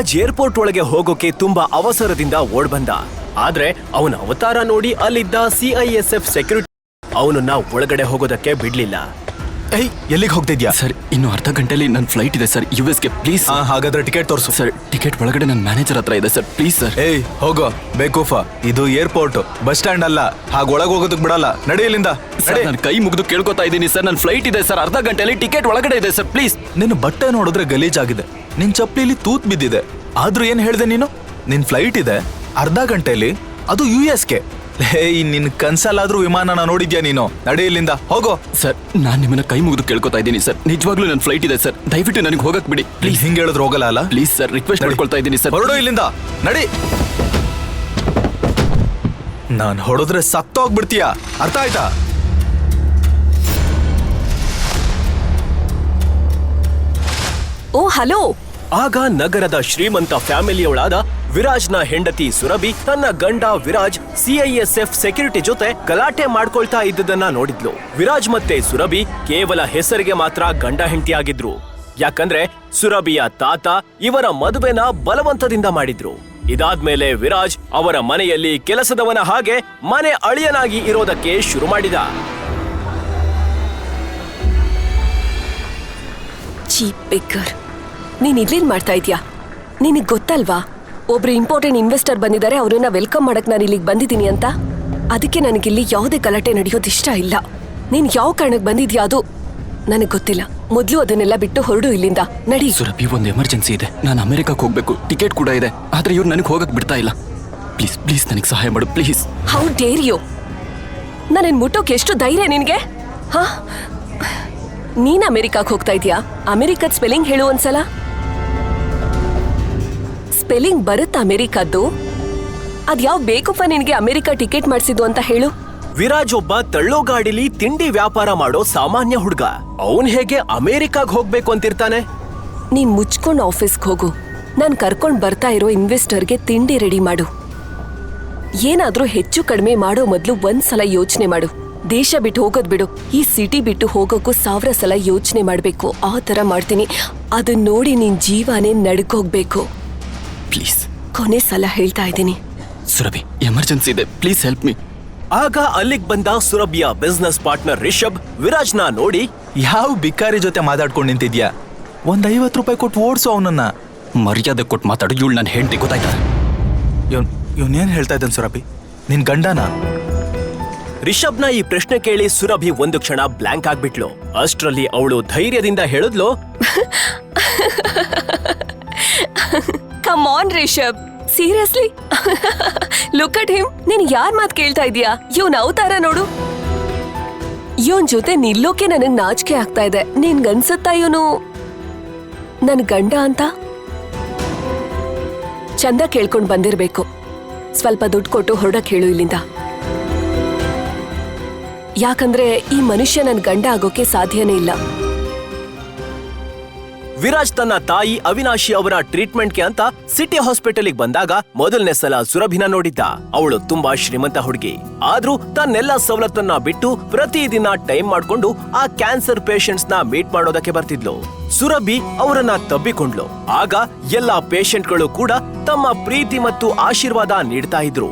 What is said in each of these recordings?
Viraj airport ಒಳಗೆ ಹೋಗೋಕೆ ತುಂಬಾ ಅವಸರದಿಂದ ಓಡ್ಬಂದ. ಆದ್ರೆ ಅವನ ಅವತಾರ ನೋಡಿ ಅಲ್ಲಿದ್ದ CISF ಸೆಕ್ಯೂರಿಟಿ ಅವನನ್ನ ಒಳಗಡೆ ಹೋಗೋದಕ್ಕೆ ಬಿಡ್ಲಿಲ್ಲ. ಎಲ್ಲಿಗೆ ಹೋಗ್ತಿದ್ಯಾ? ಸರ್, ಇನ್ನು ಅರ್ಧ ಗಂಟೆಲಿ ನನ್ನ ಫ್ಲೈಟ್ ಇದೆ ಸರ್, US ಗೆ. ಪ್ಲೀಸ್. ಹಾಗಾದ್ರೆ ಟಿಕೆಟ್ ತೋರಿಸು. ಸರ್, ಟಿಕೆಟ್ ಒಳಗಡೆ ನನ್ನ ಮ್ಯಾನೇಜರ್ ಹತ್ರ ಇದೆ ಸರ್, ಪ್ಲೀಸ್ ಸರ್. ಹೋಗೋ ಬೇಕೂಫ, ಇದು ಏರ್ಪೋರ್ಟ್, ಬಸ್ ಸ್ಟ್ಯಾಂಡ್ ಅಲ್ಲ. ಹಾಗೆ ಒಳಗೆ ಹೋಗೋದಕ್ ಬಿಡಲ್ಲ. ನಡಿ ಇಲ್ಲಿಂದ. ನಾನು ಕೈ ಮುಗಿದು ಕೇಳ್ಕೊತಾ ಇದ್ದೀನಿ ಸರ್, ನನ್ನ ಫ್ಲೈಟ್ ಇದೆ ಸರ್, ಅರ್ಧ ಗಂಟೆಲಿ ಟಿಕೆಟ್ ಒಳಗಡೆ ಇದೆ ಸರ್, ಪ್ಲೀಸ್. ನಿನ್ನ ಬಟ್ಟೆ ನೋಡಿದ್ರೆ ಗಲೀಜಾಗಿದೆ, ನಿನ್ ಚಪ್ಲಿಲಿ ತೂತ್ ಬಿದ್ದಿದೆ. ಆದ್ರೂ ಏನ್ ಹೇಳ್ದೆ ನೀನು? ನಿನ್ ಫ್ಲೈಟ್ ಇದೆ ಅರ್ಧ ಗಂಟೆಲಿ, ಅದು US-ಗೆ. ನಿನ್ ಕನ್ಸಲ್ಲಾದ್ರೂ ವಿಮಾನನ ನೋಡಿದ್ಯಾ ನೀನು? ನಡಿ ಇಲ್ಲಿಂದ, ಹೋಗೋ. ಸರ್, ನಾನ್ ನಿಮ್ಮನ್ನ ಕೈ ಮುಗಿದು ಕೇಳ್ಕೊತಾ ಇದ್ದೀನಿ ಸರ್, ನಿಜವಾಗ್ಲೂ ನನ್ನ ಫ್ಲೈಟ್ ಇದೆ ಸರ್, ದಯವಿಟ್ಟು ನನಗೆ ಹೋಗಕ್ ಬಿಡಿ ಪ್ಲೀಸ್. ಹಿಂಗ್ ಹೇಳಿದ್ರೆ ಹೋಗಲ್ಲ ಅಲ್ಲ? ಪ್ಲೀಸ್ ಸರ್, ರಿಕ್ವೆಸ್ಟ್ ಮಾಡ್ಕೊಳ್ತಾ ಇದ್ದೀನಿ ಸರ್. ಹೊರಡು ಇಲ್ಲಿಂದ, ನಡಿ. ನಾನ್ ಹೊಡೆದ್ರೆ ಸತ್ತೋಗ್ಬಿಡ್ತೀಯ, ಅರ್ಥ ಆಯ್ತಾ? ಓ ಹಲೋ. ಆಗ ನಗರದ ಶ್ರೀಮಂತ ಫ್ಯಾಮಿಲಿಯವಳಾದ ವಿರಾಜ್ನ ಹೆಂಡತಿ ಸುರಭಿ ತನ್ನ ಗಂಡ ವಿರಾಜ್ CISF ಸೆಕ್ಯೂರಿಟಿ ಜೊತೆ ಗಲಾಟೆ ಮಾಡ್ಕೊಳ್ತಾ ಇದ್ದದನ್ನ ನೋಡಿದ್ಲು. ವಿರಾಜ್ ಮತ್ತೆ ಸುರಭಿ ಕೇವಲ ಹೆಸರಿಗೆ ಮಾತ್ರ ಗಂಡ ಹೆಂಡತಿಯಾಗಿದ್ರು. ಯಾಕಂದ್ರೆ ಸುರಭಿಯ ತಾತ ಇವರ ಮದುವೆನ ಬಲವಂತದಿಂದ ಮಾಡಿದ್ರು. ಇದಾದ್ಮೇಲೆ ವಿರಾಜ್ ಅವರ ಮನೆಯಲ್ಲಿ ಕೆಲಸದವನ ಹಾಗೆ ಮನೆ ಅಳಿಯನಾಗಿ ಇರೋದಕ್ಕೆ ಶುರು ಮಾಡಿದ. ಚೀಪ್ ಬೇಕರ್, ನೀನ್ ಇಲ್ಲೇನ್ ಮಾಡ್ತಾ ಇದ್ಯಾ? ನಿನಗ್ ಗೊತ್ತಲ್ವಾ ಒಬ್ರು ಇಂಪಾರ್ಟೆಂಟ್ ಇನ್ವೆಸ್ಟರ್ ಬಂದಿದ್ದಾರೆ, ಅವ್ರನ್ನ ವೆಲ್ಕಮ್ ಮಾಡಕ್ ನಾನು ಇಲ್ಲಿಗೆ ಬಂದಿದ್ದೀನಿ ಅಂತ. ಅದಕ್ಕೆ ನನಗಿಲ್ಲಿ ಯಾವುದೇ ಗಲಾಟೆ ನಡೆಯೋದು ಇಷ್ಟ ಇಲ್ಲ. ನೀನ್ ಯಾವ ಕಾರಣಕ್ಕೆ ಬಂದಿದ್ಯಾ ಅದು ನನಗ್ ಗೊತ್ತಿಲ್ಲ. ಮೊದ್ಲು ಅದನ್ನೆಲ್ಲ ಬಿಟ್ಟು ಹೊರಡು ಇಲ್ಲಿಂದ, ನಡಿ. ಸುರಭಿ, ಒಂದು ಎಮರ್ಜೆನ್ಸಿ ಇದೆ, ನಾನು ಅಮೆರಿಕಕ್ಕೆ ಹೋಗ್ಬೇಕು, ಟಿಕೆಟ್ ಕೂಡ ಇದೆ, ಆದ್ರೆ ಇವ್ರು ನನಗೆ ಹೋಗಕ್ ಬಿಡ್ತಾ ಇಲ್ಲ. ಪ್ಲೀಸ್ ಪ್ಲೀಸ್ ನನಗೆ ಸಹಾಯ ಮಾಡು ಪ್ಲೀಸ್. How dare you? ನನ್ನ ಮುಟ್ಟೋಕೆ ಎಷ್ಟು ಧೈರ್ಯ ನಿನ್ಗೆ? ಹಾ, ನೀನ್ ಅಮೆರಿಕಕ್ಕೆ ಹೋಗ್ತಾ ಇದೀಯಾ? ಅಮೆರಿಕದ ಸ್ಪೆಲ್ಲಿಂಗ್ ಹೇಳು ಒಂದ್ಸಲ. ಸ್ಪೆಲ್ಲಿಂಗ್ ಬರುತ್ತಾ ಅಮೆರಿಕದ್ದು? ಅದ್ಯಾವ್ ಬೇಕಪ್ಪ ನಿನ್ಗೆ ಅಮೆರಿಕ ಟಿಕೆಟ್ ಮಾಡಿಸಿದ್ದು ಅಂತ ಹೇಳು. ವಿರಾಜ್ ಒಬ್ಬ ತಳ್ಳೋ ಗಾಡಿಲಿ ತಿಂಡಿ ವ್ಯಾಪಾರ ಮಾಡೋ ಸಾಮಾನ್ಯ ಹುಡುಗ. ಅವನ್ ಹೇಗೆ ಅಮೆರಿಕಾಗ್ ಹೋಗ್ಬೇಕು ಅಂತಿರ್ತಾನೆ? ನೀನ್ ಮುಚ್ಕೊಂಡ್ ಆಫೀಸ್ಗೆ ಹೋಗು. ನಾನ್ ಕರ್ಕೊಂಡ್ ಬರ್ತಾ ಇರೋ ಇನ್ವೆಸ್ಟರ್ಗೆ ತಿಂಡಿ ರೆಡಿ ಮಾಡು. ಏನಾದ್ರೂ ಹೆಚ್ಚು ಕಡಿಮೆ ಮಾಡೋ ಮೊದ್ಲು ಒಂದ್ಸಲ ಯೋಚನೆ ಮಾಡು. ದೇಶ ಬಿಟ್ಟು ಹೋಗೋದ್ ಬಿಡು, ಈ ಸಿಟಿ ಬಿಟ್ಟು ಹೋಗೋಕ್ಕೂ 1000 ಸಲ ಯೋಚನೆ ಮಾಡ್ಬೇಕು. ಆ ತರ ಮಾಡ್ತೀನಿ. ಅದನ್ನ ನೋಡಿ ನಿನ್ ಜೀವನೇ ನಡ್ಕೋಗ್ಬೇಕು. ಪ್ಲೀಸ್, ಕೊನೆ ಸಲ ಹೇಳ್ತಾ ಇದ್ದೀನಿ. ಸುರಭಿ, ಎಮರ್ಜೆನ್ಸಿ ಇದೆ, ಪ್ಲೀಸ್ ಹೆಲ್ಪ್ ಮೀ. ಆಗ ಅಲ್ಲಿಗ್ ಬಂದ ಸುರಭಿಯ ಬಿಸ್ನೆಸ್ ಪಾರ್ಟ್ನರ್ ರಿಷಬ್ ವಿರಾಜ್ನ ನೋಡಿ, ಯಾವ ಬಿಕಾರಿ ಜೊತೆ ಮಾತಾಡ್ಕೊಂಡು ನಿಂತಿದ್ಯಾ? ಒಂದ್ 50 ರೂಪಾಯಿ ಕೊಟ್ಟು ಓಡಿಸು ಅವನನ್ನ. ಮರ್ಯಾದೆ ಕೊಟ್ಟು ಮಾತಾಡು, ಇವಳು ನನ್ನ ಹೆಂಡತಿ, ಗೊತ್ತಾಯ್ತಾ? ಇವನೇನ್ ಹೇಳ್ತಾ ಇದ್ದಾನೆ ಸುರಭಿ? ನಿನ್ ಗಂಡನ? ರಿಷಬ್ನ ಈ ಪ್ರಶ್ನೆ ಕೇಳಿ ಸುರಭಿ ಒಂದು ಕ್ಷಣ ಬ್ಲಾಂಕ್ ಆಗ್ಬಿಟ್ಲು. ಅಷ್ಟ್ರಲ್ಲಿ ಅವಳು ಧೈರ್ಯದಿಂದ ಹೇಳಿದ್ಲು, come on Rishab, seriously look at him. ನೀನ್ ಯಾರ್ ಮಾತ್ ಕೇಳ್ತಾ ಇದೀಯಾ? ಇವನ್ ಅವತಾರ ನೋಡು. ಇವನ್ ಜೊತೆ ನಿಲ್ಲೋಕೆ ನನಗ್ ನಾಚಿಕೆ ಆಗ್ತಾ ಇದೆ. ನಿನ್ಗನ್ಸುತ್ತಾ ಇವನು ನನ್ ಗಂಡ ಅಂತ? ಚಂದ ಕೇಳ್ಕೊಂಡ್ ಬಂದಿರ್ಬೇಕು. ಸ್ವಲ್ಪ ದುಡ್ಡು ಕೊಟ್ಟು ಹೊರಡಕ್ ಹೇಳು ಇಲ್ಲಿಂದ. ಯಾಕಂದ್ರೆ ಈ ಮನುಷ್ಯ ನನ್ ಗಂಡ ಆಗೋಕೆ ಸಾಧ್ಯನೇ ಇಲ್ಲ. ವಿರಾಜ್ ತನ್ನ ತಾಯಿ ಅವಿನಾಶಿ ಅವರ ಟ್ರೀಟ್ಮೆಂಟ್ಗೆ ಅಂತ ಸಿಟಿ ಹಾಸ್ಪಿಟಲ್ಗೆ ಬಂದಾಗ ಮೊದಲನೇ ಸಲ ಸುರಭಿನ ನೋಡಿದ್ದ. ಅವಳು ತುಂಬಾ ಶ್ರೀಮಂತ ಹುಡುಗಿ. ಆದ್ರೂ ತನ್ನೆಲ್ಲ ಸವಲತ್ತನ್ನ ಬಿಟ್ಟು ಪ್ರತಿದಿನ ಟೈಮ್ ಮಾಡ್ಕೊಂಡು ಆ ಕ್ಯಾನ್ಸರ್ ಪೇಷಂಟ್ಸ್ ನ ಮೀಟ್ ಮಾಡೋದಕ್ಕೆ ಬರ್ತಿದ್ಲು. ಸುರಭಿ ಅವರನ್ನ ತಬ್ಬಿಕೊಂಡ್ಲು. ಆಗ ಎಲ್ಲಾ ಪೇಷಂಟ್ಗಳು ಕೂಡ ತಮ್ಮ ಪ್ರೀತಿ ಮತ್ತು ಆಶೀರ್ವಾದ ನೀಡ್ತಾ ಇದ್ರು.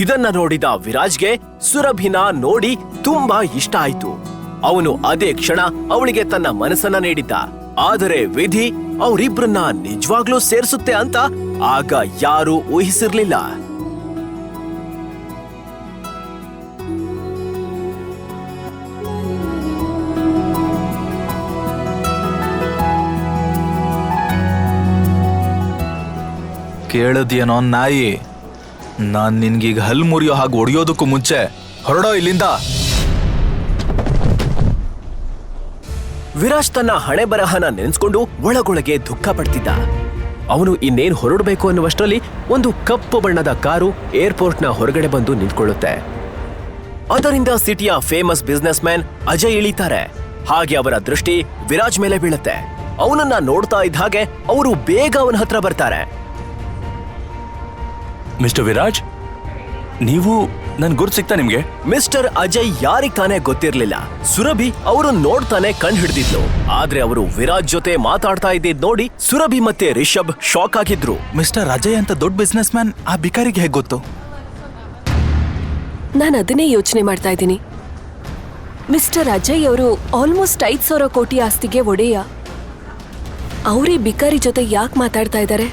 ಇದನ್ನ ನೋಡಿದ ವಿರಾಜ್ಗೆ ಸುರಭಿನ ನೋಡಿ ತುಂಬಾ ಇಷ್ಟ ಆಯ್ತು. ಅವನು ಅದೇ ಕ್ಷಣ ಅವಳಿಗೆ ತನ್ನ ಮನಸ್ಸನ್ನ ನೀಡಿದ್ದ. ಆದರೆ ವಿಧಿ ಅವರಿಬ್ರನ್ನ ನಿಜವಾಗ್ಲೂ ಸೇರಿಸುತ್ತೆ ಅಂತ ಆಗ ಯಾರೂ ಊಹಿಸಿರ್ಲಿಲ್ಲ. ಕೇಳದ್ಯೇನೋ ನಾಯಿ? ನಾನ್ ನಿನ್ಗೀಗ ಹಲ್ ಮುರಿಯೋ ಹಾಗೆ ಹೊಡೆಯೋದಕ್ಕೂ ಮುಂಚೆ ಹೊರಡೋ ಇಲ್ಲಿಂದ. ವಿರಾಜ್ ತನ್ನ ಹಣೆ ಬರಹನ ನೆನೆಸ್ಕೊಂಡು ಒಳಗೊಳಗೆ ದುಃಖ ಪಡ್ತಿದ್ದ. ಅವನು ಇನ್ನೇನ್ ಹೊರಡಬೇಕು ಅನ್ನುವಷ್ಟರಲ್ಲಿ ಒಂದು ಕಪ್ಪು ಬಣ್ಣದ ಕಾರು ಏರ್ಪೋರ್ಟ್ನ ಹೊರಗಡೆ ಬಂದು ನಿಂತ್ಕೊಳ್ಳುತ್ತೆ. ಅದರಿಂದ ಸಿಟಿಯ ಫೇಮಸ್ ಬಿಸ್ನೆಸ್ ಮ್ಯಾನ್ ಅಜಯ್ ಇಳಿತಾರೆ. ಹಾಗೆ ಅವರ ದೃಷ್ಟಿ ವಿರಾಜ್ ಮೇಲೆ ಬೀಳುತ್ತೆ. ಅವನನ್ನ ನೋಡ್ತಾ ಇದ್ದ ಹಾಗೆ ಅವರು ಬೇಗ ಅವನ ಹತ್ರ ಬರ್ತಾರೆ. ಮಿಸ್ಟರ್ ವಿರಾಜ್, ನೀವು ನನ್ ಗುರ್ತು ಸಿಗ್ತಾ ನಿಮ್ಗೆ? ಮಿಸ್ಟರ್ ಅಜಯ್ ಯಾರಿಗ್ ತಾನೇ ಗೊತ್ತಿರ್ಲಿಲ್ಲ. ಸುರಭಿ ಅವರು ನೋಡ್ತಾನೆ ಕಣ್ ಹಿಡ್ದಿದ್ಲು. ಆದ್ರೆ ಅವರು ವಿರಾಜ್ ಜೊತೆ ಮಾತಾಡ್ತಾ ಇದ್ದಿದ್ ನೋಡಿ ಸುರಭಿ ಮತ್ತೆ ರಿಷಬ್ ಶಾಕ್ ಆಗಿದ್ರು. ಮಿಸ್ಟರ್ ಅಜಯ್ ಅಂತ ದೊಡ್ಡ ಬಿಸ್ನೆಸ್ ಮ್ಯಾನ್ ಆ ಬಿಕಾರಿಗೆ ಹೇಗೆ ಗೊತ್ತು? ನಾನು ಅದನ್ನೇ ಯೋಚನೆ ಮಾಡ್ತಾ ಇದ್ದೀನಿ. ಮಿಸ್ಟರ್ ಅಜಯ್ ಅವರು ಆಲ್ಮೋಸ್ಟ್ 5,000 ಕೋಟಿ ಆಸ್ತಿಗೆ ಒಡೆಯ. ಅವರೇ ಬಿಕಾರಿ ಜೊತೆ ಯಾಕೆ ಮಾತಾಡ್ತಾ ಇದ್ದಾರೆ?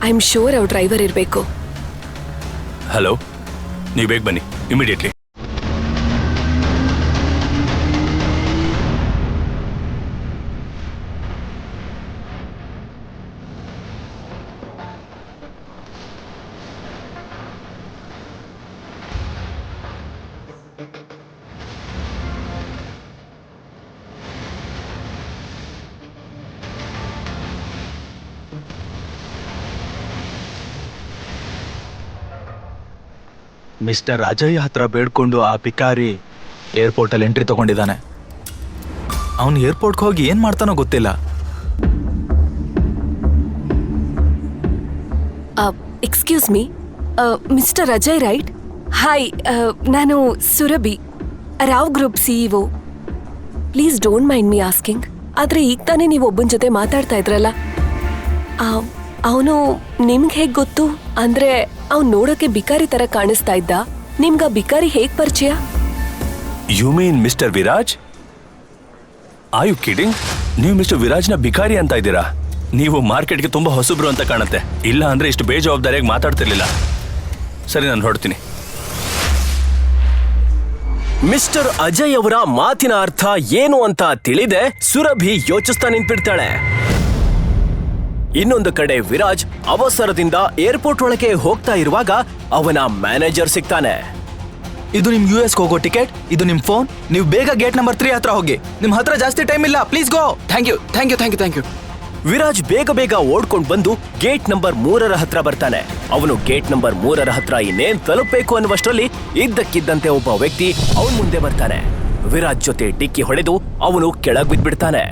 ಐ ಆಮ್ ಶೋರ್ ಅವ್ರ ಡ್ರೈವರ್ ಇರಬೇಕು. ಹಲೋ, ನೀವು ಬೇಗ ಬನ್ನಿ ಇಮಿಡಿಯೇಟ್ಲಿ. ಮಿಸ್ಟರ್ ಅಜಯ್ ಹತ್ರ ಬೇಡ್ಕೊಂಡು ಆ ಬಿಕಾರಿ ಏರ್ಪೋರ್ಟ್ ಅಲ್ಲಿ ಎಂಟ್ರಿ ತಗೊಂಡಿದ್ದಾನೆ. ಅವನು ಏರ್ಪೋರ್ಟ್ಗೆ ಹೋಗಿ ಏನ್ ಮಾಡ್ತಾನೋ ಗೊತ್ತಿಲ್ಲ. Excuse me, mister Ajay right? Hi, ನಾನು Surabhi, Rao group CEO. Please don't mind me asking. ಆದ್ರೆ ಈಗ ತಾನೇ ನೀವು ಒಬ್ಬನ ಜೊತೆ ಮಾತಾಡ್ತಾ ಇದ್ರಲ್ಲ, ಅವನು ನಿಮ್ಗೆ ಹೇಗ್ ಗೊತ್ತು? ಅಂದ್ರೆ ಅವ್ನು ನೋಡೋಕೆ ಬಿಕಾರಿ ತರ ಕಾಣಿಸ್ತಾ ಇದ್ದ. ನಿಮ್ಗ ಬಿಕಾರಿ ಹೇಗ್ ಪರಿಚಯ? You mean mister Viraj? Are you kidding? ನೀವು ಮಿಸ್ಟರ್ ವಿರಾಜ್ನ ಬಿಕಾರಿ ಅಂತ ಇದ್ದೀರಾ? ನೀವು ಮಾರ್ಕೆಟ್ಗೆ ತುಂಬಾ ಹೊಸಬ್ರು ಅಂತ ಕಾಣುತ್ತೆ. ಇಲ್ಲ ಅಂದ್ರೆ ಇಷ್ಟು ಬೇಜವಾಬ್ದಾರಿಯಾಗಿ ಮಾತಾಡ್ತಿರ್ಲಿಲ್ಲ. ಸರಿ, ನಾನು ಹೊರಡ್ತೀನಿ. ಮಿಸ್ಟರ್ ಅಜಯ್ ಅವರ ಮಾತಿನ ಅರ್ಥ ಏನು ಅಂತ ತಿಳಿದೆ ಸುರಭಿ ಯೋಚಿಸ್ತಾ ನಿಂತ್ಬಿಡ್ತಾಳೆ. ಇನ್ನೊಂದು ಕಡೆ ವಿರಾಜ್ ಅವಸರದಿಂದ ಏರ್ಪೋರ್ಟ್ ಒಳಗೆ ಹೋಗ್ತಾ ಇರುವಾಗ ಅವನ ಮ್ಯಾನೇಜರ್ ಸಿಗ್ತಾನೆ. ಇದು ನಿಮ್ US ಹೋಗೋ ಟಿಕೆಟ್, ಇದು ನಿಮ್ ಫೋನ್. ನೀವು ಬೇಗ ಗೇಟ್ ನಂಬರ್ 3 ಹತ್ರ ಹೋಗಿ. ನಿಮ್ ಹತ್ರ ಜಾಸ್ತಿ ಟೈಮ್ ಇಲ್ಲ, please go. Thank you thank you thank you thank you. Viraj ಬೇಗ ಓಡ್ಕೊಂಡ್ ಬಂದು ಗೇಟ್ ನಂಬರ್ 3 ಹತ್ರ ಬರ್ತಾನೆ. ಅವನು ಗೇಟ್ ನಂಬರ್ 3 ಹತ್ರ ಇನ್ನೇನ್ ತಲುಪಬೇಕು ಅನ್ನುವಷ್ಟರಲ್ಲಿ ಇದ್ದಕ್ಕಿದ್ದಂತೆ ಒಬ್ಬ ವ್ಯಕ್ತಿ ಅವನ್ ಮುಂದೆ ಬರ್ತಾನೆ. ವಿರಾಜ್ ಜೊತೆ ಡಿಕ್ಕಿ ಹೊಡೆದು ಅವನು ಕೆಳಗ್ ಬಿದ್ಬಿಡ್ತಾನೆ.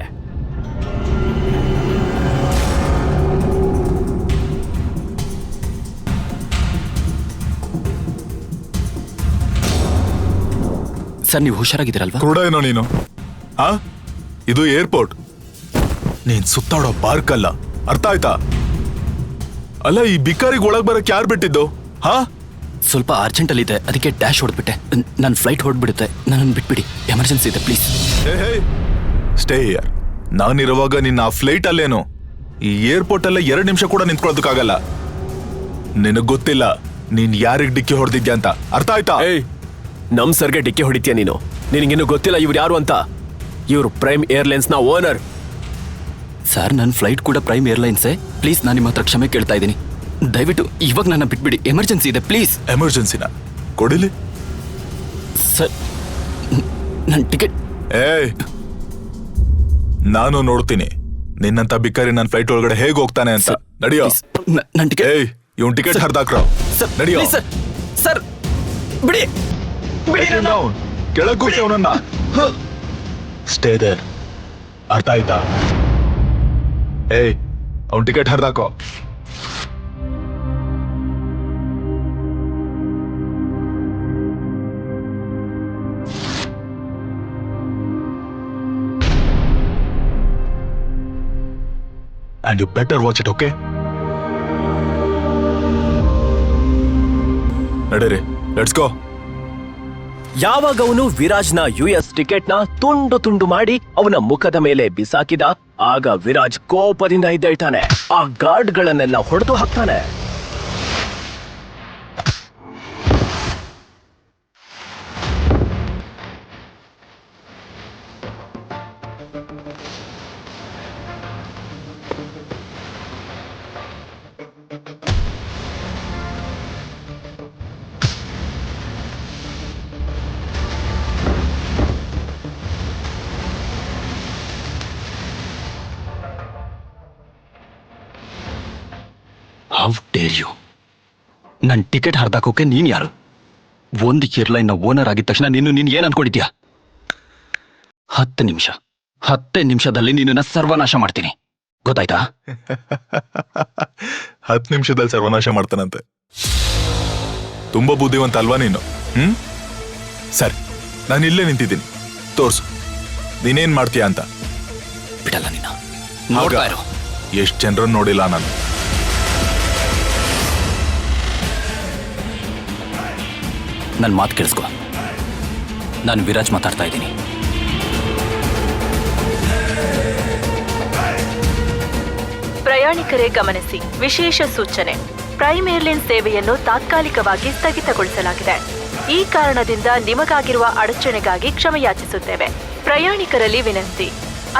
ಸರ್, ನೀವು ಹುಷಾರಾಗಿದ್ದೀರಲ್ವಾ? ಕ್ರೂಡ ಏನೋ ನೀನು? ಇದು ಏರ್ಪೋರ್ಟ್, ನೀನ್ ಸುತ್ತಾಡೋ ಪಾರ್ಕ್ ಅಲ್ಲ, ಅರ್ಥ ಆಯ್ತಾ? ಅಲ್ಲ, ಈ ಬಿಕಾರಿಗೆ ಒಳಗ್ ಬರಕ್ ಯಾರು ಬಿಟ್ಟಿದ್ದು? ಸ್ವಲ್ಪ ಅರ್ಜೆಂಟ್ ಅಲ್ಲಿ ಇದೆ, ಅದಕ್ಕೆ ಡ್ಯಾಶ್ ಹೊಡೆದ್ಬಿಟ್ಟೆ. ನನ್ನ ಫ್ಲೈಟ್ ಹೊರಡ್ಬಿಡುತ್ತೆ, ನನ್ನನ್ನು ಬಿಟ್ಬಿಡಿ, ಎಮರ್ಜೆನ್ಸಿ ಇದೆ ಪ್ಲೀಸ್. Stay here. ನಾನಿರುವಾಗ ನಿನ್ನ ಆ ಫ್ಲೈಟ್ ಅಲ್ಲೇನು? ಈ ಏರ್ಪೋರ್ಟ್ ಅಲ್ಲೇ 2 ನಿಮಿಷ ಕೂಡ ನಿಂತ್ಕೊಳ್ಳೋದಕ್ಕಾಗಲ್ಲ. ನಿನಗ್ ಗೊತ್ತಿಲ್ಲ ನೀನ್ ಯಾರಿಗ್ ಡಿಕ್ಕಿ ಹೊಡೆದಿದ್ಯಾ ಅಂತ, ಅರ್ಥ ಆಯ್ತಾ? ನಮ್ ಸರ್ಗೆ ಡಿಕ್ಕಿ ಹೊಡಿತೀಯ ನೀನು? ನಿನಗಿನ್ನು ಗೊತ್ತಿಲ್ಲ ಇವ್ರು ಯಾರು ಅಂತ? ಇವ್ರು ಪ್ರೈಮ್ ಏರ್ಲೈನ್ಸ್ ನ ಓನರ್. ಸರ್, ನನ್ನ ಫ್ಲೈಟ್ ಕೂಡ ಪ್ರೈಮ್ ಏರ್ಲೈನ್ಸೇ. ಪ್ಲೀಸ್, ನಾನು ನಿಮ್ಮ ಹತ್ರ ಕ್ಷಮೆ ಕೇಳ್ತಾ ಇದ್ದೀನಿ. ದಯವಿಟ್ಟು ಇವಾಗ ನನ್ನ ಬಿಟ್ಬಿಡಿ, ಎಮರ್ಜೆನ್ಸಿ ಇದೆ ಪ್ಲೀಸ್. ಎಮರ್ಜೆನ್ಸಿನ ಕೊಡಿಲಿ ಸರ್, ನನ್ನ ಟಿಕೆಟ್. ನಾನು ನೋಡ್ತೀನಿ ನಿನ್ನಂತ ಬಿಕಾರಿ ನನ್ನ ಫ್ಲೈಟ್ ಒಳಗಡೆ ಹೇಗೆ ಹೋಗ್ತಾನೆ ಅಂತ. ನಡಿಯೋ. ನನ್ನ ಟಿಕೆಟ್. ಇವನ್ ಟಿಕೆಟ್ ಹರಿದಾಕ್ರೋ. ನಡಿಯೋ. ಸರ್, ಬಿಡಿ. ಕೆಳಗೆ ಕೂರ್ಸಿ ಅವನನ್ನ. ಸ್ಟೇ ದೇರ್, ಅರ್ಥ ಆಯ್ತಾ? ಅವನ್ ಟಿಕೆಟ್ ಹರಿದಾಕೋ. And you better watch it, okay? ನಡೀರಿ, ಲೆಟ್ಸ್ ಗೋ. ಯಾವಾಗ ಅವನು ವಿರಾಜ್ನ US ಟಿಕೆಟ್ನ ತುಂಡು ಮಾಡಿ ಅವನ ಮುಖದ ಮೇಲೆ ಬಿಸಾಕಿದ, ಆಗ ವಿರಾಜ್ ಕೋಪದಿಂದ ಎದ್ದೇಳ್ತಾನೆ. ಆ ಗಾರ್ಡ್ಗಳನ್ನೆಲ್ಲ ಹೊಡೆದು ಹಾಕ್ತಾನೆ. How dare you? ನನ್ನ ಟಿಕೆಟ್ ಹರಿದಾಕೋಕೆ ನೀನ್ ಯಾರು? ಒಂದು ಏರ್ಲೈನ್ನ ಓನರ್ ಆಗಿದ ತಕ್ಷಣ ನೀನು ಏನ್ ಅನ್ಕೊಂಡಿದ್ಯಾ? 10 ನಿಮಿಷದಲ್ಲಿ ನಿನ್ನ ಸರ್ವನಾಶ ಮಾಡ್ತೀನಿ, ಗೊತ್ತಾಯ್ತಾ? 10 ನಿಮಿಷದಲ್ಲಿ ಸರ್ವನಾಶ ಮಾಡ್ತಾನಂತೆ. ತುಂಬಾ ಬುದ್ಧಿವಂತ ಅಲ್ವಾ ನೀನು? ಸರಿ, ನಾನು ಇಲ್ಲೇ ನಿಂತಿದ್ದೀನಿ. ತೋರ್ಸು ನೀನೇನ್ ಮಾಡ್ತೀಯ ಅಂತ. ಬಿಡಲ್ಲ ನಿನ್ನ. ನೋಡ್ತಾ ಇರು. ಎಷ್ಟು ಜನರನ್ನು ನೋಡಿಲ್ಲ ನಾನು. ನನ್ನ ಮಾತು ಕೇಳಿಸ್ಕೊ. ನಾನು ವಿರಾಜ್ ಮಾತಾಡ್ತಾ ಇದ್ದೀನಿ. ಪ್ರಯಾಣಿಕರೇ ಗಮನಿಸಿ, ವಿಶೇಷ ಸೂಚನೆ. ಪ್ರೈಮ್ ಏರ್ಲೈನ್ಸ್ ಸೇವೆಯನ್ನು ತಾತ್ಕಾಲಿಕವಾಗಿ ಸ್ಥಗಿತಗೊಳಿಸಲಾಗಿದೆ. ಈ ಕಾರಣದಿಂದ ನಿಮಗಾಗಿರುವ ಅಡಚಣೆಗಾಗಿ ಕ್ಷಮೆಯಾಚಿಸುತ್ತೇವೆ. ಪ್ರಯಾಣಿಕರಲ್ಲಿ ವಿನಂತಿ,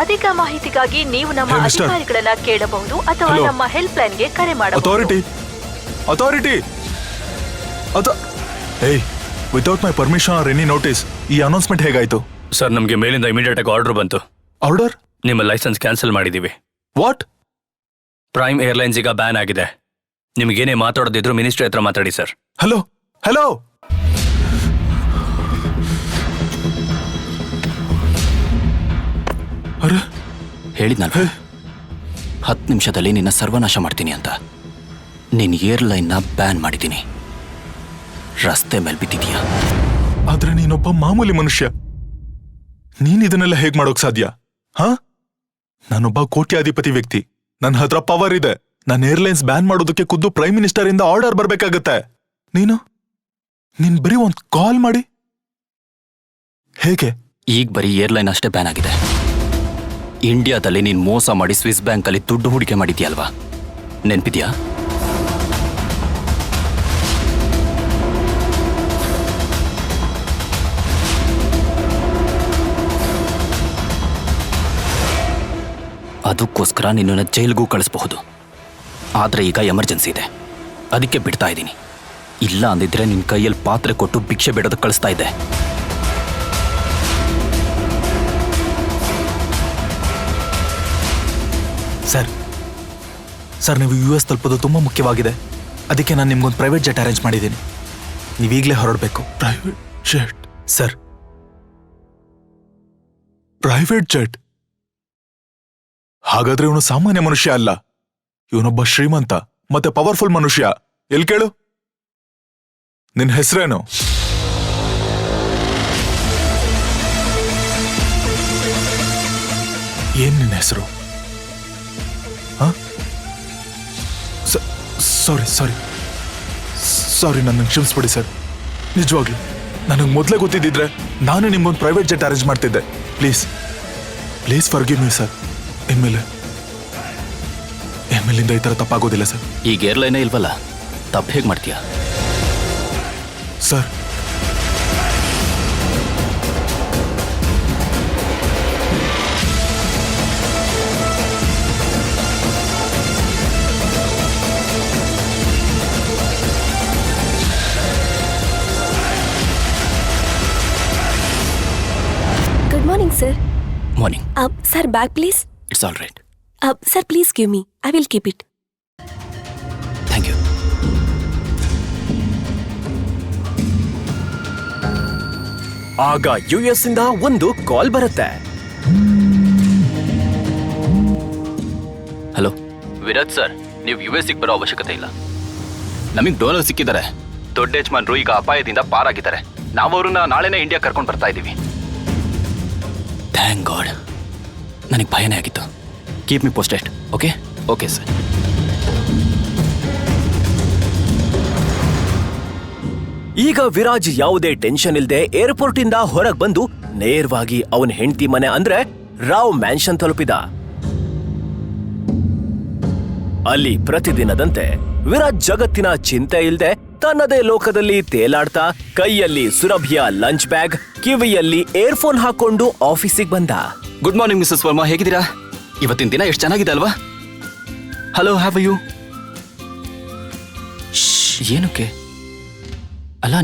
ಅಧಿಕ ಮಾಹಿತಿಗಾಗಿ ನೀವು ನಮ್ಮ Hey, mister. ಅಧಿಕಾರಿಗಳನ್ನ ಕೇಳಬಹುದು ಅಥವಾ Hello. ನಮ್ಮ ಹೆಲ್ಪ್ ಲೈನ್ಗೆ ಕರೆ ಮಾಡಬಹುದು. ಅಥಾರಿಟಿ ಏಯ್, ವಿತೌಟ್ ಮೈ ಪರ್ಮಿಷನ್ ಆರ್ ಎನಿ ನೋಟಿಸ್ ಈ ಅನೌನ್ಸ್ಮೆಂಟ್ ಹೇಗಾಯ್ತು? ಸರ್, ನಮಗೆ ಮೇಲಿಂದ ಇಮಿಡಿಯೇಟ್ ಆಗಿ ಆರ್ಡರ್ ಬಂತು. ಆರ್ಡರ್? ನಿಮ್ಮ ಲೈಸೆನ್ಸ್ ಕ್ಯಾನ್ಸಲ್ ಮಾಡಿದೀವಿ. ವಾಟ್? ಪ್ರೈಮ್ ಏರ್ಲೈನ್ಸ್ ಈಗ ಬ್ಯಾನ್ ಆಗಿದೆ. ನಿಮಗೇನೇ ಮಾತಾಡೋದಿದ್ರು ಮಿನಿಸ್ಟ್ರಿ ಹತ್ರ ಮಾತಾಡಿ ಸರ್. ಹಲೋ ಹಲೋ, ಅರೆ ಹೇಳಿದ್ನಲ್ವ, 10 ನಿಮಿಷದಲ್ಲಿ ನಿನ್ನ ಸರ್ವನಾಶ ಮಾಡ್ತೀನಿ ಅಂತ. ನಿನ್ನ ಏರ್ಲೈನ್ನ ಬ್ಯಾನ್ ಮಾಡಿದ್ದೀನಿ. ರಸ್ತೆ ಮೇಲೆ ಬಿದ್ದಿದೀಯಾ. ಆದ್ರೆ ನೀನೊಬ್ಬ ಮಾಮೂಲಿ ಮನುಷ್ಯ. ನೀನ್ ಇದನ್ನೆಲ್ಲ ಹೇಗ್ ಮಾಡೋಕ್ ಸಾಧ್ಯ? ಹಾ, ನಾನೊಬ್ಬ ಕೋಟ್ಯಾಧಿಪತಿ ವ್ಯಕ್ತಿ. ನನ್ನ ಹತ್ರ ಪವರ್ ಇದೆ. ನನ್ನ ಏರ್ಲೈನ್ಸ್ ಬ್ಯಾನ್ ಮಾಡೋದಕ್ಕೆ ಖುದ್ದು ಪ್ರೈಮ್ ಮಿನಿಸ್ಟರ್ ಇಂದ ಆರ್ಡರ್ ಬರ್ಬೇಕಾಗತ್ತೆ. ನೀನ್ ಬರೀ ಒಂದ್ ಕಾಲ್ ಮಾಡಿ ಹೇಗೆ? ಈಗ ಬರೀ ಏರ್ಲೈನ್ ಅಷ್ಟೇ ಬ್ಯಾನ್ ಆಗಿದೆ. ಇಂಡಿಯಾದಲ್ಲಿ ನೀನ್ ಮೋಸ ಮಾಡಿ ಸ್ವಿಸ್ ಬ್ಯಾಂಕಲ್ಲಿ ದುಡ್ಡು ಹೂಡಿಕೆ ಮಾಡಿದ್ಯಲ್ವಾ, ನೆನ್ಪಿದ್ಯಾ? ಅದಕ್ಕೋಸ್ಕರ ನಿನ್ನನ್ನು ಜೈಲ್ಗೂ ಕಳಿಸಬಹುದು. ಆದ್ರೆ ಈಗ ಎಮರ್ಜೆನ್ಸಿ ಇದೆ, ಅದಕ್ಕೆ ಬಿಡ್ತಾ ಇದ್ದೀನಿ. ಇಲ್ಲ ಅಂದಿದ್ರೆ ನಿನ್ನ ಕೈಯಲ್ಲಿ ಪಾತ್ರೆ ಕೊಟ್ಟು ಭಿಕ್ಷೆ ಬಿಡೋದಕ್ಕೆ ಕಳಿಸ್ತಾ ಇದ್ದೆ. ಸರ್, ನೀವು US ತಲುಪೋದು ತುಂಬಾ ಮುಖ್ಯವಾಗಿದೆ. ಅದಕ್ಕೆ ನಾನು ನಿಮ್ಗೊಂದು ಪ್ರೈವೇಟ್ ಜೆಟ್ ಅರೇಂಜ್ ಮಾಡಿದ್ದೀನಿ. ನೀವೀಗಲೇ ಹೊರಡಬೇಕು. Private jet? Sir, private jet? ಹಾಗಾದ್ರೆ ಇವನು ಸಾಮಾನ್ಯ ಮನುಷ್ಯ ಅಲ್ಲ, ಇವನೊಬ್ಬ ಶ್ರೀಮಂತ ಮತ್ತೆ ಪವರ್ಫುಲ್ ಮನುಷ್ಯ. ಎಲ್ ಕೇಳು, ನಿನ್ ಹೆಸರೇನು? ಏನ್ ನಿನ್ನ ಹೆಸರು? ಸಾರಿ, ನನ್ನ ಕ್ಷಮಿಸ್ಬಿಡಿ ಸರ್. ನಿಜವಾಗ್ಲು ನನಗೆ ಮೊದಲೇ ಗೊತ್ತಿದ್ದಿದ್ರೆ ನಾನು ನಿಮ್ಗೊಂದು ಪ್ರೈವೇಟ್ ಜೆಟ್ ಅರೇಂಜ್ ಮಾಡ್ತಿದ್ದೆ. Please forgive me sir. ಇನ್ಮೇಲಿಂದ ಈ ಥರ ತಪ್ಪಾಗೋದಿಲ್ಲ ಸರ್. ಈಗ ಏರ್ಲೈನೇ ಇಲ್ವಲ್ಲ, ತಪ್ಪು ಹೇಗೆ ಮಾಡ್ತೀಯಾ? Sir, good morning sir. Morning. Sir, bag please. It's all right. Sir, please give me. I will keep it. Thank you. ಆಗ US ಇಂದ ಒಂದು ಕಾಲ್ ಬರುತ್ತೆ. ಹಲೋ ವಿರಾಜ್ ಸರ್, ನೀವು US ಗೆ ಬರೋ ಅವಶ್ಯಕತೆ ಇಲ್ಲ. ನಮಗೆ ಡೋನರ್ ಸಿಕ್ಕಿದ್ದಾರೆ. ದೊಡ್ಡ ಯಜಮಾನ್ರು ಈಗ ಅಪಾಯದಿಂದ ಪಾರಾಗಿದ್ದಾರೆ. ನಾವು ಅವ್ರನ್ನ ನಾಳೆನೇ ಇಂಡಿಯಾ ಕರ್ಕೊಂಡು ಬರ್ತಾ ಇದ್ದೀವಿ. Thank god. ನನಗೆ ಭಯನೇ ಆಗಿತ್ತು. ಕೀಪ್ ಮಿ ಪೋಸ್ಟೆಡ್. ಓಕೆ? Okay sir. ಈಗ ವಿರಾಜ್ ಯಾವುದೇ ಟೆನ್ಷನ್ ಇಲ್ಲದೆ ಏರ್ಪೋರ್ಟ್ ಇಂದ ಹೊರಗೆ ಬಂದು ನೇರವಾಗಿ ಅವನ ಹೆಂಡತಿ ಮನೆ ಅಂದ್ರೆ ರಾವ್ ಮ್ಯಾನ್ಷನ್ ತಲುಪಿದ. ಅಲ್ಲಿ ಪ್ರತಿದಿನದಂತೆ ವಿರಾಜ್ ಜಗತ್ತಿನ ಚಿಂತೆ ಇಲ್ದೆ ತನ್ನದೇ ಲೋಕದಲ್ಲಿ ತೇಲಾಡ್ತಾ ಕೈಯಲ್ಲಿ ಸುರಭಿಯ ಲಂಚ್ ಬ್ಯಾಗ್, ಕಿವಿಯಲ್ಲಿ ಏರ್ಫೋನ್ ಹಾಕೊಂಡು ಆಫೀಸಿಗೆ ಬಂದ. ಗುಡ್ ಮಾರ್ನಿಂಗ್ ಮಿಸಸ್ ವರ್ಮಾ, ಹೇಗಿದ್ದೀರಾ? ಇವತ್ತಿನ ದಿನ ಎಷ್ಟು ಚೆನ್ನಾಗಿದೆ ಅಲ್ವಾ? Hello, have you? ಏನಕ್ಕೆ? ಅಲ್ಲ,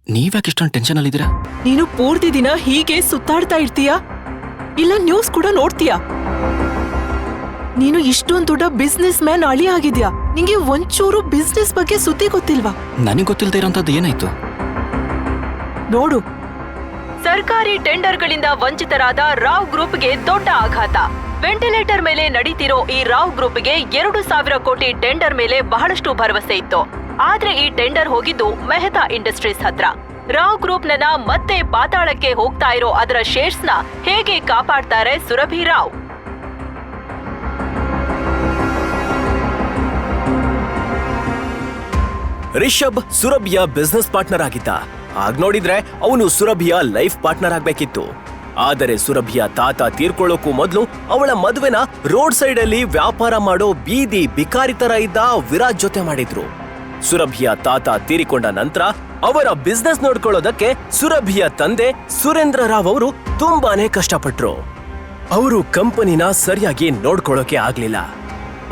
ನೀವ್ಯಾಕೆ ಇಷ್ಟೊಂದು ಟೆನ್ಷನ್ ಅಲ್ಲಿದ್ದೀರಾ? ನೀನು ಪೂರ್ತಿ ದಿನ ಹೀಗೆ ಸುತ್ತಾಡ್ತಾ ಇರ್ತೀಯಾ? ಇಲ್ಲ ನ್ಯೂಸ್ ಕೂಡ ನೋಡ್ತೀಯಾ? ನೀನು ಇಷ್ಟೊಂದು ದೊಡ್ಡ ಬಿಸ್ನೆಸ್ ಮ್ಯಾನ್ ಅಳಿ ಆಗಿದ್ಯಾ? ನಿಂಗೆ ಒಂಚೂರು ಬಿಸ್ನೆಸ್ ಬಗ್ಗೆ ಸುದ್ದಿ ಗೊತ್ತಿಲ್ವಾ? ನನಗೆ ಗೊತ್ತಿಲ್ಲದೆ ಇರೋಂಥದ್ದು ಏನಾಯ್ತು? ನೋಡು, ಸರ್ಕಾರಿ ಟೆಂಡರ್ಗಳಿಂದ ವಂಚಿತರಾದ ರಾವ್ ಗ್ರೂಪ್ಗೆ ದೊಡ್ಡ ಆಘಾತ. ವೆಂಟಿಲೇಟರ್ ಮೇಲೆ ನಡೀತಿರೋ ಈ ರಾವ್ ಗ್ರೂಪ್ಗೆ 2,000 ಕೋಟಿ ಟೆಂಡರ್ ಮೇಲೆ ಬಹಳಷ್ಟು ಭರವಸೆ ಇತ್ತು. ಆದ್ರೆ ಈ ಟೆಂಡರ್ ಹೋಗಿದ್ದು ಮೆಹ್ತಾ ಇಂಡಸ್ಟ್ರೀಸ್ ಹತ್ರ. ರಾವ್ ಗ್ರೂಪ್ ಮತ್ತೆ ಪಾತಾಳಕ್ಕೆ ಹೋಗ್ತಾ ಇರೋ ಅದರ ಶೇರ್ಸ್ನ ಹೇಗೆ ಕಾಪಾಡ್ತಾರೆ ಸುರಭಿ ರಾವ್? ರಿಷಬ್ ಸುರಭಿಯ ಬಿಸ್ನೆಸ್ ಪಾರ್ಟ್ನರ್ ಆಗಿದ್ದ. ಆಗ ನೋಡಿದ್ರೆ ಅವನು ಸುರಭಿಯ ಲೈಫ್ ಪಾರ್ಟ್ನರ್ ಆಗ್ಬೇಕಿತ್ತು. ಆದರೆ ಸುರಭಿಯ ತಾತ ತೀರ್ಕೊಳ್ಳೋಕ್ಕೂ ಮೊದಲು ಅವಳ ಮದುವೆನ ರೋಡ್ ಸೈಡ್ ಅಲ್ಲಿ ವ್ಯಾಪಾರ ಮಾಡೋ ಬೀದಿ ಬಿಕಾರಿ ತರ ಇದ್ದ ವಿರಾಜ್ ಜೊತೆ ಮಾಡಿದ್ರು. ಸುರಭಿಯ ತಾತ ತೀರಿಕೊಂಡ ನಂತರ ಅವರ ಬಿಸ್ನೆಸ್ ನೋಡ್ಕೊಳ್ಳೋದಕ್ಕೆ ಸುರಭಿಯ ತಂದೆ ಸುರೇಂದ್ರ ರಾವ್ ಅವರು ತುಂಬಾನೇ ಕಷ್ಟಪಟ್ರು. ಅವರು ಕಂಪನಿನ ಸರಿಯಾಗಿ ನೋಡ್ಕೊಳ್ಳೋಕೆ ಆಗ್ಲಿಲ್ಲ.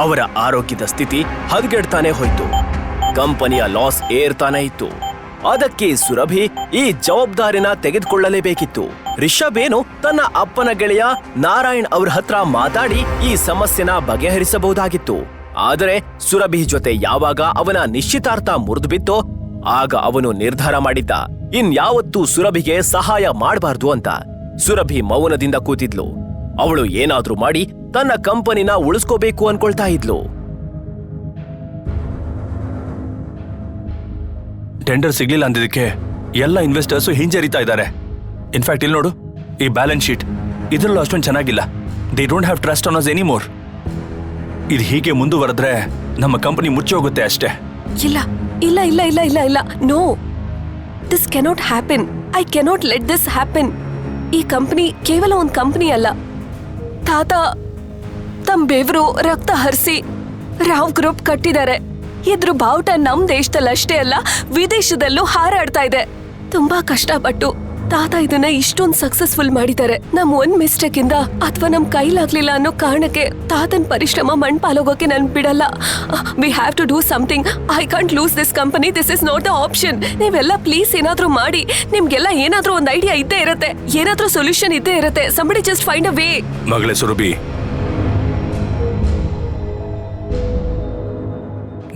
ಅವರ ಆರೋಗ್ಯದ ಸ್ಥಿತಿ ಹದಗೆಡ್ತಾನೆ ಹೋಯ್ತು. ಕಂಪನಿಯ ಲಾಸ್ ಏರ್ತಾನೆ ಇತ್ತು. ಅದಕ್ಕೆ ಸುರಭಿ ಈ ಜವಾಬ್ದಾರಿನ ತೆಗೆದುಕೊಳ್ಳಲೇಬೇಕಿತ್ತು. ರಿಷಬ್ ಏನು ತನ್ನ ಅಪ್ಪನ ಗೆಳೆಯ ನಾರಾಯಣ್ ಅವ್ರ ಹತ್ರ ಮಾತಾಡಿ ಈ ಸಮಸ್ಯೆನ ಬಗೆಹರಿಸಬಹುದಾಗಿತ್ತು. ಆದರೆ ಸುರಭಿ ಜೊತೆ ಯಾವಾಗ ಅವನ ನಿಶ್ಚಿತಾರ್ಥ ಮುರಿದು ಬಿತ್ತೋ ಆಗ ಅವನು ನಿರ್ಧಾರ ಮಾಡಿದ್ದ ಇನ್ಯಾವತ್ತೂ ಸುರಭಿಗೆ ಸಹಾಯ ಮಾಡಬಾರ್ದು ಅಂತ. ಸುರಭಿ ಮೌನದಿಂದ ಕೂತಿದ್ಲು. ಅವಳು ಏನಾದ್ರೂ ಮಾಡಿ ತನ್ನ ಕಂಪನಿನ ಉಳಿಸ್ಕೋಬೇಕು ಅನ್ಕೊಳ್ತಾ ಇದ್ಲು. ಟೆಂಡರ್ ಸಿಗ್ಲಿಲ್ಲ ಅಂದಿದ್ದಕ್ಕೆ ಎಲ್ಲ ಇನ್ವೆಸ್ಟರ್ಸ್ ಹಿಂಜರಿತಾ ಇದ್ದಾರೆ. ಇನ್ಫ್ಯಾಕ್ಟ್ ಇಲ್ಲಿ ನೋಡು, ಈ ಬ್ಯಾಲೆನ್ಸ್ ಶೀಟ್ ಇದರಲ್ಲೂ ಅಷ್ಟೊಂದು ಚೆನ್ನಾಗಿಲ್ಲ. They don't have trust on us any more. ಇದು ಹೀಗೆ ಮುಂದುವರೆದ್ರೆ ನಮ್ಮ ಕಂಪನಿ ಮುಚ್ಚಿ ಹೋಗುತ್ತೆ ಅಷ್ಟೇ. ಇಲ್ಲ ಇಲ್ಲ ಇಲ್ಲ ಇಲ್ಲ ಇಲ್ಲ ಇಲ್ಲ no, this cannot happen. I cannot let this happen. ಈ ಕಂಪನಿ ಕೇವಲ ಒಂದು ಕಂಪನಿ ಅಲ್ಲ. ತಾತ ತಮ್ಮ ಬೆವರು ರಕ್ತ ಹರಿಸಿ ರಾವ್ ಗ್ರೂಪ್ ಕಟ್ಟಿದ್ದಾರೆ. ಇದ್ರ ಬಾವುಟ ನಮ್ ದೇಶದಲ್ಲಷ್ಟೇ ಅಲ್ಲ, ವಿದೇಶದಲ್ಲೂ ಹಾರಾಡ್ತಾ ಇದೆ. ತುಂಬಾ ಕಷ್ಟಪಟ್ಟು ತಾತ ಇದನ್ನ ಇಷ್ಟೊಂದು ಸಕ್ಸಸ್ಫುಲ್ ಮಾಡಿದ್ದಾರೆ. ನಮ್ ಒಂದ್ ಮಿಸ್ಟೇಕ್ ಇಂದ ಅಥವಾ ನಮ್ ಕೈಲಾಗ್ಲಿಲ್ಲ ಅನ್ನೋ ಕಾರಣಕ್ಕೆ ತಾತನ್ ಪರಿಶ್ರಮ ಮಣ್ಪಾಲೋಗೋಕೆ ನನ್ ಬಿಡಲ್ಲ. We have to do something. I can't lose this company. This is not the option. ನೀವೆಲ್ಲ ಪ್ಲೀಸ್ ಏನಾದ್ರೂ ಮಾಡಿ. ನಿಮ್ಗೆಲ್ಲ ಏನಾದ್ರೂ ಒಂದ್ ಐಡಿಯಾ ಇದ್ದೇ ಇರುತ್ತೆ, ಏನಾದ್ರೂ ಸೊಲ್ಯೂಷನ್ ಇದ್ದೇ ಇರುತ್ತೆ. somebody just find a way. ಮಗಳೇ ಸುರಭಿ,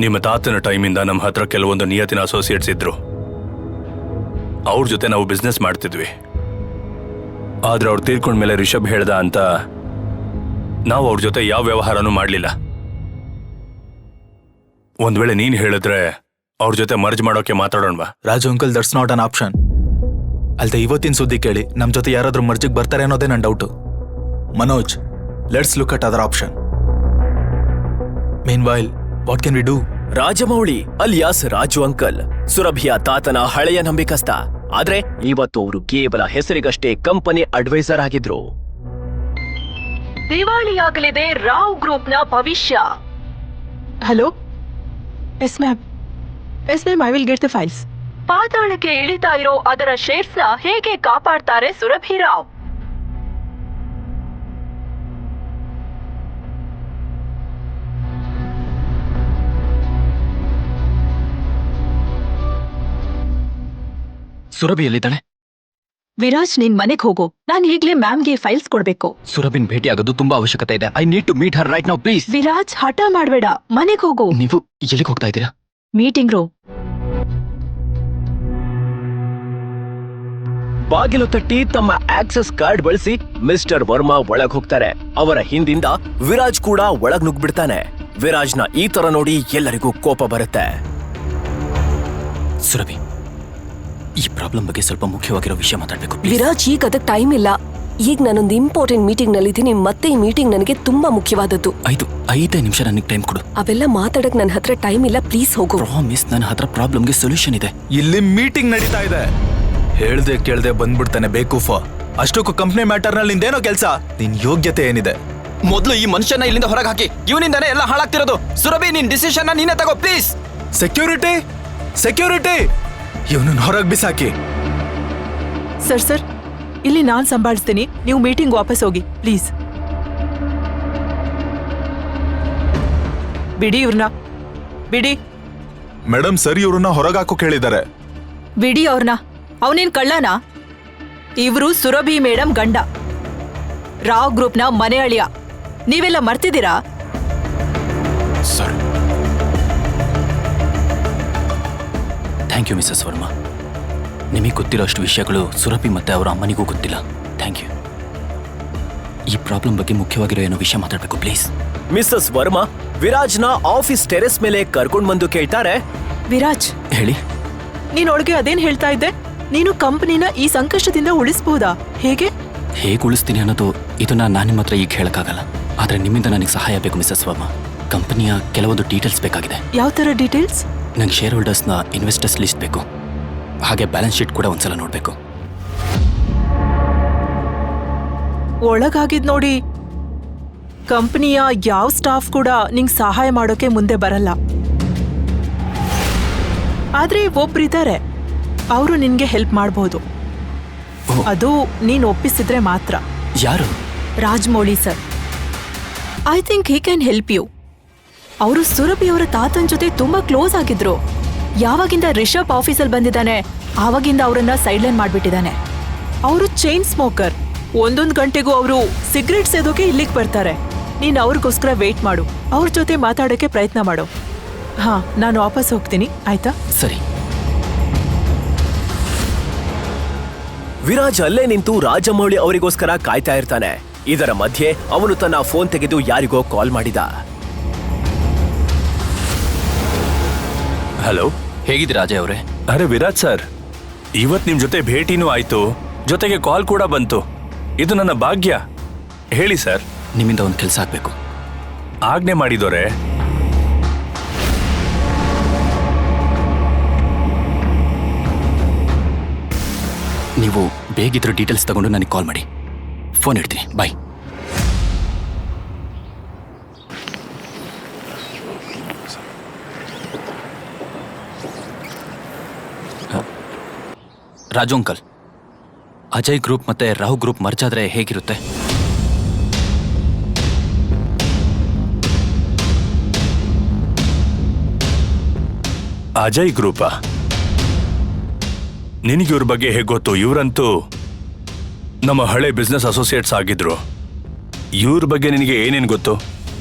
ನಿಮ್ಮ ತಾತನ ಟೈಮಿಂದ ನಮ್ಮ ಹತ್ರ ಕೆಲವೊಂದು ನಿಯತಿನ ಅಸೋಸಿಯೇಟ್ಸ್ ಇದ್ರು. ಅವ್ರ ಜೊತೆ ನಾವು ಬಿಸ್ನೆಸ್ ಮಾಡ್ತಿದ್ವಿ. ಆದ್ರೆ ಅವ್ರು ತೀರ್ಕೊಂಡ್ಮೇಲೆ ರಿಷಬ್ ಹೇಳ್ದ ಅಂತ ನಾವು ಅವ್ರ ಜೊತೆ ಯಾವ ವ್ಯವಹಾರನೂ ಮಾಡಲಿಲ್ಲ. ಒಂದ್ ವೇಳೆ ನೀನ್ ಹೇಳಿದ್ರೆ ಅವ್ರ ಜೊತೆ ಮರ್ಜ್ ಮಾಡೋಕೆ ಮಾತಾಡೋಣವಾ? Raju uncle, that's not an option. ಅಲ್ದೆ ಇವತ್ತಿನ ಸುದ್ದಿ ಕೇಳಿ ನಮ್ ಜೊತೆ ಯಾರಾದ್ರೂ ಮರ್ಜಿಗೆ ಬರ್ತಾರೆ ಅನ್ನೋದೇ ನನ್ನ doubt. Manoj, let's look at other option. Meanwhile what can we do? Rajamouli alias Raju uncle ಸುರಭಿಯ ತಾತನ ಹಳೆಯ ನಂಬಿಕಸ್ತ. ಆದ್ರೆ ಇವತ್ತು ಅವರು ಕೇವಲ ಹೆಸರಿಗಷ್ಟೇ ಕಂಪನಿ ಅಡ್ವೈಸರ್ ಆಗಿದ್ರು. ದಿವಾಳಿಯಾಗಲಿದೆ ರಾವ್ ಗ್ರೂಪ್ನ ಭವಿಷ್ಯ. Hello, yes ma'am. Yes ma'am, I will get the files. ಪಾತಾಳಕ್ಕೆ ಇಳಿತಾ ಇರೋ ಅದರ ಶೇರ್ಸ್ನ ಹೇಗೆ ಕಾಪಾಡ್ತಾರೆ ಸುರಭಿ ರಾವ್? ಸುರಭಿ ಎಲ್ಲಿದ್ದಾಳೆ? ವಿರಾಜ್, ನೀನ್ ಮನೆಗ್ ಹೋಗು. ನಾನ್ ಈಗ್ಲೇ ಮ್ಯಾಮ್ಗೆ ಫೈಲ್ಸ್ ಕೊಡ್ಬೇಕು. ಸುರಭಿನ್ ಭೇಟಿ ಆಗೋದು ತುಂಬಾ ಅವಶ್ಯಕತೆ ಇದೆ. I need to meet her right now please. Viraj, ಹಠ ಮಾಡ್ಬೇಡ, ಮನೆಗ್ ಹೋಗು. ನೀವು ಎಲ್ಲಿಗೆ ಹೋಗ್ತಾ ಇದ್ದೀರಾ? Meeting room. ಬಾಗಿಲು ತಟ್ಟಿ ತಮ್ಮ ಆಕ್ಸೆಸ್ ಕಾರ್ಡ್ ಬಳಸಿ ಮಿಸ್ಟರ್ ವರ್ಮಾ ಒಳಗ್ ಹೋಗ್ತಾರೆ. ಅವರ ಹಿಂದಿಂದ ವಿರಾಜ್ ಕೂಡ ಒಳಗ್ ನುಗ್ಬಿಡ್ತಾನೆ. ವಿರಾಜ್ನ ಈ ತರ ನೋಡಿ ಎಲ್ಲರಿಗೂ ಕೋಪ ಬರುತ್ತೆ. ಸುರಭಿ, ಈ ಪ್ರಾಬ್ಲಮ್ ಬಗ್ಗೆ ಸ್ವಲ್ಪ ಮುಖ್ಯವಾಗಿರೋ ವಿಷಯ ಮಾತಾಡ್ಬೇಕು. ವಿರಾಜ್, ಈಗ ಅದಕ್ಕೆ ಟೈಮ್ ಇಲ್ಲ. ಈಗ ನಾನೊಂದು ಇಂಪಾರ್ಟೆಂಟ್ ಮೀಟಿಂಗ್ ನಲ್ಲಿದ್ದೀನಿ. ಮತ್ತೆ ಈ ಮೀಟಿಂಗ್ ನನಗೆ ತುಂಬಾ ಮುಖ್ಯವಾದದ್ದು. 5 ನಿಮಿಷ ನನಗೆ ಟೈಮ್ ಕೊಡು. ಅವೆಲ್ಲ ಮಾತಾಡಕ್ ನನ್ನ ಹತ್ರ ಟೈಮ್ ಇಲ್ಲ. ಪ್ಲೀಸ್ ಹೋಗು. ಪ್ರಾಮಿಸ್, ನನ್ನ ಹತ್ರ ಪ್ರಾಬ್ಲಮ್ಗೆ ಸೊಲ್ಯೂಷನ್ ಇದೆ. ಇಲ್ಲಿ ಮೀಟಿಂಗ್ ನಡೀತಾ ಇದೆ. ಹೇಳ್ದೆ ಕೇಳ್ದೆ ಬಂದ್ಬಿಡ್ತಾನೆ ಬೇಕೂಫ. ಅಷ್ಟಕ್ಕೂ ಕಂಪ್ನಿ ಮ್ಯಾಟರ್ ನಲ್ಲಿ ನಿಂದೇನೋ ಕೆಲಸ? ನಿನ್ ಯೋಗ್ಯತೆ ಏನಿದೆ? ಮೊದಲು ಈ ಮನುಷ್ಯನ ಇಲ್ಲಿಂದ ಹೊರಗೆ ಹಾಕಿ. ಇವನಿಂದಾನೇ ಎಲ್ಲ ಹಾಳಾಗ್ತಿರೋದು. ಸುರಭಿ, ನಿನ್ ಡಿಸಿಷನ್ ನೀನೇ ತಗೋ ಪ್ಲೀಸ್. ಸೆಕ್ಯೂರಿಟಿ, ಸೆಕ್ಯೂರಿಟಿ, ಇವನನ್ನ ಹೊರಗೆ ಬಿಸಾಕಿ. ಸರ್, ಇಲ್ಲಿ ನಾನ್ ಸಂಭಾಳಿಸ್ತೀನಿ. ನೀವು ಮೀಟಿಂಗ್ ವಾಪಸ್ ಹೋಗಿ ಪ್ಲೀಸ್. ಬಿಡಿ ಇವ್ರನ್ನ, ಬಿಡಿ. ಮೇಡಮ್, ಸರಿ, ಇವ್ರನ್ನ ಹೊರಗೆ ಹಾಕೋ ಕೇಳಿದ್ದಾರೆ. ಬಿಡಿ ಅವ್ರನ್ನ. ಅವನೇನ್ ಕಳ್ಳನಾ? ಇವ್ರು ಸುರಭಿ ಮೇಡಮ್ ಗಂಡ, ರಾವ್ ಗ್ರೂಪ್ನ ಮನೆ ಅಳಿಯ. ನೀವೆಲ್ಲ ಮರ್ತಿದ್ದೀರಾ? Sir, thank you Mrs Varma. ನಿಮಗೆ ಗೊತ್ತಿರೋ ಅಷ್ಟು ವಿಷಯಗಳು ಸುರಭಿ ಮತ್ತೆ ಅವರ ಅಮ್ಮನಿಗೂ ಗೊತ್ತಿಲ್ಲ. Thank you. ಈ ಪ್ರಾಬ್ಲಮ್ ಬಗ್ಗೆ ಮುಖ್ಯವಾಗಿರೋ ಏನೋ ವಿಷಯ ಮಾತಾಡಬೇಕು ಪ್ಲೀಸ್. ಮಿಸಸ್ ವರ್ಮಾ ವಿರಾಜ್ನ ಆಫೀಸ್ ಟೆರೆಸ್ ಮೇಲೆ ಕರ್ಕೊಂಡ್ ಬಂದು ಕೇಳ್ತಾರೆ, ವಿರಾಜ್, ಹೇಳಿ. ನೀನೊಳಗೆ ಅದೇನ್ ಹೇಳ್ತಾ ಇದ್ದೆ? ನೀನು ಕಂಪನಿನ ಈ ಸಂಕಷ್ಟದಿಂದ ಉಳಿಸಬಹುದಾ? ಹೇಗೆ? ಹೇಗೆ ಉಳಿಸ್ತೀನಿ ಅನ್ನೋದು ಇದನ್ನ ನಾನು ನಿಮ್ಮ ಹತ್ರ ಈಗ ಹೇಳಕ್ಕಾಗಲ್ಲ. ಆದ್ರೆ ನಿಮ್ಮಿಂದ ನನಗೆ ಸಹಾಯ ಬೇಕು ಮಿಸಸ್ ವರ್ಮಾ. ಕಂಪನಿಯ ಕೆಲವೊಂದು ಡೀಟೇಲ್ಸ್ ಬೇಕಾಗಿದೆ. ಯಾವ ತರ ಡೀಟೇಲ್ಸ್? ನಂಗೆ ಶೇರ್ ಹೋಲ್ಡರ್ಸ್ನ ಇನ್ವೆಸ್ಟರ್ಸ್ ಲಿಸ್ಟ್ ಬೇಕು. ಹಾಗೆ ಬ್ಯಾಲೆನ್ಸ್ ಶೀಟ್ ಕೂಡ ಒಂದ್ಸಲ ನೋಡಬೇಕು. ಒಳಗಾಗಿದ್ ನೋಡಿ, ಕಂಪನಿಯ ಯಾವ ಸ್ಟಾಫ್ ಕೂಡ ನಿಂಗೆ ಸಹಾಯ ಮಾಡೋಕೆ ಮುಂದೆ ಬರಲ್ಲ. ಆದ್ರೆ ಒಬ್ರಿದ್ದಾರೆ, ಅವರು ನಿನ್ಗೆ ಹೆಲ್ಪ್ ಮಾಡಬಹುದು. ಅದು ನೀನ್ ಒಪ್ಪಿಸಿದ್ರೆ ಮಾತ್ರ. ಯಾರು? Rajamouli sir. I think he can help you. ಅವರು ಸುರಭಿ ಅವರ ತಾತನ್ ಜೊತೆ ತುಂಬಾ ಕ್ಲೋಸ್ ಆಗಿದ್ರು. ಯಾವಾಗಿಂದ ರಿಷಬ್ ಆಫೀಸಲ್ಲಿ ಬಂದಿದ್ದಾನೆ ಆವಾಗಿಂದ ಅವರನ್ನ ಸೈಡ್ಲೈನ್ ಮಾಡ್ಬಿಟ್ಟಿದ್ದಾನೆ. ಅವರು ಚೈನ್ ಸ್ಮೋಕರ್. 1 ಗಂಟೆಗೂ ಅವರು ಸಿಗರೇಟ್ ಸೇದೋಕೆ ಇಲ್ಲಿಗೆ ಬರ್ತಾರೆ. ನೀನ್ ಅವ್ರಿಗೋಸ್ಕರ ವೇಟ್ ಮಾಡು, ಅವ್ರ ಜೊತೆ ಮಾತಾಡೋಕೆ ಪ್ರಯತ್ನ ಮಾಡು. ಹಾ, ನಾನು ವಾಪಸ್ ಹೋಗ್ತೀನಿ, ಆಯ್ತಾ? ಸರಿ. ವಿರಾಜ್ ಅಲ್ಲೇ ನಿಂತು ರಾಜಮೌಳಿ ಅವರಿಗೋಸ್ಕರ ಕಾಯ್ತಾ ಇರ್ತಾನೆ. ಇದರ ಮಧ್ಯೆ ಅವನು ತನ್ನ ಫೋನ್ ತೆಗೆದು ಯಾರಿಗೋ ಕಾಲ್ ಮಾಡಿದ. ಹಲೋ, ಹೇಗಿದ್ದೀರಾ ಅಜಯ್ ಅವರೇ? ಅರೆ ವಿರಾಜ್ ಸರ್, ಇವತ್ ನಿಮ್ ಜೊತೆ ಭೇಟಿನೂ ಆಯ್ತು, ಜೊತೆಗೆ ಕಾಲ್ ಕೂಡ ಬಂತು. ಇದು ನನ್ನ ಭಾಗ್ಯ. ಹೇಳಿ ಸರ್. ನಿಮ್ಮಿಂದ ಒಂದು ಕೆಲಸ ಆಗ್ಬೇಕು. ಆಜ್ಞೆ ಮಾಡಿದೋರೆ. ನೀವು ಬೇಗಿದ್ರು ಡೀಟೇಲ್ಸ್ ತಗೊಂಡು ನನಗೆ ಕಾಲ್ ಮಾಡಿ. ಫೋನ್ ಇಡ್ತೀನಿ. ಬಾಯ್. ರಾಜು ಅಂಕಲ್, ಅಜಯ್ ಗ್ರೂಪ್ ಮತ್ತೆ ರಾಹು ಗ್ರೂಪ್ ಮರ್ಜ್ ಆದ್ರೆ ಹೇಗಿರುತ್ತೆ? ಅಜಯ್ ಗ್ರೂಪಾ? ನಿನಗೆ ಇವ್ರ ಬಗ್ಗೆ ಹೇಗೆ ಗೊತ್ತು? ಇವರಂತೂ ನಮ್ಮ ಹಳೆ ಬಿಸ್ನೆಸ್ ಅಸೋಸಿಯೇಟ್ಸ್ ಆಗಿದ್ರು. ಇವ್ರ ಬಗ್ಗೆ ನಿನಗೆ ಏನೇನು ಗೊತ್ತು?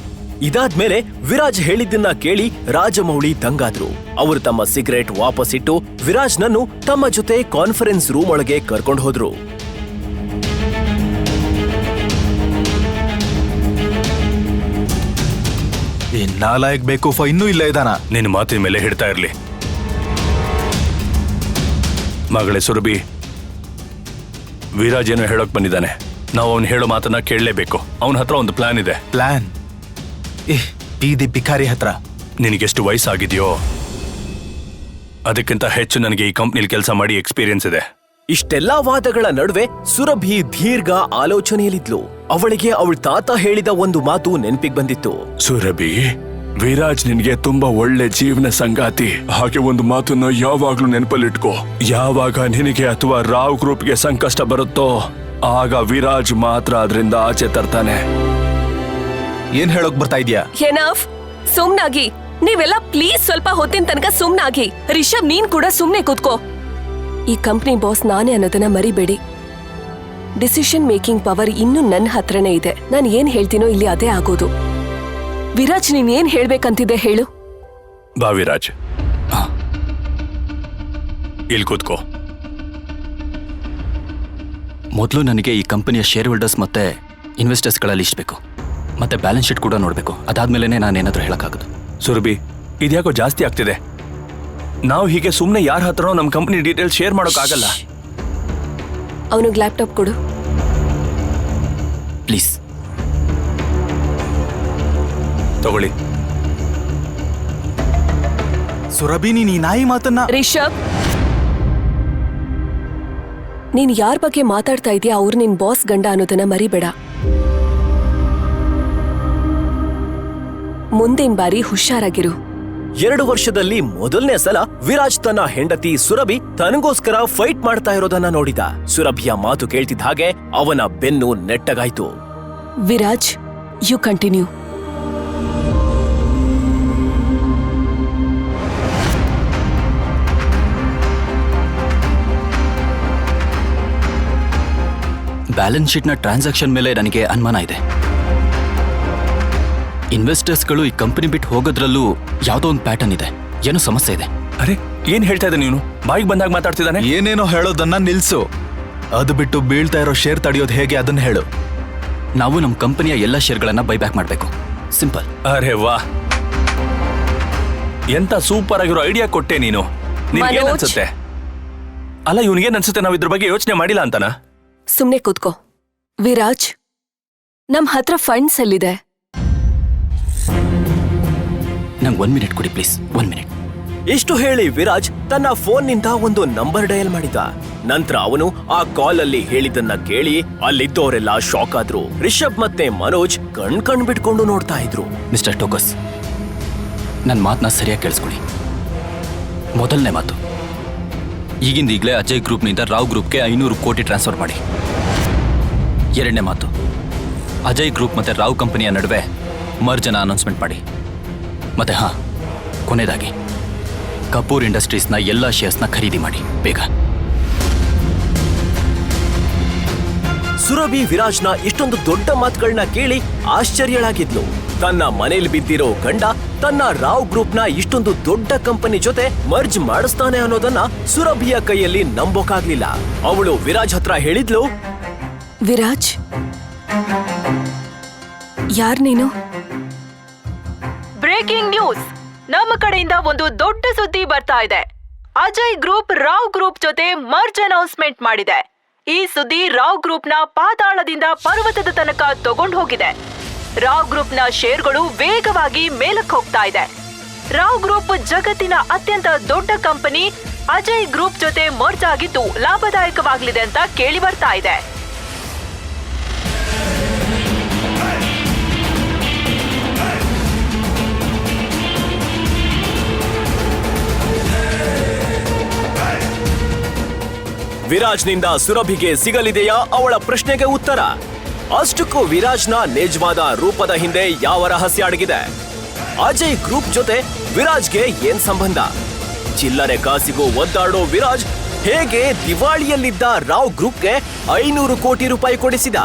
ಇದಾದ್ಮೇಲೆ ವಿರಾಜ್ ಹೇಳಿದ್ದನ್ನ ಕೇಳಿ ರಾಜಮೌಳಿ ದಂಗಾದ್ರು. ಅವರು ತಮ್ಮ ಸಿಗರೇಟ್ ವಾಪಸ್ ಇಟ್ಟು ವಿರಾಜ್ನನ್ನು ತಮ್ಮ ಜೊತೆ ಕಾನ್ಫರೆನ್ಸ್ ರೂಮ್ ಒಳಗೆ ಕರ್ಕೊಂಡು ಹೋದ್ರು. ಈ ನಾಲಾಯಕ್ ಬೇಕೂಫ ಇನ್ನೂ ಇಲ್ಲ ಇದಾನ. ನಿನ್ನ ಮಾತಿನ ಮೇಲೆ ಹಿಡ್ತಾ ಇರ್ಲಿ. ಮಗಳೇ ಸುರಭಿ, ವಿರಾಜ್ ಏನೋ ಹೇಳೋಕ್ ಬಂದಿದ್ದಾನೆ. ನಾವು ಅವ್ನು ಹೇಳೋ ಮಾತನ್ನ ಕೇಳಲೇಬೇಕು. ಅವನ ಹತ್ರ ಒಂದು ಪ್ಲಾನ್ ಇದೆ. ಪ್ಲಾನ್? ಬೀದಿ ಭಿಕಾರಿ ಹತ್ರ. ನಿನಗೆಷ್ಟು ವಯಸ್ಸಾಗಿದೆಯೋ ಅದಕ್ಕಿಂತ ಹೆಚ್ಚು ನನಗೆ ಈ ಕಂಪ್ನಿಲಿ ಕೆಲಸ ಮಾಡಿ ಎಕ್ಸ್ಪೀರಿಯನ್ಸ್ ಇದೆ. ಇಷ್ಟೆಲ್ಲಾ ವಾದಗಳ ನಡುವೆ ಸುರಭಿ ದೀರ್ಘ ಆಲೋಚನೆಯಲ್ಲಿದ್ಲು. ಅವಳಿಗೆ ಅವಳ ತಾತ ಹೇಳಿದ ಒಂದು ಮಾತು ನೆನಪಿಗೆ ಬಂದಿತ್ತು. ಸುರಭಿ, ವಿರಾಜ್ ನಿನ್ಗೆ ತುಂಬಾ ಒಳ್ಳೆ ಜೀವನ ಸಂಗಾತಿ. ಹಾಗೆ ಒಂದು ಮಾತನ್ನ ಯಾವಾಗ್ಲೂ ನೆನಪಲ್ಲಿಟ್ಕೋ. ಯಾವಾಗ ನಿನಗೆ ಅಥವಾ ರಾವ್ ಗ್ರೂಪ್ಗೆ ಸಂಕಷ್ಟ ಬರುತ್ತೋ ಆಗ ವಿರಾಜ್ ಮಾತ್ರ ಅದರಿಂದ ಆಚೆ ತರ್ತಾನೆ. ಏನ್ ಹೇಳೋಕ್ ಬರ್ತಾ ಇದ್ಯಾ? ಎನಫ್, ಸುಮ್ನಾಗಿ. ನೀವೆಲ್ಲ ಪ್ಲೀಸ್ ಸ್ವಲ್ಪ ಹೊತ್ತಿನ ತನಕ ಸುಮ್ನಾಗಿ. ರಿಷಬ್, ನೀನ್ ಕೂಡ ಸುಮ್ನೆ ಕೂತ್ಕೋ. ಈ ಕಂಪ್ನಿ ಬಾಸ್ ನಾನೇ ಅನ್ನೋದನ್ನ ಮರಿಬೇಡಿ. ಡಿಸಿಷನ್ ಮೇಕಿಂಗ್ ಪವರ್ ಇನ್ನು ನನ್ನ ಹತ್ರನೇ ಇದೆ. ನಾನು ಏನ್ ಹೇಳ್ತೀನೋ ಇಲ್ಲಿ ಅದೇ ಆಗೋದು. ವಿರಾಜ್, ನೀನ್ ಏನ್ ಹೇಳ್ಬೇಕಂತಿದೆ ಹೇಳು. ಬಾ ವಿರಾಜ್, ಇಲ್ಲಿ ಕೂತ್ಕೋ. ಮೊದಲು ನನಗೆ ಈ ಕಂಪನಿಯ ಶೇರ್ ಹೋಲ್ಡರ್ಸ್ ಮತ್ತೆ ಇನ್ವೆಸ್ಟರ್ಸ್ಗಳ ಲಿಸ್ಟ್ ಬೇಕು. ಮತ್ತೆ ಬ್ಯಾಲೆನ್ಸ್ ಶೀಟ್ ಕೂಡ ನೋಡಬೇಕು. ಅದಾದ್ಮೇಲೆ ನಾನೇನಾದ್ರೂ ಹೇಳಕ್ಕಾಗೋದು. ಸುರಭಿ, ಇದ್ಯಾಕೋ ಜಾಸ್ತಿ ಆಗ್ತಿದೆ. ನಾವು ಹೀಗೆ ಸುಮ್ಮನೆ ಯಾರ ಹತ್ರನೋ ನಮ್ಮ ಕಂಪನಿ ಡೀಟೇಲ್ಸ್ ಶೇರ್ ಮಾಡೋಕ್ಕಾಗಲ್ಲ. ಅವನಿಗೆ ಲ್ಯಾಪ್ಟಾಪ್ ಕೊಡು ಪ್ಲೀಸ್. ತಗೊಳ್ಳಿ. ಸುರಭಿ, ನೀನ್ ಈ ನಾಯಿ ಮಾತನ್ನ. ರಿಷಬ್, ನೀನ್ ಯಾರ ಬಗ್ಗೆ ಮಾತಾಡ್ತಾ ಇದೀಯಾ ಅವ್ರು ನಿನ್ ಬಾಸ್ ಗಂಡ ಅನ್ನೋದನ್ನ ಮರಿಬೇಡ. ಮುಂದಿನ ಬಾರಿ ಹುಷಾರಾಗಿರು. 2 ವರ್ಷದಲ್ಲಿ ಮೊದಲನೇ ಸಲ ವಿರಾಜ್ ತನ್ನ ಹೆಂಡತಿ ಸುರಭಿ ತನಗೋಸ್ಕರ ಫೈಟ್ ಮಾಡ್ತಾ ಇರೋದನ್ನ ನೋಡಿದ. ಸುರಭಿಯ ಮಾತು ಕೇಳ್ತಿದ್ದ ಹಾಗೆ ಅವನ ಬೆನ್ನು ನೆಟ್ಟಗಾಯ್ತು. Viraj, you continue. ಬ್ಯಾಲೆನ್ಸ್ ಶೀಟ್ನ ಟ್ರಾನ್ಸಾಕ್ಷನ್ ಮೇಲೆ ನನಗೆ ಅನುಮಾನ ಇದೆ. ಇನ್ವೆಸ್ಟರ್ಸ್ಗಳು ಈ ಕಂಪನಿ ಬಿಟ್ಟು ಹೋಗೋದ್ರಲ್ಲೂ ಯಾವುದೋ ಒಂದು ಪ್ಯಾಟರ್ನ್ ಇದೆ. ಏನೋ ಸಮಸ್ಯೆ ಇದೆ. ಅರೆ, ಏನ್ ಹೇಳ್ತಾ ಇದ್ದ ನೀನು? ಬಾಯಿಗೆ ಬಂದಾಗ ಮಾತಾಡ್ತಿದ್ದಾನೆ. ಏನೇನೋ ಹೇಳೋದನ್ನ ನಿಲ್ಸು. ಅದು ಬಿಟ್ಟು ಬೀಳ್ತಾ ಇರೋ ಶೇರ್ ತಡೆಯೋದು ಹೇಗೆ ಅದನ್ನ ಹೇಳು. ನಾವು ನಮ್ಮ ಕಂಪನಿಯ ಎಲ್ಲ ಶೇರ್ಗಳನ್ನ ಬೈಬ್ಯಾಕ್ ಮಾಡಬೇಕು. ಸಿಂಪಲ್. ಅರೆ ವಾ, ಎಂತ ಸೂಪರ್ ಆಗಿರೋ ಐಡಿಯಾ ಕೊಟ್ಟೆ ನೀನು. ನಿನ್ಗೇನ್ ಮನೋಜ್. ಅನ್ಸುತ್ತೆ? ಅಲ್ಲ, ಇವನಿಗೇನ್ ಅನ್ಸುತ್ತೆ ನಾವು ಇದ್ರ ಬಗ್ಗೆ ಯೋಚನೆ ಮಾಡಿಲ್ಲ ಅಂತನಾ? ಸುಮ್ನೆ ಕೂತ್ಕೋ. ವಿರಾಜ್, ನಮ್ ಹತ್ರ ಫಂಡ್ಸ್ ಎಲ್ಲಿದೆ? ನಂಗೆ 1 ಮಿನಿಟ್ ಕೊಡಿ ಪ್ಲೀಸ್, 1 ಮಿನಿಟ್. ಇಷ್ಟು ಹೇಳಿ ವಿರಾಜ್ ತನ್ನ ಫೋನ್ನಿಂದ ಒಂದು ನಂಬರ್ ಡಯಲ್ ಮಾಡಿದ. ನಂತರ ಅವನು ಆ ಕಾಲ್ ಅಲ್ಲಿ ಹೇಳಿದ್ದನ್ನ ಕೇಳಿ ಅಲ್ಲಿದ್ದವರೆಲ್ಲ ಶಾಕ್ ಆದ್ರು. ರಿಷಬ್ ಮತ್ತೆ ಮನೋಜ್ ಕಣ್ ಬಿಟ್ಕೊಂಡು ನೋಡ್ತಾ ಇದ್ರು. ಮಿಸ್ಟರ್ ಟೋಕಸ್, ನನ್ನ ಮಾತನ್ನ ಸರಿಯಾಗಿ ಕೇಳಿಸ್ಕೊಳ್ಳಿ. ಮೊದಲನೇ ಮಾತು, ಈಗಿಂದ ಈಗಲೇ ಅಜಯ್ ಗ್ರೂಪ್ನಿಂದ ರಾವ್ ಗ್ರೂಪ್ಗೆ 500 ಕೋಟಿ ಟ್ರಾನ್ಸ್ಫರ್ ಮಾಡಿ. ಎರಡನೇ ಮಾತು, ಅಜಯ್ ಗ್ರೂಪ್ ಮತ್ತೆ ರಾವ್ ಕಂಪನಿಯ ನಡುವೆ ಮರ್ಜನ ಅನೌನ್ಸ್ಮೆಂಟ್ ಮಾಡಿ. ಮತ್ತೆ ಕೊನೆಯದಾಗಿ ಕಪೂರ್ ಇಂಡಸ್ಟ್ರೀಸ್ನ ಎಲ್ಲ ಶೇರ್ಸ್ನ ಖರೀದಿ ಮಾಡಿ ಬೇಗ. ಸುರಭಿ ವಿರಾಜ್ನ ಇಷ್ಟೊಂದು ದೊಡ್ಡ ಮಾತುಗಳನ್ನ ಕೇಳಿ ಆಶ್ಚರ್ಯಳಾಗಿದ್ಲು. ತನ್ನ ಮನೇಲಿ ಬಿದ್ದಿರೋ ಗಂಡ ತನ್ನ ರಾವ್ ಗ್ರೂಪ್ನ ಇಷ್ಟೊಂದು ದೊಡ್ಡ ಕಂಪನಿ ಜೊತೆ ಮರ್ಜ್ ಮಾಡಿಸ್ತಾನೆ ಅನ್ನೋದನ್ನ ಸುರಭಿಯ ಕೈಯಲ್ಲಿ ನಂಬೋಕಾಗ್ಲಿಲ್ಲ. ಅವಳು ವಿರಾಜ್ ಹತ್ರ ಹೇಳಿದ್ಲು, ವಿರಾಜ್, ಯಾರ್ ನೀನು? Breaking news! ನಮ್ಮ ಕಡೆಯಿಂದ ಒಂದು ದೊಡ್ಡ ಸುದ್ದಿ ಬರ್ತಾ ಇದೆ. ಅಜಯ್ ಗ್ರೂಪ್ ರಾವ್ ಗ್ರೂಪ್ ಜೊತೆ ಮರ್ಜ್ ಅನೌನ್ಸ್ಮೆಂಟ್ ಮಾಡಿದೆ. ಈ ಸುದ್ದಿ ರಾವ್ ಗ್ರೂಪ್ನ ಪಾತಾಳದಿಂದ ಪರ್ವತದ ತನಕ ತಗೊಂಡು ಹೋಗಿದೆ. ರಾವ್ ಗ್ರೂಪ್ನ ಶೇರ್ಗಳು ವೇಗವಾಗಿ ಮೇಲಕ್ಕೆ ಹೋಗ್ತಾ ಇದೆ. ರಾವ್ ಗ್ರೂಪ್ ಜಗತ್ತಿನ ಅತ್ಯಂತ ದೊಡ್ಡ ಕಂಪನಿ ಅಜಯ್ ಗ್ರೂಪ್ ಜೊತೆ ಮರ್ಜ್ ಆಗಿದ್ದು ಲಾಭದಾಯಕವಾಗಲಿದೆ ಅಂತ ಕೇಳಿ ಬರ್ತಾ ಇದೆ. ವಿರಾಜ್ನಿಂದ ಸುರಭಿಗೆ ಸಿಗಲಿದೆಯಾ ಅವಳ ಪ್ರಶ್ನೆಗೆ ಉತ್ತರ? ಅಷ್ಟಕ್ಕೂ ವಿರಾಜ್ನ ನಿಜವಾದ ರೂಪದ ಹಿಂದೆ ಯಾವ ರಹಸ್ಯ ಅಡಗಿದೆ? ಅಜಯ್ ಗ್ರೂಪ್ ಜೊತೆ ವಿರಾಜ್ಗೆ ಏನ್ ಸಂಬಂಧ? ಚಿಲ್ಲರೆ ಕಾಸಿಗೂ ಒದ್ದಾಡೋ ವಿರಾಜ್ ಹೇಗೆ ದಿವಾಳಿಯಲ್ಲಿದ್ದ ರಾವ್ ಗ್ರೂಪ್ಗೆ 500 ಕೋಟಿ ರೂಪಾಯಿ ಕೊಡಿಸಿದ?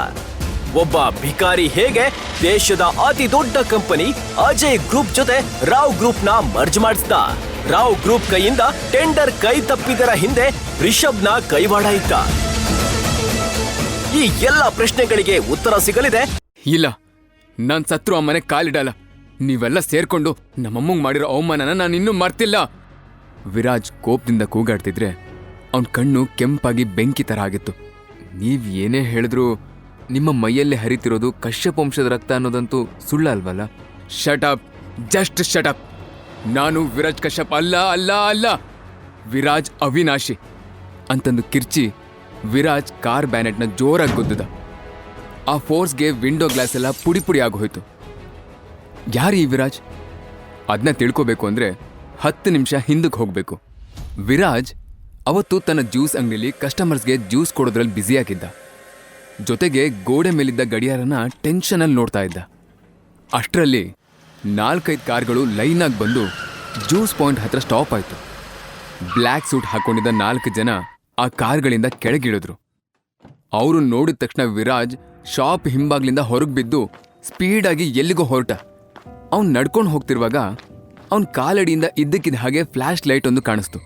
ಒಬ್ಬ ಭಿಕಾರಿ ಹೇಗೆ ದೇಶದ ಅತಿ ದೊಡ್ಡ ಕಂಪನಿ ಅಜಯ್ ಗ್ರೂಪ್ ಜೊತೆ ರಾವ್ ಗ್ರೂಪ್ನ ಮರ್ಜ್ ಮಾಡಿಸ್ದ? ರಾವ್ ಗ್ರೂಪ್ ಕೈಯಿಂದ ಟೆಂಡರ್ ಕೈ ತಪ್ಪಿದರ ಹಿಂದೆ ರಿಷಬ್ನ ಕೈವಾಡ ಇತ್ತ. ಈ ಎಲ್ಲ ಪ್ರಶ್ನೆಗಳಿಗೆ ಉತ್ತರ ಸಿಗಲಿದೆ. ಇಲ್ಲ, ನಾನ್ ಸತ್ರು ಆ ಮನೆ ಕಾಲಿಡಲ್ಲ. ನೀವೆಲ್ಲ ಸೇರ್ಕೊಂಡು ನಮ್ಮಮ್ಮಂಗ್ ಮಾಡಿರೋ ಅವಮಾನನ ನಾನು ಇನ್ನೂ ಮರ್ತಿಲ್ಲ. ವಿರಾಜ್ ಕೋಪದಿಂದ ಕೂಗಾಡ್ತಿದ್ರೆ ಅವನ್ ಕಣ್ಣು ಕೆಂಪಾಗಿ ಬೆಂಕಿ ತರ ಆಗಿತ್ತು. ನೀವ್ ಏನೇ ಹೇಳಿದ್ರು ನಿಮ್ಮ ಮೈಯಲ್ಲೇ ಹರಿತಿರೋದು ಕಶ್ಯಪ ವಂಶದ ರಕ್ತ ಅನ್ನೋದಂತೂ ಸುಳ್ಳ ಅಲ್ವಲ್ಲ? Shut up, just shut up. ನಾನು ವಿರಾಜ್ ಕಶ್ಯಪ್ ಅಲ್ಲ ಅಲ್ಲ ಅಲ್ಲ, ವಿರಾಜ್ ಅವಿನಾಶಿ ಅಂತಂದು ಕಿರ್ಚಿ ವಿರಾಜ್ ಕಾರ್ ಬ್ಯಾನೆಟ್ನ ಜೋರಾಗಿ ಗುದ್ದಿದ. ಆ ಫೋರ್ಸ್ಗೆ ವಿಂಡೋ ಗ್ಲಾಸ್ ಎಲ್ಲ ಪುಡಿ ಪುಡಿ ಆಗೋಯ್ತು. ಯಾರು ಈ ವಿರಾಜ್? ಅದನ್ನ ತಿಳ್ಕೋಬೇಕು ಅಂದ್ರೆ 10 ನಿಮಿಷ ಹಿಂದಕ್ಕೆ ಹೋಗ್ಬೇಕು. ವಿರಾಜ್ ಅವತ್ತು ತನ್ನ ಜ್ಯೂಸ್ ಅಂಗಡಿಲಿ ಕಸ್ಟಮರ್ಸ್ಗೆ ಜ್ಯೂಸ್ ಕೊಡೋದ್ರಲ್ಲಿ ಬ್ಯುಸಿಯಾಗಿದ್ದ. ಜೊತೆಗೆ ಗೋಡೆ ಮೇಲಿದ್ದ ಗಡಿಯಾರನ ಟೆನ್ಷನಲ್ಲಿ ನೋಡ್ತಾ ಇದ್ದ. ಅಷ್ಟರಲ್ಲಿ 4-5 ಕಾರ್ಗಳು ಲೈನಾಗಿ ಬಂದು ಜ್ಯೂಸ್ ಪಾಯಿಂಟ್ ಹತ್ರ ಸ್ಟಾಪ್ ಆಯಿತು. ಬ್ಲ್ಯಾಕ್ ಸೂಟ್ ಹಾಕೊಂಡಿದ್ದ 4 ಜನ ಆ ಕಾರ್ಗಳಿಂದ ಕೆಳಗಿಳಿದ್ರು. ಅವರು ನೋಡಿದ ತಕ್ಷಣ ವಿರಾಜ್ ಶಾಪ್ ಹಿಂಬಾಗ್ಲಿಂದ ಹೊರಗೆ ಬಿದ್ದು ಸ್ಪೀಡಾಗಿ ಎಲ್ಲಿಗೋ ಹೊರಟ. ಅವ್ನು ನಡ್ಕೊಂಡು ಹೋಗ್ತಿರುವಾಗ ಅವನ ಕಾಲಡಿಯಿಂದ ಇದ್ದಕ್ಕಿದ್ದ ಹಾಗೆ ಫ್ಲ್ಯಾಶ್ ಲೈಟ್ ಒಂದು ಕಾಣಿಸ್ತು.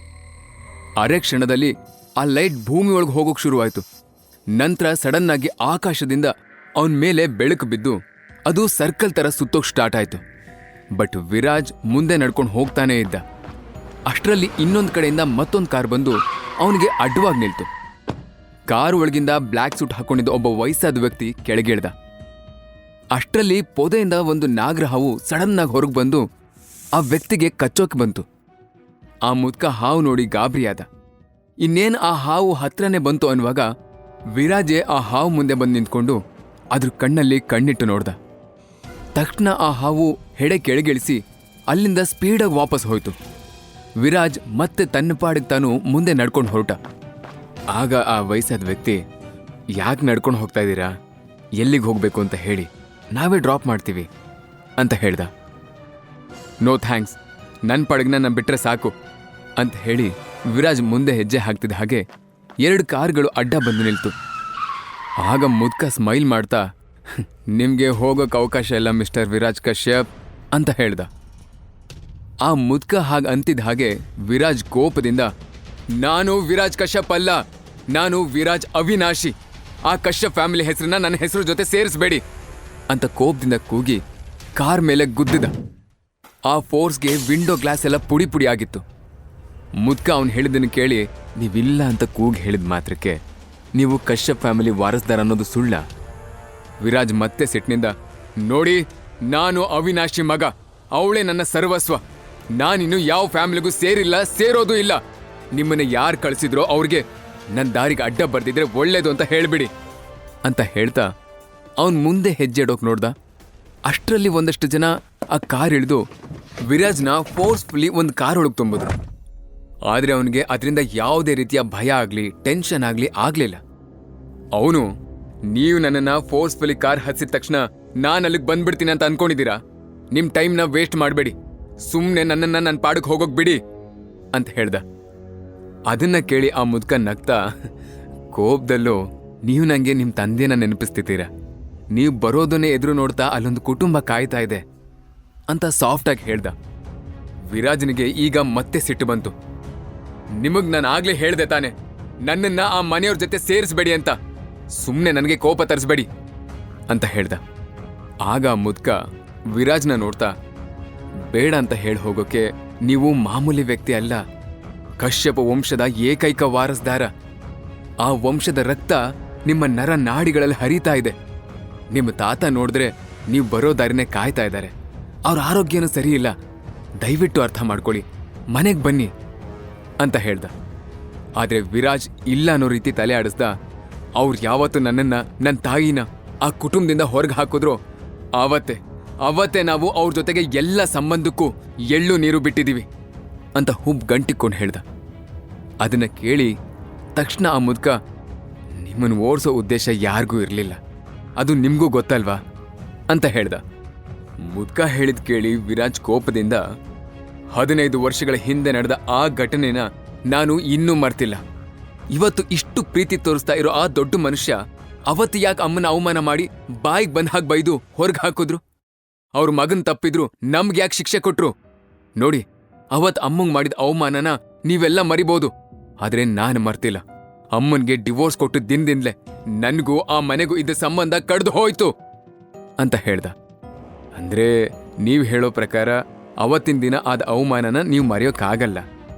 ಅರೆ ಕ್ಷಣದಲ್ಲಿ ಆ ಲೈಟ್ ಭೂಮಿ ಒಳಗೆ ಹೋಗೋಕೆ ಶುರುವಾಯಿತು. ನಂತರ ಸಡನ್ ಆಗಿ ಆಕಾಶದಿಂದ ಅವನ ಮೇಲೆ ಬೆಳಕು ಬಿದ್ದು ಅದು ಸರ್ಕಲ್ ಥರ ಸುತ್ತೋಕ್ ಸ್ಟಾರ್ಟ್ ಆಯಿತು. ಬಟ್ ವಿರಾಜ್ ಮುಂದೆ ನಡ್ಕೊಂಡು ಹೋಗ್ತಾನೇ ಇದ್ದ. ಅಷ್ಟರಲ್ಲಿ ಇನ್ನೊಂದು ಕಡೆಯಿಂದ ಮತ್ತೊಂದು ಕಾರ್ ಬಂದು ಅವನಿಗೆ ಅಡ್ಡವಾಗಿ ನಿಲ್ತು. ಕಾರ್ ಒಳಗಿಂದ ಬ್ಲ್ಯಾಕ್ ಸೂಟ್ ಹಾಕೊಂಡಿದ್ದ ಒಬ್ಬ ವಯಸ್ಸಾದ ವ್ಯಕ್ತಿ ಕೆಳಗಿಳ್ದ. ಅಷ್ಟರಲ್ಲಿ ಪೊದೆಯಿಂದ ಒಂದು ನಾಗರಹಾವು ಸಡನ್ನಾಗಿ ಹೊರಗೆ ಬಂದು ಆ ವ್ಯಕ್ತಿಗೆ ಕಚ್ಚೋಕೆ ಬಂತು. ಆ ಮುದ್ಕ ಹಾವು ನೋಡಿ ಗಾಬರಿಯಾದ. ಇನ್ನೇನು ಆ ಹಾವು ಹತ್ರನೇ ಬಂತು ಅನ್ನುವಾಗ ವಿರಾಜೆ ಆ ಹಾವು ಮುಂದೆ ಬಂದು ನಿಂತ್ಕೊಂಡು ಅದ್ರ ಕಣ್ಣಲ್ಲಿ ಕಣ್ಣಿಟ್ಟು ನೋಡ್ದ. ತಕ್ಷಣ ಆ ಹಾವು ಹೆಡೆ ಕೆಳಗಿಳಿಸಿ ಅಲ್ಲಿಂದ ಸ್ಪೀಡಾಗಿ ವಾಪಸ್ ಹೋಯ್ತು. ವಿರಾಜ್ ಮತ್ತೆ ತನ್ನ ಪಾಡಿಗೆ ತಾನು ಮುಂದೆ ನಡ್ಕೊಂಡು ಹೊರಟ. ಆಗ ಆ ವಯಸ್ಸಾದ ವ್ಯಕ್ತಿ, ಯಾಕೆ ನಡ್ಕೊಂಡು ಹೋಗ್ತಾ ಇದ್ದೀರಾ? ಎಲ್ಲಿಗೆ ಹೋಗಬೇಕು ಅಂತ ಹೇಳಿ, ನಾವೇ ಡ್ರಾಪ್ ಮಾಡ್ತೀವಿ ಅಂತ ಹೇಳ್ದ. ನೋ ಥ್ಯಾಂಕ್ಸ್, ನನ್ನ ಪಾಡಿಗೆ ನನ್ನ ಬಿಟ್ಟರೆ ಸಾಕು ಅಂತ ಹೇಳಿ ವಿರಾಜ್ ಮುಂದೆ ಹೆಜ್ಜೆ ಹಾಕ್ತಿದ್ದ ಹಾಗೆ 2 ಕಾರ್ಗಳು ಅಡ್ಡ ಬಂದು ನಿಲ್ತು. ಆಗ ಮುದ್ಕ ಸ್ಮೈಲ್ ಮಾಡ್ತಾ, ನಿಮಗೆ ಹೋಗೋಕೆ ಅವಕಾಶ ಇಲ್ಲ ಮಿಸ್ಟರ್ ವಿರಾಜ್ ಕಶ್ಯಪ್ ಅಂತ ಹೇಳ್ದ. ಆ ಮುದ್ಕ ಹಾಗೆ ಅಂತಿದ್ದ ಹಾಗೆ ವಿರಾಜ್ ಕೋಪದಿಂದ, ನಾನು ವಿರಾಜ್ ಕಶ್ಯಪ್ ಅಲ್ಲ, ನಾನು ವಿರಾಜ್ ಅವಿನಾಶಿ. ಆ ಕಶ್ಯಪ್ ಫ್ಯಾಮಿಲಿ ಹೆಸರನ್ನ ನನ್ನ ಹೆಸರು ಜೊತೆ ಸೇರಿಸಬೇಡಿ ಅಂತ ಕೋಪದಿಂದ ಕೂಗಿ ಕಾರ್ ಮೇಲೆ ಗುದ್ದಿದ. ಆ ಫೋರ್ಸ್ಗೆ ವಿಂಡೋ ಗ್ಲಾಸ್ ಎಲ್ಲ ಪುಡಿ ಪುಡಿ ಆಗಿತ್ತು. ಮುದ್ಕ ಅವ್ನು ಹೇಳಿದ್ದನ್ನು ಕೇಳಿ ನೀವಿಲ್ಲ ಅಂತ ಕೂಗಿ ಹೇಳಿದ ಮಾತ್ರಕ್ಕೆ ನೀವು ಕಶ್ಯಪ್ ಫ್ಯಾಮಿಲಿ ವಾರಸ್ದಾರ ಅನ್ನೋದು ಸುಳ್ಳ? ವಿರಾಜ್ ಮತ್ತೆ ಸಿಟ್ಟಿನಿಂದ, ನೋಡಿ, ನಾನು ಅವಿನಾಶಿ ಮಗ, ಅವಳೇ ನನ್ನ ಸರ್ವಸ್ವ. ನಾನಿನ್ನು ಯಾವ ಫ್ಯಾಮಿಲಿಗೂ ಸೇರಿಲ್ಲ, ಸೇರೋದು ಇಲ್ಲ. ನಿಮ್ಮನ್ನ ಯಾರು ಕಳಿಸಿದ್ರೋ ಅವ್ರಿಗೆ ನನ್ನ ದಾರಿಗೆ ಅಡ್ಡ ಬರ್ದಿದ್ರೆ ಒಳ್ಳೇದು ಅಂತ ಹೇಳ್ಬಿಡಿ ಅಂತ ಹೇಳ್ತಾ ಅವನ್ ಮುಂದೆ ಹೆಜ್ಜೆ ಇಡೋಕ್ ನೋಡ್ದ. ಅಷ್ಟರಲ್ಲಿ ಒಂದಷ್ಟು ಜನ ಆ ಕಾರ್ ಇಳಿದು ವಿರಾಜ್ನ ಫೋರ್ಸ್ಫುಲಿ ಒಂದು ಕಾರ್ ಒಳಗೆ ತುಂಬಿದ್ರು. ಆದ್ರೆ ಅವನಿಗೆ ಅದರಿಂದ ಯಾವುದೇ ರೀತಿಯ ಭಯ ಆಗ್ಲಿ ಟೆನ್ಷನ್ ಆಗ್ಲಿ ಆಗ್ಲಿಲ್ಲ. ಅವನು, ನೀವು ನನ್ನನ್ನ ಫೋರ್ಸ್ಫುಲಿ ಕಾರ್ ಹತ್ತಿದ ತಕ್ಷಣ ನಾನು ಅಲ್ಲಿಗೆ ಬಂದ್ಬಿಡ್ತೀನಿ ಅಂತ ಅನ್ಕೊಂಡಿದ್ದೀರಾ? ನಿಮ್ ಟೈಮ್ನ ವೇಸ್ಟ್ ಮಾಡಬೇಡಿ, ಸುಮ್ಮನೆ ನನ್ನನ್ನ ನನ್ನ ಪಾಡಕ್ಕೆ ಹೋಗೋಕ್ ಬಿಡಿ ಅಂತ ಹೇಳ್ದ. ಅದನ್ನ ಕೇಳಿ ಆ ಮುದ್ಕ ನಗ್ತಾ, ಕೋಪದಲ್ಲೂ, ನೀವು ನಂಗೆ ನಿಮ್ ತಂದೆನ ನೆನಪಿಸ್ತಿದ್ದೀರಾ, ನೀವು ಬರೋದನ್ನೇ ಎದುರು ನೋಡ್ತಾ ಅಲ್ಲೊಂದು ಕುಟುಂಬ ಕಾಯ್ತಾ ಇದೆ ಅಂತ ಸಾಫ್ಟಾಗಿ ಹೇಳ್ದ. ವಿರಾಜನಿಗೆ ಈಗ ಮತ್ತೆ ಸಿಟ್ಟು ಬಂತು. ನಿಮಗ್ ನಾನು ಆಗ್ಲೇ ಹೇಳ್ದೆ ತಾನೆ, ನನ್ನನ್ನ ಆ ಮನೆಯವ್ರ ಜೊತೆ ಸೇರಿಸ್ಬೇಡಿ ಅಂತ, ಸುಮ್ಮನೆ ನನಗೆ ಕೋಪ ತರಿಸ್ಬೇಡಿ ಅಂತ ಹೇಳ್ದ. ಆಗ ಆ ಮುದ್ಕ ವಿರಾಜ್ನ ನೋಡ್ತಾ, ಬೇಡ ಅಂತ ಹೇಳಿ ಹೋಗೋಕೆ ನೀವು ಮಾಮೂಲಿ ವ್ಯಕ್ತಿ ಅಲ್ಲ, ಕಶ್ಯಪ ವಂಶದ ಏಕೈಕ ವಾರಸ್ದಾರ. ಆ ವಂಶದ ರಕ್ತ ನಿಮ್ಮ ನರ ನಾಡಿಗಳಲ್ಲಿ ಹರಿತಾ ಇದೆ. ನಿಮ್ಮ ತಾತ ನೋಡಿದ್ರೆ ನೀವು ಬರೋ ದಾರಿನೇ ಕಾಯ್ತಾ ಇದ್ದಾರೆ. ಅವ್ರ ಆರೋಗ್ಯನೂ ಸರಿ ಇಲ್ಲ, ದಯವಿಟ್ಟು ಅರ್ಥ ಮಾಡ್ಕೊಳ್ಳಿ, ಮನೆಗೆ ಬನ್ನಿ ಅಂತ ಹೇಳ್ದ. ಆದ್ರೆ ವಿರಾಜ್ ಇಲ್ಲ ಅನ್ನೋ ರೀತಿ ತಲೆ ಆಡಿಸ್ದ. ಅವ್ರು ಯಾವತ್ತು ನನ್ನನ್ನ, ನನ್ನ ತಾಯಿನ ಆ ಕುಟುಂಬದಿಂದ ಹೊರಗೆ ಹಾಕಿದ್ರು ಅವತ್ತೇ ನಾವು ಅವ್ರ ಜೊತೆಗೆ ಎಲ್ಲ ಸಂಬಂಧಕ್ಕೂ ಎಳ್ಳು ನೀರು ಬಿಟ್ಟಿದೀವಿ ಅಂತ ಹುಬ್ ಗಂಟಿಕೊಂಡು ಹೇಳ್ದ. ಅದನ್ನ ಕೇಳಿ ತಕ್ಷಣ ಆ ಮುದ್ಕ, ನಿಮ್ಮನ್ನು ಓಡಿಸೋ ಉದ್ದೇಶ ಯಾರಿಗೂ ಇರಲಿಲ್ಲ, ಅದು ನಿಮ್ಗೂ ಗೊತ್ತಲ್ವಾ ಅಂತ ಹೇಳ್ದ. ಮುದ್ಕ ಹೇಳಿದ್ ಕೇಳಿ ವಿರಾಜ್ ಕೋಪದಿಂದ, 15 ವರ್ಷಗಳ ಹಿಂದೆ ನಡೆದ ಆ ಘಟನೆನ ನಾನು ಇನ್ನೂ ಮರ್ತಿಲ್ಲ. ಇವತ್ತು ಇಷ್ಟು ಪ್ರೀತಿ ತೋರಿಸ್ತಾ ಇರೋ ಆ ದೊಡ್ಡ ಮನುಷ್ಯ ಅವತ್ತು ಯಾಕೆ ಅಮ್ಮನ ಅವಮಾನ ಮಾಡಿ ಬಾಯಿಗೆ ಬಂದ ಹಾಗೆ ಬೈದು ಹೊರಗೆ ಹಾಕಿದ್ರು? ಅವ್ರ ಮಗನ್ ತಪ್ಪಿದ್ರು ನಮ್ಗೆ ಯಾಕೆ ಶಿಕ್ಷೆ ಕೊಟ್ರು? ನೋಡಿ, ಅವತ್ ಅಮ್ಮಂಗ್ ಮಾಡಿದ ಅವಮಾನನ ನೀವೆಲ್ಲ ಮರಿಬೋದು, ಆದ್ರೆ ನಾನು ಮರ್ತಿಲ್ಲ. ಅಮ್ಮನ್ಗೆ ಡಿವೋರ್ಸ್ ಕೊಟ್ಟು ದಿನದಿಂದಲೇ ನನ್ಗೂ ಆ ಮನೆಗೂ ಇದ್ದ ಸಂಬಂಧ ಕಡ್ದು ಹೋಯ್ತು ಅಂತ ಹೇಳ್ದ. ಅಂದ್ರೆ ನೀವ್ ಹೇಳೋ ಪ್ರಕಾರ ಅವತ್ತಿನ ದಿನ ಆದ ಅವಮಾನನ ನೀವು ಮರೆಯೋಕ್ಕಾಗಲ್ಲ,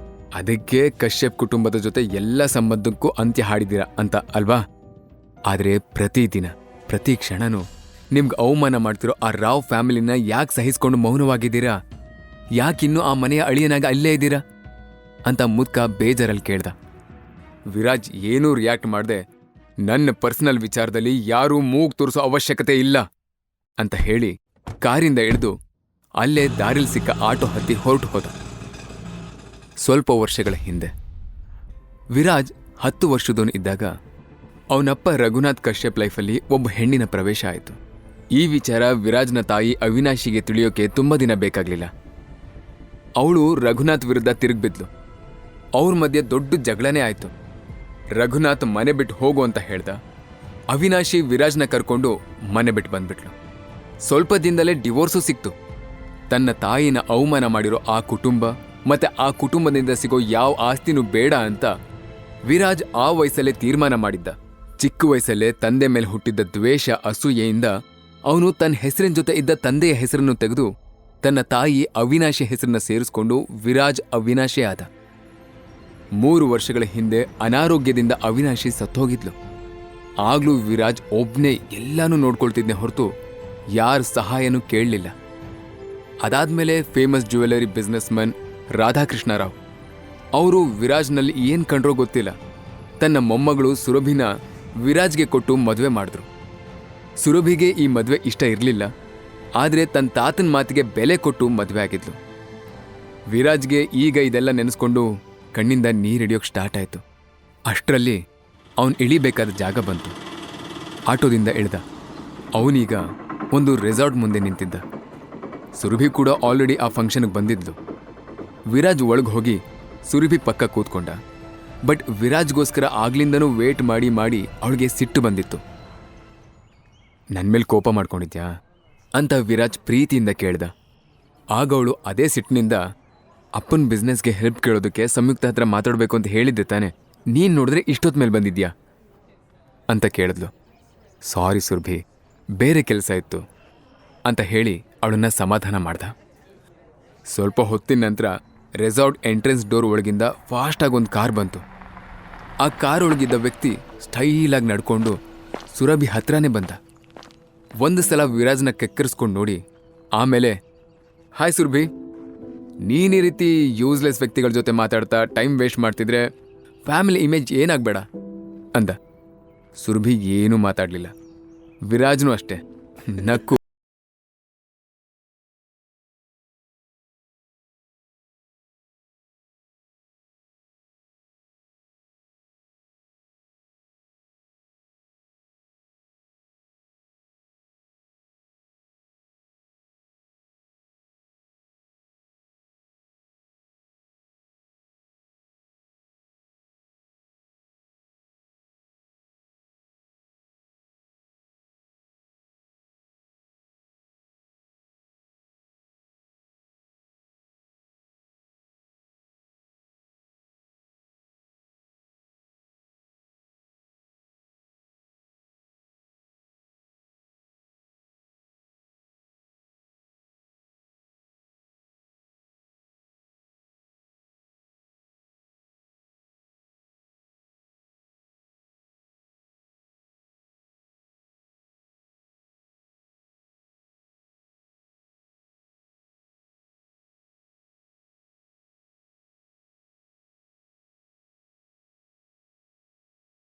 ಅದಕ್ಕೆ ಕಶ್ಯಪ್ ಕುಟುಂಬದ ಜೊತೆ ಎಲ್ಲ ಸಂಬಂಧಕ್ಕೂ ಅಂತ್ಯ ಹಾಡಿದ್ದೀರಾ ಅಂತ ಅಲ್ವಾ? ಆದ್ರೆ ಪ್ರತಿದಿನ ಪ್ರತಿ ಕ್ಷಣನೂ ನಿಮ್ಗೆ ಅವಮಾನ ಮಾಡ್ತಿರೋ ಆ ರಾವ್ ಫ್ಯಾಮಿಲಿನ ಯಾಕೆ ಸಹಿಸ್ಕೊಂಡು ಮೌನವಾಗಿದ್ದೀರಾ? ಯಾಕಿನ್ನೂ ಆ ಮನೆಯ ಅಳಿಯನಾಗ ಅಲ್ಲೇ ಇದ್ದೀರಾ ಅಂತ ಮುದ್ಕ ಬೇಜಾರಲ್ಲಿ ಕೇಳ್ದ. ವಿರಾಜ್ ಏನೂ ರಿಯಾಕ್ಟ್ ಮಾಡ್ದೆ, ನನ್ನ ಪರ್ಸನಲ್ ವಿಚಾರದಲ್ಲಿ ಯಾರೂ ಮೂಗ್ ತೋರಿಸೋ ಅವಶ್ಯಕತೆ ಇಲ್ಲ ಅಂತ ಹೇಳಿ ಕಾರಿಂದ ಇಳಿದು ಅಲ್ಲೇ ದಾರಿಲ್ ಸಿಕ್ಕ ಆಟೋ ಹತ್ತಿ ಹೊರಟು ಹೋದ. ಸ್ವಲ್ಪ ವರ್ಷಗಳ ಹಿಂದೆ ವಿರಾಜ್ 10 ವರ್ಷದವನು ಇದ್ದಾಗ ಅವನಪ್ಪ ರಘುನಾಥ್ ಕಶ್ಯಪ್ ಲೈಫಲ್ಲಿ ಒಬ್ಬ ಹೆಣ್ಣಿನ ಪ್ರವೇಶ ಆಯಿತು. ಈ ವಿಚಾರ ವಿರಾಜ್ನ ತಾಯಿ ಅವಿನಾಶಿಗೆ ತಿಳಿಯೋಕೆ ತುಂಬ ದಿನ ಬೇಕಾಗ್ಲಿಲ್ಲ. ಅವಳು ರಘುನಾಥ್ ವಿರುದ್ಧ ತಿರುಗ್ಬಿದ್ಲು. ಅವ್ರ ಮಧ್ಯೆ ದೊಡ್ಡ ಜಗಳನೇ ಆಯಿತು. ರಘುನಾಥ್ ಮನೆ ಬಿಟ್ಟು ಹೋಗು ಅಂತ ಹೇಳ್ದ. ಅವಿನಾಶಿ ವಿರಾಜ್ನ ಕರ್ಕೊಂಡು ಮನೆ ಬಿಟ್ಟು ಬಂದ್ಬಿಟ್ಲು. ಸ್ವಲ್ಪ ದಿನದಲ್ಲೇ ಡಿವೋರ್ಸು ಸಿಕ್ತು. ತನ್ನ ತಾಯಿನ ಅವಮಾನ ಮಾಡಿರೋ ಆ ಕುಟುಂಬ ಮತ್ತೆ ಆ ಕುಟುಂಬದಿಂದ ಸಿಗೋ ಯಾವ ಆಸ್ತಿನೂ ಬೇಡ ಅಂತ ವಿರಾಜ್ ಆ ವಯಸ್ಸಲ್ಲೇ ತೀರ್ಮಾನ ಮಾಡಿದ್ದ. ಚಿಕ್ಕ ವಯಸ್ಸಲ್ಲೇ ತಂದೆ ಮೇಲೆ ಹುಟ್ಟಿದ್ದ ದ್ವೇಷ ಅಸೂಯೆಯಿಂದ ಅವನು ತನ್ನ ಹೆಸರಿನ ಜೊತೆ ಇದ್ದ ತಂದೆಯ ಹೆಸರನ್ನು ತೆಗೆದು ತನ್ನ ತಾಯಿ ಅವಿನಾಶಿ ಹೆಸರನ್ನ ಸೇರಿಸ್ಕೊಂಡು ವಿರಾಜ್ ಅವಿನಾಶಿ ಆದ. 3 ವರ್ಷಗಳ ಹಿಂದೆ ಅನಾರೋಗ್ಯದಿಂದ ಅವಿನಾಶಿ ಸತ್ತೋಗಿದ್ಲು. ಆಗ್ಲೂ ವಿರಾಜ್ ಒಬ್ನೇ ಎಲ್ಲಾನು ನೋಡ್ಕೊಳ್ತಿದ್ನೆ ಹೊರತು ಯಾರ ಸಹಾಯನೂ ಕೇಳಲಿಲ್ಲ. ಅದಾದ್ಮೇಲೆ famous jewellery business Mann Radhakrishna Rao ಅವರು ವಿರಾಜ್ನಲ್ಲಿ ಏನ್ ಕಂಡ್ರೋ ಗೊತ್ತಿಲ್ಲ, ತನ್ನ ಮೊಮ್ಮಗಳು ಸುರಭಿನ ವಿರಾಜ್ಗೆ ಕೊಟ್ಟು ಮದುವೆ ಮಾಡಿದ್ರು. ಸುರಭಿಗೆ ಈ ಮದುವೆ ಇಷ್ಟ ಇರಲಿಲ್ಲ, ಆದರೆ ತನ್ನ ತಾತನ ಮಾತಿಗೆ ಬೆಲೆ ಕೊಟ್ಟು ಮದುವೆ ಆಗಿದ್ಲು. ವಿರಾಜ್ಗೆ ಈಗ ಇದೆಲ್ಲ ನೆನೆಸ್ಕೊಂಡು ಕಣ್ಣಿಂದ ನೀರಿಡಿಯೋಕೆ ಸ್ಟಾರ್ಟ್ ಆಯಿತು. ಅಷ್ಟರಲ್ಲಿ ಅವನು ಇಳಿಬೇಕಾದ ಜಾಗ ಬಂತು. ಆಟೋದಿಂದ ಇಳ್ದ. ಅವನೀಗ ಒಂದು ರೆಸಾರ್ಟ್ ಮುಂದೆ ನಿಂತಿದ್ದ. ಸುರಭಿ ಕೂಡ ಆಲ್ರೆಡಿ ಆ ಫಂಕ್ಷನ್ಗೆ ಬಂದಿದ್ಲು. ವಿರಾಜ್ ಒಳಗೆ ಹೋಗಿ ಸುರಭಿ ಪಕ್ಕ ಕೂತ್ಕೊಂಡ. ಬಟ್ ವಿರಾಜ್ಗೋಸ್ಕರ ಆಗ್ಲಿಂದನೂ ವೇಟ್ ಮಾಡಿ ಮಾಡಿ ಅವಳಿಗೆ ಸಿಟ್ಟು ಬಂದಿತ್ತು. ನನ್ನ ಮೇಲೆ ಕೋಪ ಮಾಡ್ಕೊಂಡಿದ್ಯಾ ಅಂತ ವಿರಾಜ್ ಪ್ರೀತಿಯಿಂದ ಕೇಳ್ದ. ಆಗ ಅವಳು ಅದೇ ಸಿಟ್ಟಿನಿಂದ, ಅಪ್ಪನ ಬಿಸ್ನೆಸ್ಗೆ ಹೆಲ್ಪ್ ಕೇಳೋದಕ್ಕೆ ಸಂಯುಕ್ತ ಹತ್ರ ಮಾತಾಡಬೇಕು ಅಂತ ಹೇಳಿದ್ದೆ ತಾನೆ, ನೀನು ನೋಡಿದ್ರೆ ಇಷ್ಟೊತ್ತು ಮೇಲೆ ಬಂದಿದ್ಯಾ ಅಂತ ಕೇಳಿದ್ಲು. ಸಾರಿ ಸುರಭಿ, ಬೇರೆ ಕೆಲಸ ಇತ್ತು ಅಂತ ಹೇಳಿ ಅವಳನ್ನ ಸಮಾಧಾನ ಮಾಡ್ದ. ಸ್ವಲ್ಪ ಹೊತ್ತಿನ ನಂತರ ರೆಸಾರ್ಟ್ ಎಂಟ್ರೆನ್ಸ್ ಡೋರ್ ಒಳಗಿಂದ ಫಾಸ್ಟಾಗಿ ಒಂದು ಕಾರ್ ಬಂತು. ಆ ಕಾರ್ ಒಳಗಿದ್ದ ವ್ಯಕ್ತಿ ಸ್ಟೈಲಾಗಿ ನಡ್ಕೊಂಡು ಸುರಭಿ ಹತ್ರನೇ ಬಂದ. ಒಂದು ಸಲ ವಿರಾಜ್ನ ಕೆಕ್ಕರಿಸ್ಕೊಂಡು ನೋಡಿ ಆಮೇಲೆ, ಹಾಯ್ ಸುರಭಿ, ನೀನು ಈ ರೀತಿ ಯೂಸ್ಲೆಸ್ ವ್ಯಕ್ತಿಗಳ ಜೊತೆ ಮಾತಾಡ್ತಾ ಟೈಮ್ ವೇಸ್ಟ್ ಮಾಡ್ತಿದ್ರೆ ಫ್ಯಾಮಿಲಿ ಇಮೇಜ್ ಏನಾಗಬೇಡ ಅಂದ. ಸುರಭಿ ಏನೂ ಮಾತಾಡಲಿಲ್ಲ. ವಿರಾಜ್ನೂ ಅಷ್ಟೇ ನಕ್ಕು.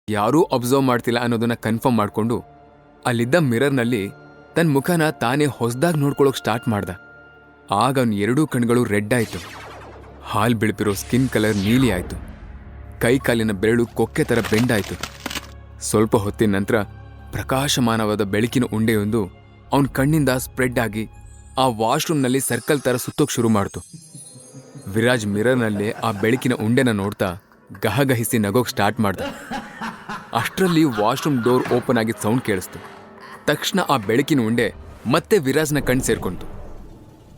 ಯಾರೂ ಅಬ್ಸರ್ವ್ ಮಾಡ್ತಿಲ್ಲ ಅನ್ನೋದನ್ನ ಕನ್ಫರ್ಮ್ ಮಾಡಿಕೊಂಡು ಅಲ್ಲಿದ್ದ ಮಿರರ್ನಲ್ಲಿ ತನ್ನ ಮುಖನ ತಾನೇ ಹೊಸದಾಗಿ ನೋಡ್ಕೊಳ್ಳೋಕೆ ಸ್ಟಾರ್ಟ್ ಮಾಡ್ದ. ಆಗ ಅವನ ಎರಡೂ ಕಣ್ಗಳು ರೆಡ್ ಆಯಿತು. ಹಾಲು ಬಿಳುಪಿರೋ ಸ್ಕಿನ್ ಕಲರ್ ನೀಲಿ ಆಯಿತು. ಕೈ ಕಾಲಿನ ಬೆರಳು ಕೊಕ್ಕೆ ಥರ ಬೆಂಡಾಯಿತು. ಸ್ವಲ್ಪ ಹೊತ್ತಿನ ನಂತರ ಪ್ರಕಾಶಮಾನವಾದ ಬೆಳಕಿನ ಉಂಡೆಯೊಂದು ಅವನ ಕಣ್ಣಿಂದ ಸ್ಪ್ರೆಡ್ ಆಗಿ ಆ ವಾಶ್ರೂಮ್ನಲ್ಲಿ ಸರ್ಕಲ್ ಥರ ಸುತ್ತೋಕೆ ಶುರು ಮಾಡ್ತು. ವಿರಾಜ್ ಮಿರರ್ನಲ್ಲೇ ಆ ಬೆಳಕಿನ ಉಂಡೆನ ನೋಡ್ತಾ ಗಹಗಹಿಸಿ ನಗೋಕ್ ಸ್ಟಾರ್ಟ್ ಮಾಡ್ದ. ಅಷ್ಟರಲ್ಲಿ ವಾಶ್ರೂಮ್ ಡೋರ್ ಓಪನ್ ಆಗಿದ್ದ ಸೌಂಡ್ ಕೇಳಿಸ್ತು. ತಕ್ಷಣ ಆ ಬೆಳಕಿನ ಉಂಡೆ ಮತ್ತೆ ವಿರಾಜ್ನ ಕಣ್ ಸೇರ್ಕೊಂತು.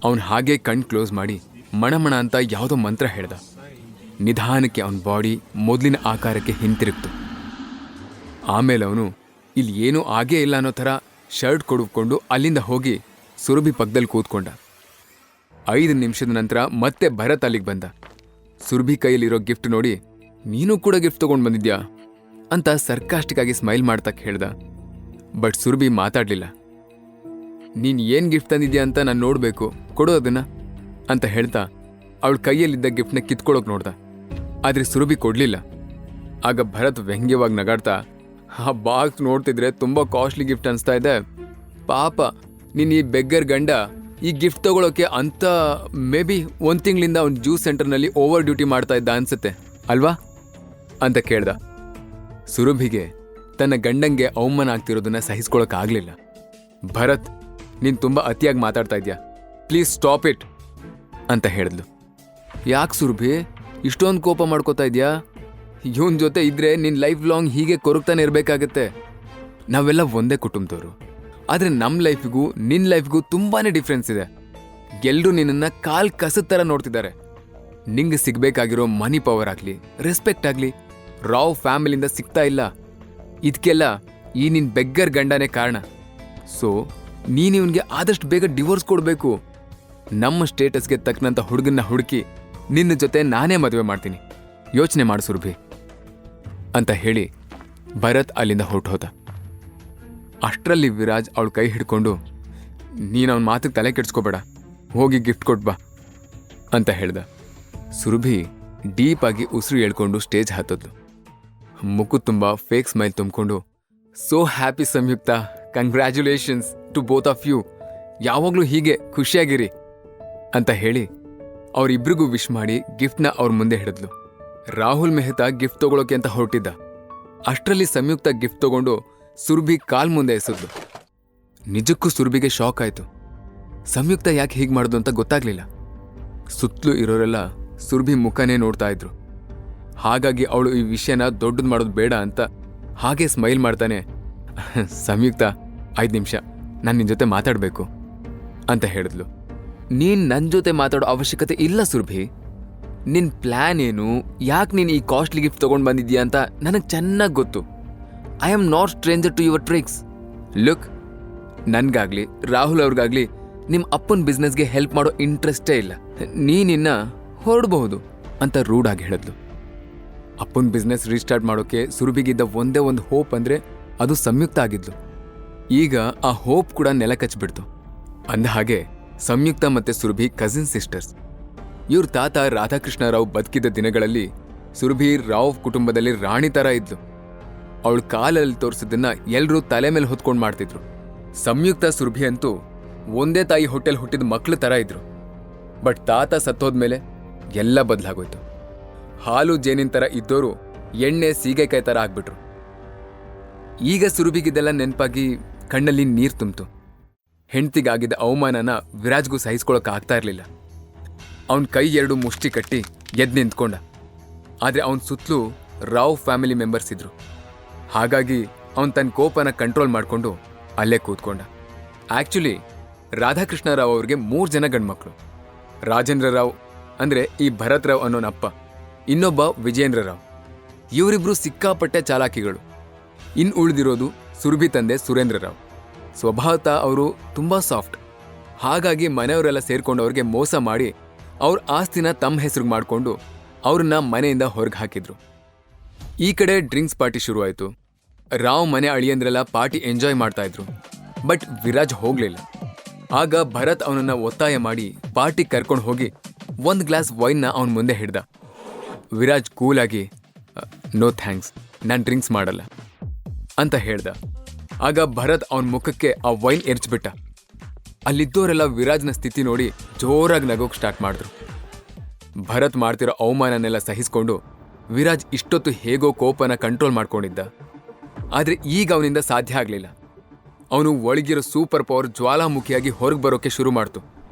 ಅವನು ಹಾಗೆ ಕಣ್ ಕ್ಲೋಸ್ ಮಾಡಿ ಮಣಮಣ ಅಂತ ಯಾವುದೋ ಮಂತ್ರ ಹೇಳ್ದ. ನಿಧಾನಕ್ಕೆ ಅವನ ಬಾಡಿ ಮೊದಲಿನ ಆಕಾರಕ್ಕೆ ಹಿಂತಿರುಗ್ತು. ಆಮೇಲೆ ಅವನು ಇಲ್ಲಿ ಏನೂ ಆಗೇ ಇಲ್ಲ ಅನ್ನೋ ಥರ ಶರ್ಟ್ ಕೊಡುಕೊಂಡು ಅಲ್ಲಿಂದ ಹೋಗಿ ಸುರಭಿ ಪಕ್ಕದಲ್ಲಿ ಕೂತ್ಕೊಂಡ. 5 ನಿಮಿಷದ ನಂತರ ಮತ್ತೆ ಭರತ್ ಅಲ್ಲಿಗೆ ಬಂದ. ಸುರಭಿ ಕೈಯಲ್ಲಿರೋ ಗಿಫ್ಟ್ ನೋಡಿ, ನೀನು ಕೂಡ ಗಿಫ್ಟ್ ತೊಗೊಂಡು ಬಂದಿದ್ಯಾ ಅಂತ ಸರ್ಕಾಸ್ಟಿಕ್ ಆಗಿ ಸ್ಮೈಲ್ ಮಾಡ್ತಕ್ಕೆ ಹೇಳ್ದ. ಬಟ್ ಸುರಭಿ ಮಾತಾಡಲಿಲ್ಲ. ನೀನು ಏನು ಗಿಫ್ಟ್ ತಂದಿದ್ಯಾ ಅಂತ ನಾನು ನೋಡಬೇಕು, ಕೊಡು ಅದನ್ನ ಅಂತ ಹೇಳ್ತಾ ಅವಳ ಕೈಯಲ್ಲಿದ್ದ ಗಿಫ್ಟ್ನ ಕಿತ್ಕೊಳ್ಳೋಕೆ ನೋಡ್ದ. ಆದರೆ ಸುರಭಿ ಕೊಡಲಿಲ್ಲ. ಆಗ ಭರತ್ ವ್ಯಂಗ್ಯವಾಗಿ ನಗಾಡ್ತಾ, ಆ ಬಾಕ್ಸ್ ನೋಡ್ತಿದ್ರೆ ತುಂಬ ಕಾಸ್ಟ್ಲಿ ಗಿಫ್ಟ್ ಅನಿಸ್ತಾ ಇದೆ. ಪಾಪ ನೀನು ಈ ಬೆಗ್ಗರ್ ಗಂಡ ಈ ಗಿಫ್ಟ್ ತಗೊಳ್ಳೋಕೆ ಅಂತ ಮೇ ಬಿ 1 ತಿಂಗಳಿಂದ ಅವ್ನು ಜ್ಯೂಸ್ ಸೆಂಟರ್ನಲ್ಲಿ ಓವರ್ ಡ್ಯೂಟಿ ಮಾಡ್ತಾ ಇದ್ದ ಅನ್ಸುತ್ತೆ ಅಲ್ವಾ ಅಂತ ಕೇಳ್ದ. ಸುರಭಿಗೆ ತನ್ನ ಗಂಡಂಗೆ ಅವಮಾನ ಆಗ್ತಿರೋದನ್ನ ಸಹಿಸ್ಕೊಳಕ್ಕಾಗಲಿಲ್ಲ. ಭರತ್, ನೀನು ತುಂಬ ಅತಿಯಾಗಿ ಮಾತಾಡ್ತಾ ಇದ್ಯಾ, ಪ್ಲೀಸ್ ಸ್ಟಾಪ್ ಇಟ್ ಅಂತ ಹೇಳಿದ್ಲು. ಯಾಕೆ ಸುರಭಿ ಇಷ್ಟೊಂದು ಕೋಪ ಮಾಡ್ಕೋತಾ ಇದೆಯಾ? ಇವನ್ ಜೊತೆ ಇದ್ರೆ ನಿನ್ನ ಲೈಫ್ ಲಾಂಗ್ ಹೀಗೆ ಕೊರಗ್ತಾನೆ ಇರಬೇಕಾಗತ್ತೆ. ನಾವೆಲ್ಲ ಒಂದೇ ಕುಟುಂಬದವರು, ಆದರೆ ನಮ್ಮ ಲೈಫಿಗೂ ನಿನ್ನ ಲೈಫ್ಗೂ ತುಂಬಾ ಡಿಫ್ರೆನ್ಸ್ ಇದೆ. ಎಲ್ಲರೂ ನಿನ್ನನ್ನು ಕಾಲ್ ಕಸದ ಥರ ನೋಡ್ತಿದ್ದಾರೆ. ನಿಂಗೆ ಸಿಗಬೇಕಾಗಿರೋ ಮನಿ ಪವರ್ ಆಗಲಿ, ರೆಸ್ಪೆಕ್ಟ್ ಆಗಲಿ ರಾವ್ ಫ್ಯಾಮಿಲಿಯಿಂದ ಸಿಗ್ತಾ ಇಲ್ಲ. ಇದಕ್ಕೆಲ್ಲ ಈ ನಿನ್ನ ಬೆಗ್ಗರ್ ಗಂಡನೇ ಕಾರಣ. ಸೊ ನೀನು ಇವನಿಗೆ ಆದಷ್ಟು ಬೇಗ ಡಿವೋರ್ಸ್ ಕೊಡಬೇಕು. ನಮ್ಮ ಸ್ಟೇಟಸ್ಗೆ ತಕ್ಕನಂಥ ಹುಡುಗನ್ನ ಹುಡುಕಿ ನಿನ್ನ ಜೊತೆ ನಾನೇ ಮದುವೆ ಮಾಡ್ತೀನಿ, ಯೋಚನೆ ಮಾಡು ಸುರಭಿ ಅಂತ ಹೇಳಿ ಭರತ್ ಅಲ್ಲಿಂದ ಹೊರಟೋದ. ಅಷ್ಟರಲ್ಲಿ ವಿರಾಜ್ ಅವಳ ಕೈ ಹಿಡ್ಕೊಂಡು, ನೀನು ಅವನ ಮಾತಿಗೆ ತಲೆ ಕೆಡ್ಸ್ಕೋಬೇಡ, ಹೋಗಿ ಗಿಫ್ಟ್ ಕೊಟ್ಬಾ ಅಂತ ಹೇಳ್ದ. ಸುರಭಿ ಡೀಪಾಗಿ ಉಸಿರು ಹೇಳ್ಕೊಂಡು ಸ್ಟೇಜ್ ಹತ್ತದ್ಲು. ಮುಖ ತುಂಬ ಫೇಕ್ ಸ್ಮೈಲ್ ತುಂಬಿಕೊಂಡು, so happy Samyukta, congratulations to both of you, ಯಾವಾಗಲೂ ಹೀಗೆ ಖುಷಿಯಾಗಿರಿ ಅಂತ ಹೇಳಿ ಅವರಿಬ್ರಿಗೂ ವಿಶ್ ಮಾಡಿ ಗಿಫ್ಟ್ನ ಅವ್ರ ಮುಂದೆ ಹಿಡಿದ್ಲು. ರಾಹುಲ್ ಮೆಹ್ತಾ ಗಿಫ್ಟ್ ತಗೊಳ್ಳೋಕೆ ಅಂತ ಹೊರಟಿದ್ದ. ಅಷ್ಟರಲ್ಲಿ ಸಂಯುಕ್ತ ಗಿಫ್ಟ್ ತಗೊಂಡು ಸುರಭಿ ಕಾಲ್ ಮುಂದೆ ಎಸೆದ್ಲು. ನಿಜಕ್ಕೂ ಸುರಭಿಗೆ ಶಾಕ್ ಆಯಿತು. ಸಂಯುಕ್ತ ಯಾಕೆ ಹೀಗೆ ಮಾಡೋದು ಅಂತ ಗೊತ್ತಾಗ್ಲಿಲ್ಲ. ಸುತ್ತಲೂ ಇರೋರೆಲ್ಲ ಸುರಭಿ ಮುಖನೇ ನೋಡ್ತಾ ಇದ್ರು. ಹಾಗಾಗಿ ಅವಳು ಈ ವಿಷಯನ ದೊಡ್ಡದು ಮಾಡೋದು ಬೇಡ ಅಂತ ಹಾಗೆ ಸ್ಮೈಲ್ ಮಾಡ್ತಾನೆ, ಸಂಯುಕ್ತ 5 ನಿಮಿಷ ನಾನು ನಿನ್ನ ಜೊತೆ ಮಾತಾಡಬೇಕು ಅಂತ ಹೇಳಿದ್ಲು. ನೀನು ನನ್ನ ಜೊತೆ ಮಾತಾಡೋ ಅವಶ್ಯಕತೆ ಇಲ್ಲ ಸುರಭಿ. ನಿನ್ನ ಪ್ಲ್ಯಾನ್ ಏನು, ಯಾಕೆ ನೀನು ಈ ಕಾಸ್ಟ್ಲಿ ಗಿಫ್ಟ್ ತೊಗೊಂಡು ಬಂದಿದ್ದೀಯಾ ಅಂತ ನನಗೆ ಚೆನ್ನಾಗಿ ಗೊತ್ತು. I am not stranger to your tricks. Look, ನನಗಾಗಲಿ ರಾಹುಲ್ ಅವ್ರಿಗಾಗಲಿ ನಿಮ್ ಅಪ್ಪನ ಬಿಸ್ನೆಸ್ಗೆ ಹೆಲ್ಪ್ ಮಾಡೋ ಇಂಟ್ರೆಸ್ಟೇ ಇಲ್ಲ, ನೀನಿನ್ನ ಹೊರಡಬಹುದು ಅಂತ ರೂಢಾಗಿ ಹೇಳಿದ್ಲು. ಅಪ್ಪನ ಬಿಸ್ನೆಸ್ ರೀಸ್ಟಾರ್ಟ್ ಮಾಡೋಕೆ ಸುರಭಿಗಿದ್ದ ಒಂದೇ ಒಂದು ಹೋಪ್ ಅಂದ್ರೆ ಅದು ಸಂಯುಕ್ತ ಆಗಿದ್ಲು. ಈಗ ಆ ಹೋಪ್ ಕೂಡ ನೆಲ ಕಚ್ಬಿಡ್ತು. ಅಂದ ಹಾಗೆ ಸಂಯುಕ್ತ ಮತ್ತೆ ಸುರಭಿ ಕಸಿನ್ ಸಿಸ್ಟರ್ಸ್. ಇವ್ರ ತಾತ ರಾಧಾಕೃಷ್ಣರಾವ್ ಬದುಕಿದ್ದ ದಿನಗಳಲ್ಲಿ ಸುರಭಿ ರಾವ್ ಕುಟುಂಬದಲ್ಲಿ ರಾಣಿ ತರ ಇದ್ಲು. ಅವಳು ಕಾಲಲ್ಲಿ ತೋರಿಸಿದ್ದನ್ನ ಎಲ್ರೂ ತಲೆ ಮೇಲೆ ಹೊತ್ಕೊಂಡು ಮಾಡ್ತಿದ್ರು. ಸಂಯುಕ್ತ ಸುರಭಿ ಅಂತೂ ಒಂದೇ ತಾಯಿ ಹೊಟ್ಟೆಲ್ ಹುಟ್ಟಿದ ಮಕ್ಳ ತರ ಇದ್ರು. ಬಟ್ ತಾತ ಸತ್ತೋದ್ಮೇಲೆ ಎಲ್ಲ ಬದಲಾಗೋಯ್ತು. ಹಾಲು ಜೇನಿನ ತರ ಇದ್ದೋರು ಎಣ್ಣೆ ಸೀಗೆಕಾಯಿ ತರ ಆಗ್ಬಿಟ್ರು. ಈಗ ಸುರಭಿಗಿದ್ದೆಲ್ಲ ನೆನಪಾಗಿ ಕಣ್ಣಲ್ಲಿ ನೀರ್ ತುಂಬಿತು. ಹೆಂಡ್ತಿಗಾಗಿದ್ದ ಅವಮಾನನ ವಿರಾಜ್ಗೂ ಸಹಿಸ್ಕೊಳಕ್ ಆಗ್ತಾ ಇರ್ಲಿಲ್ಲ. ಅವನ್ ಕೈ 2 ಮುಷ್ಟಿ ಕಟ್ಟಿ ಎದ್ದು ನಿಂತ್ಕೊಂಡ. ಆದ್ರೆ ಅವನ್ ಸುತ್ತಲೂ ರಾವ್ ಫ್ಯಾಮಿಲಿ ಮೆಂಬರ್ಸ್ ಇದ್ರು. ಹಾಗಾಗಿ ಅವನ್ ತನ್ನ ಕೋಪನ ಕಂಟ್ರೋಲ್ ಮಾಡ್ಕೊಂಡು ಅಲ್ಲೇ ಕೂತ್ಕೊಂಡ. ಆಕ್ಚುಲಿ ರಾಧಾಕೃಷ್ಣರಾವ್ ಅವ್ರಿಗೆ 3 ಜನ ಗಂಡ್ಮಕ್ಳು. ರಾಜೇಂದ್ರ ರಾವ್ ಅಂದ್ರೆ ಈ ಭರತ್ ರಾವ್ ಅನ್ನೋನಪ್ಪ, ಇನ್ನೊಬ್ಬ ವಿಜೇಂದ್ರ ರಾವ್. ಇವರಿಬ್ರು ಸಿಕ್ಕಾಪಟ್ಟೆ ಚಾಲಾಕಿಗಳು. ಇನ್ ಉಳಿದಿರೋದು ಸುರಭಿ ತಂದೆ ಸುರೇಂದ್ರ ರಾವ್. ಸ್ವಭಾವತಃ ಅವರು ತುಂಬಾ ಸಾಫ್ಟ್. ಹಾಗಾಗಿ ಮನೆಯವರೆಲ್ಲ ಸೇರ್ಕೊಂಡು ಅವ್ರಿಗೆ ಮೋಸ ಮಾಡಿ ಅವ್ರ ಆಸ್ತಿನ ತಮ್ಮ ಹೆಸರು ಮಾಡಿಕೊಂಡು ಅವ್ರನ್ನ ಮನೆಯಿಂದ ಹೊರಗೆ ಹಾಕಿದ್ರು. ಈ ಕಡೆ ಡ್ರಿಂಕ್ಸ್ ಪಾರ್ಟಿ ಶುರುವಾಯಿತು. ರಾವ್ ಮನೆ ಅಳಿಯಂದ್ರೆಲ್ಲ ಪಾರ್ಟಿ ಎಂಜಾಯ್ ಮಾಡ್ತಾ ಇದ್ರು. ಬಟ್ ವಿರಾಜ್ ಹೋಗ್ಲಿಲ್ಲ. ಆಗ ಭರತ್ ಅವನನ್ನ ಒತ್ತಾಯ ಮಾಡಿ ಪಾರ್ಟಿ ಕರ್ಕೊಂಡು ಹೋಗಿ 1 ಗ್ಲಾಸ್ ವೈನ್ನ ಅವನ ಮುಂದೆ ಹಿಡ್ದ. ವಿರಾಜ್ ಕೂಲಾಗಿ ನೋ ಥ್ಯಾಂಕ್ಸ್, ನಾನು ಡ್ರಿಂಕ್ಸ್ ಮಾಡಲ್ಲ ಅಂತ ಹೇಳ್ದ. ಆಗ ಭರತ್ ಅವನ ಮುಖಕ್ಕೆ ಆ ವೈನ್ ಎರಚ್ಬಿಟ್ಟ. ಅಲ್ಲಿದ್ದವರೆಲ್ಲ ವಿರಾಜ್ನ ಸ್ಥಿತಿ ನೋಡಿ ಜೋರಾಗಿ ನಗೋಕ್ ಸ್ಟಾರ್ಟ್ ಮಾಡಿದ್ರು. ಭರತ್ ಮಾಡ್ತಿರೋ ಅವಮಾನನೆಲ್ಲ ಸಹಿಸ್ಕೊಂಡು ವಿರಾಜ್ ಇಷ್ಟೊತ್ತು ಹೇಗೋ ಕೋಪನ ಕಂಟ್ರೋಲ್ ಮಾಡ್ಕೊಂಡಿದ್ದ. ಆದ್ರೆ ಈಗ ಅವನಿಂದ ಸಾಧ್ಯ ಆಗ್ಲಿಲ್ಲ. ಅವನು ಒಳಗಿರೋ ಸೂಪರ್ ಪವರ್ ಜ್ವಾಲಾಮುಖಿಯಾಗಿ ಹೊರಗೆ ಬರೋಕೆ ಶುರು ಮಾಡ್ತು.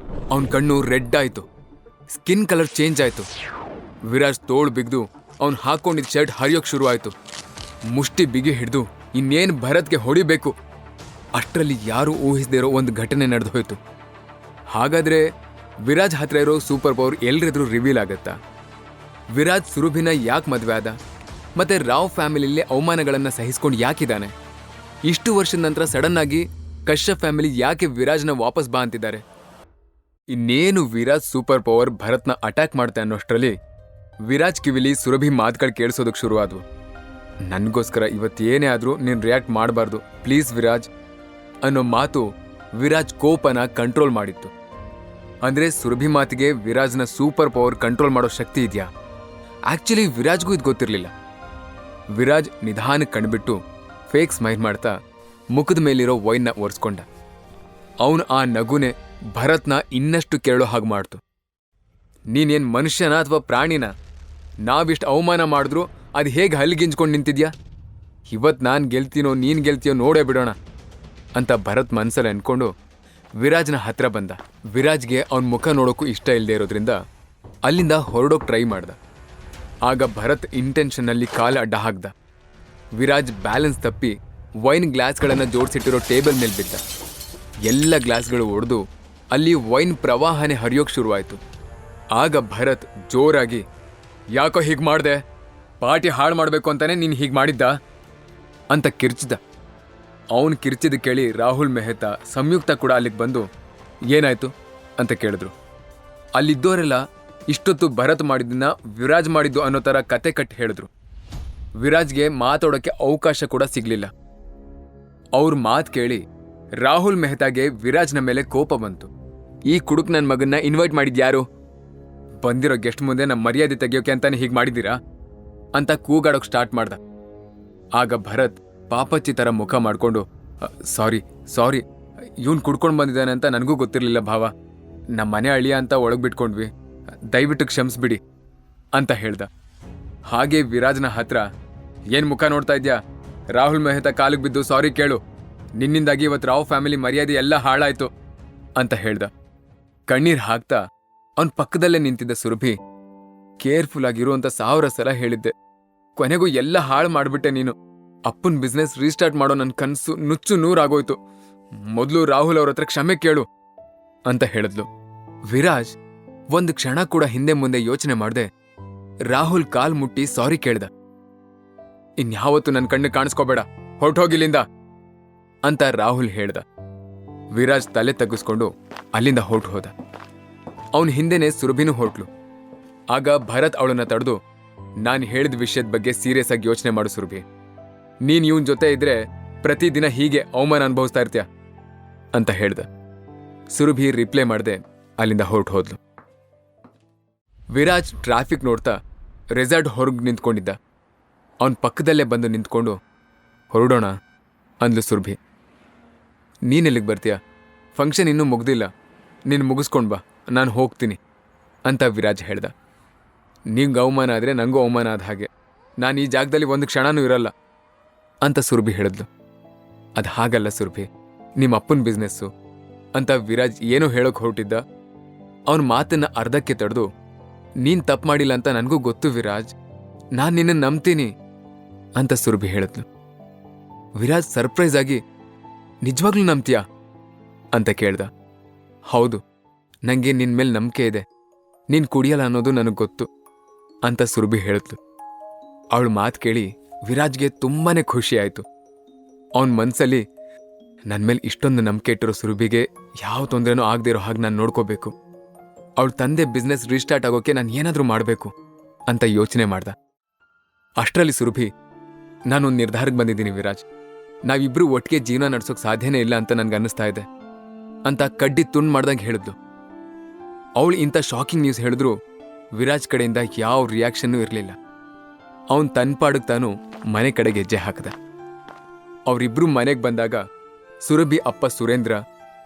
ಅವನ ಕಣ್ಣು ರೆಡ್ ಆಯ್ತು, ಸ್ಕಿನ್ ಕಲರ್ ಚೇಂಜ್ ಆಯ್ತು. ವಿರಾಜ್ ತೋಳು ಬಿಗ್ದು ಅವನು ಹಾಕೊಂಡಿದ್ದ ಶರ್ಟ್ ಹರಿಯೋಕ್ ಶುರು ಆಯ್ತು. ಮುಷ್ಟಿ ಬಿಗಿ ಹಿಡಿದು ಇನ್ನೇನು ಭರತ್ಗೆ ಹೊಡಿಬೇಕು. ಅಷ್ಟರಲ್ಲಿ ಯಾರೂ ಊಹಿಸದೇ ಇರೋ ಒಂದು ಘಟನೆ ನಡೆದು ಹೋಯ್ತು. ಹಾಗಾದ್ರೆ ವಿರಾಜ್ ಹತ್ರ ಇರೋ ಸೂಪರ್ ಪವರ್ ಎಲ್ರಿದ್ರೂ ರಿವೀಲ್ ಆಗತ್ತಾ? ವಿರಾಜ್ ಸುರಭಿನ ಯಾಕೆ ಮದುವೆ ಆದ? ಮತ್ತೆ ರಾವ್ ಫ್ಯಾಮಿಲಿಯಲ್ಲಿ ಅವಮಾನಗಳನ್ನ ಸಹಿಸ್ಕೊಂಡು ಯಾಕಿದ್ದಾನೆ? ಇಷ್ಟು ವರ್ಷದ ನಂತರ ಸಡನ್ ಆಗಿ ಕಶ್ಯಪ್ ಫ್ಯಾಮಿಲಿ ಯಾಕೆ ವಿರಾಜ್ನ ವಾಪಸ್ ಬಾ ಅಂತಿದ್ದಾರೆ? ಇನ್ನೇನು ವಿರಾಜ್ ಸೂಪರ್ ಪವರ್ ಭರತ್ನ ಅಟ್ಯಾಕ್ ಮಾಡುತ್ತೆ ಅನ್ನೋಷ್ಟರಲ್ಲಿ ವಿರಾಜ್ ಕಿವಿಲಿ ಸುರಭಿ ಮಾತುಗಳು ಕೇಳಿಸೋದಕ್ಕೆ ಶುರುವಾದ್ವು. ನನಗೋಸ್ಕರ ಇವತ್ತೇನೇ ಆದರೂ ನೀನು ರಿಯಾಕ್ಟ್ ಮಾಡಬಾರ್ದು ಪ್ಲೀಸ್ ವಿರಾಜ್ ಅನ್ನೋ ಮಾತು ವಿರಾಜ್ ಕೋಪನ ಕಂಟ್ರೋಲ್ ಮಾಡಿತ್ತು. ಅಂದ್ರೆ ಸುರಭಿ ಮಾತಿಗೆ ವಿರಾಜ್ನ ಸೂಪರ್ ಪವರ್ ಕಂಟ್ರೋಲ್ ಮಾಡೋ ಶಕ್ತಿ ಇದೆಯಾ? ಆಕ್ಚುಲಿ ವಿರಾಜ್ಗೂ ಇದು ಗೊತ್ತಿರಲಿಲ್ಲ. ವಿರಾಜ್ ನಿಧಾನಕ್ಕೆ ಕಣ್ಬಿಟ್ಟು ಫೇಕ್ ಸ್ಮೈಲ್ ಮಾಡ್ತಾ ಮುಖದ ಮೇಲಿರೋ ವೈನ್ನ ಒರೆಸ್ಕೊಂಡ. ಅವನು ಆ ನಗುನೆ ಭರತ್ನ ಇನ್ನಷ್ಟು ಕೇಳೋ ಹಾಗೆ ಮಾಡ್ತು. ನೀನೇನ್ ಮನುಷ್ಯನ ಅಥವಾ ಪ್ರಾಣಿನ? ನಾವಿಷ್ಟು ಅವಮಾನ ಮಾಡಿದ್ರು ಅದು ಹೇಗೆ ಹಲ್ಲಿಗಿಂಚ್ಕೊಂಡು ನಿಂತಿದ್ಯಾ? ಇವತ್ತು ನಾನು ಗೆಲ್ತೀನೋ ನೀನು ಗೆಲ್ತೀಯೋ ನೋಡೇ ಬಿಡೋಣ ಅಂತ ಭರತ್ ಮನ್ಸಲ್ಲಿ ಅನ್ಕೊಂಡು ವಿರಾಜ್ನ ಹತ್ರ ಬಂದ. ವಿರಾಜ್ಗೆ ಅವನ ಮುಖ ನೋಡೋಕ್ಕೂ ಇಷ್ಟ ಇಲ್ಲದೆ ಇರೋದ್ರಿಂದ ಅಲ್ಲಿಂದ ಹೊರಡೋಕೆ ಟ್ರೈ ಮಾಡ್ದ. ಆಗ ಭರತ್ ಇಂಟೆನ್ಷನ್ನಲ್ಲಿ ಕಾಲು ಅಡ್ಡ ಹಾಕ್ದ. ವಿರಾಜ್ ಬ್ಯಾಲೆನ್ಸ್ ತಪ್ಪಿ ವೈನ್ ಗ್ಲಾಸ್ಗಳನ್ನು ಜೋಡಿಸಿಟ್ಟಿರೋ ಟೇಬಲ್ ಮೇಲೆ ಬಿದ್ದ. ಎಲ್ಲ ಗ್ಲಾಸ್ಗಳು ಒಡೆದು ಅಲ್ಲಿ ವೈನ್ ಪ್ರವಾಹನೇ ಹರಿಯೋಕೆ ಶುರುವಾಯಿತು. ಆಗ ಭರತ್ ಜೋರಾಗಿ, ಯಾಕೋ ಹೀಗೆ ಮಾಡಿದೆ? ಪಾರ್ಟಿ ಹಾಳು ಮಾಡಬೇಕು ಅಂತಾನೆ ನೀನು ಹೀಗೆ ಮಾಡಿದ್ದ ಅಂತ ಕಿರ್ಚಿದ. ಅವನು ಕಿರ್ಚಿದ ಕೇಳಿ ರಾಹುಲ್ ಮೆಹ್ತಾ, ಸಂಯುಕ್ತ ಕೂಡ ಅಲ್ಲಿಗೆ ಬಂದು ಏನಾಯ್ತು ಅಂತ ಕೇಳಿದ್ರು. ಅಲ್ಲಿದ್ದವರೆಲ್ಲ ಇಷ್ಟೊತ್ತು ಭರತ್ ಮಾಡಿದ್ದನ್ನ ವಿರಾಜ್ ಮಾಡಿದ್ದು ಅನ್ನೋ ಥರ ಕತೆ ಕಟ್ಟಿ ಹೇಳಿದ್ರು. ವಿರಾಜ್ಗೆ ಮಾತಾಡೋಕ್ಕೆ ಅವಕಾಶ ಕೂಡ ಸಿಗ್ಲಿಲ್ಲ. ಅವ್ರ ಮಾತು ಕೇಳಿ ರಾಹುಲ್ ಮೆಹ್ತಾಗೆ ವಿರಾಜ್ನ ಮೇಲೆ ಕೋಪ ಬಂತು. ಈ ಕುಡುಕ್ ನನ್ನ ಮಗನ್ನ ಇನ್ವೈಟ್ ಮಾಡಿದ್ಯಾರು? ಬಂದಿರೋ ಗೆಸ್ಟ್ ಮುಂದೆ ನಮ್ಮ ಮರ್ಯಾದೆ ತೆಗಿಯೋಕೆ ಅಂತಾನೆ ಹೀಗೆ ಮಾಡಿದ್ದೀರಾ ಅಂತ ಕೂಗಾಡೋಕೆ ಸ್ಟಾರ್ಟ್ ಮಾಡ್ದ. ಆಗ ಭರತ್ ಪಾಪಚ್ಚಿ ಥರ ಮುಖ ಮಾಡಿಕೊಂಡು, ಸಾರಿ ಇವನು ಕುಡ್ಕೊಂಡು ಬಂದಿದ್ದಾನೆ ಅಂತ ನನಗೂ ಗೊತ್ತಿರಲಿಲ್ಲ ಭಾವ. ನಮ್ಮ ಮನೆ ಅಳಿಯ ಅಂತ ಒಳಗೆ ಬಿಟ್ಕೊಂಡ್ವಿ, ದಯವಿಟ್ಟು ಕ್ಷಮಿಸ್ಬಿಡಿ ಅಂತ ಹೇಳ್ದ. ಹಾಗೆ ವಿರಾಜ್ನ ಹತ್ರ, ಏನು ಮುಖ ನೋಡ್ತಾ ಇದ್ಯಾ? ರಾಹುಲ್ ಮೆಹ್ತಾ ಕಾಲಿಗೆ ಬಿದ್ದು ಸಾರಿ ಕೇಳು, ನಿನ್ನಿಂದಾಗಿ ಇವತ್ತು ರಾವ್ ಫ್ಯಾಮಿಲಿ ಮರ್ಯಾದೆ ಎಲ್ಲ ಹಾಳಾಯ್ತು ಅಂತ ಹೇಳ್ದ. ಕಣ್ಣೀರ್ ಹಾಕ್ತಾ ಅವನ ಪಕ್ಕದಲ್ಲೇ ನಿಂತಿದ್ದ ಸುರಭಿ, ಕೇರ್ಫುಲ್ ಆಗಿರುವಂತ 1000 ಸಲ ಹೇಳಿದ್ದೆ, ಕೊನೆಗೂ ಎಲ್ಲ ಹಾಳು ಮಾಡ್ಬಿಟ್ಟೆ ನೀನು. ಅಪ್ಪನ್ ಬಿಸ್ನೆಸ್ ರೀಸ್ಟಾರ್ಟ್ ಮಾಡೋ ನನ್ನ ಕನಸು ನುಚ್ಚು ನೂರಾಗೋಯ್ತು. ಮೊದಲು ರಾಹುಲ್ ಅವ್ರ ಹತ್ರ ಕ್ಷಮೆ ಕೇಳು ಅಂತ ಹೇಳಿದ್ಲು. ವಿರಾಜ್ ಒಂದು ಕ್ಷಣ ಕೂಡ ಹಿಂದೆ ಮುಂದೆ ಯೋಚನೆ ಮಾಡ್ದೆ ರಾಹುಲ್ ಕಾಲ್ ಮುಟ್ಟಿ ಸಾರಿ ಕೇಳ್ದ. ಇನ್ಯಾವತ್ತು ನನ್ನ ಕಣ್ಣು ಕಾಣಿಸ್ಕೋಬೇಡ, ಹೊರಟೋಗಿಲ್ಲಿಂದ ಅಂತ ರಾಹುಲ್ ಹೇಳ್ದ. ವಿರಾಜ್ ತಲೆ ತಗ್ಗಿಸ್ಕೊಂಡು ಅಲ್ಲಿಂದ ಹೊರಟು ಹೋದ. ಅವನ ಹಿಂದೆನೆ ಸುರಭಿನೂ ಹೊರಟ್ಲು. ಆಗ ಭರತ್ ಅವಳನ್ನ ತಡೆದು, ನಾನು ಹೇಳಿದ ವಿಷಯದ ಬಗ್ಗೆ ಸೀರಿಯಸ್ ಆಗಿ ಯೋಚನೆ ಮಾಡು ಸುರಭಿ. ನೀನ್ ಇವನ್ ಜೊತೆ ಇದ್ರೆ ಪ್ರತಿದಿನ ಹೀಗೆ ಅವಮಾನ ಅನುಭವಿಸ್ತಾ ಇರ್ತೀಯ ಅಂತ ಹೇಳ್ದ. ಸುರಭಿ ರಿಪ್ಲೈ ಮಾಡದೆ ಅಲ್ಲಿಂದ ಹೊರಟು ಹೋದ್ಲು. ವಿರಾಜ್ ಟ್ರಾಫಿಕ್ ನೋಡ್ತಾ ರೆಸಾರ್ಟ್ ಹೊರಗೆ ನಿಂತ್ಕೊಂಡಿದ್ದ. ಅವನ ಪಕ್ಕದಲ್ಲೇ ಬಂದು ನಿಂತ್ಕೊಂಡು, ಹೊರಡೋಣ ಅಂದ್ಲು ಸುರಭಿ. ನೀನೆಲ್ಲಿಗೆ ಬರ್ತೀಯ? ಫಂಕ್ಷನ್ ಇನ್ನೂ ಮುಗ್ದಿಲ್ಲ, ನೀನು ಮುಗಿಸ್ಕೊಂಡು ಬಾ, ನಾನು ಹೋಗ್ತೀನಿ ಅಂತ ವಿರಾಜ್ ಹೇಳ್ದ. ನಿಂಗೆ ಅವಮಾನ ಆದರೆ ನನಗೂ ಅವಮಾನ ಆದ ಹಾಗೆ, ನಾನು ಈ ಜಾಗದಲ್ಲಿ ಒಂದು ಕ್ಷಣನೂ ಇರಲ್ಲ ಅಂತ ಸುರಭಿ ಹೇಳಿದ್ಲು. ಅದು ಹಾಗಲ್ಲ ಸುರಭಿ, ನಿಮ್ಮ ಅಪ್ಪನ ಬಿಸ್ನೆಸ್ಸು ಅಂತ ವಿರಾಜ್ ಏನೋ ಹೇಳೋಕೆ ಹೊರಟಿದ್ದ. ಅವನ ಮಾತನ್ನ ಅರ್ಧಕ್ಕೆ ತಡೆದು, ನೀನು ತಪ್ಪು ಮಾಡಿಲ್ಲ ಅಂತ ನನಗೂ ಗೊತ್ತು ವಿರಾಜ್, ನಾನು ನಿನ್ನನ್ನು ನಂಬ್ತೀನಿ ಅಂತ ಸುರಭಿ ಹೇಳಿದ್ಲು. ವಿರಾಜ್ ಸರ್ಪ್ರೈಸ್ ಆಗಿ, ನಿಜವಾಗ್ಲೂ ನಂಬ್ತೀಯಾ ಅಂತ ಕೇಳ್ದ. ಹೌದು, ನನಗೆ ನಿನ್ನ ಮೇಲೆ ನಂಬಿಕೆ ಇದೆ, ನೀನು ಕುಡಿಯಲ್ಲ ಅನ್ನೋದು ನನಗೆ ಗೊತ್ತು ಅಂತ ಸುರಭಿ ಹೇಳಿದ್ಲು. ಅವಳ ಮಾತು ಕೇಳಿ ವಿರಾಜ್ಗೆ ತುಂಬಾನೇ ಖುಷಿ ಆಯಿತು. ಅವನ ಮನಸ್ಸಲ್ಲಿ, ನನ್ನ ಮೇಲೆ ಇಷ್ಟೊಂದು ನಂಬಿಕೆ ಇಟ್ಟಿರೋ ಸುರಭಿಗೆ ಯಾವ ತೊಂದರೆನೂ ಆಗದೆ ಇರೋ ಹಾಗೆ ನಾನು ನೋಡ್ಕೋಬೇಕು, ಅವಳ ತಂದೆ ಬಿಸ್ನೆಸ್ ರೀಸ್ಟಾರ್ಟ್ ಆಗೋಕೆ ನಾನು ಏನಾದರೂ ಮಾಡಬೇಕು ಅಂತ ಯೋಚನೆ ಮಾಡ್ದ. ಅಷ್ಟರಲ್ಲಿ ಸುರಭಿ, ನಾನೊಂದು ನಿರ್ಧಾರಕ್ಕೆ ಬಂದಿದ್ದೀನಿ ವಿರಾಜ್, ನಾವಿಬ್ರು ಒಟ್ಟಿಗೆ ಜೀವನ ನಡೆಸೋಕೆ ಸಾಧ್ಯನೇ ಇಲ್ಲ ಅಂತ ನನಗೆ ಅನ್ನಿಸ್ತಾ ಇದೆ ಅಂತ ಕಡ್ಡಿ ತುಂಡು ಮಾಡ್ದಂಗೆ ಹೇಳಿದ್ಲು. ಅವಳು ಇಂಥ ಶಾಕಿಂಗ್ ನ್ಯೂಸ್ ಹೇಳಿದ್ರು ವಿರಾಜ್ ಕಡೆಯಿಂದ ಯಾವ ರಿಯಾಕ್ಷನ್ನೂ ಇರಲಿಲ್ಲ. ಅವನು ತನ್ನ ಪಾಡಿಗೆ ತಾನು ಮನೆ ಕಡೆಗೆ ಹೆಜ್ಜೆ ಹಾಕಿದ. ಅವರಿಬ್ರು ಮನೆಗೆ ಬಂದಾಗ ಸುರಭಿ ಅಪ್ಪ ಸುರೇಂದ್ರ,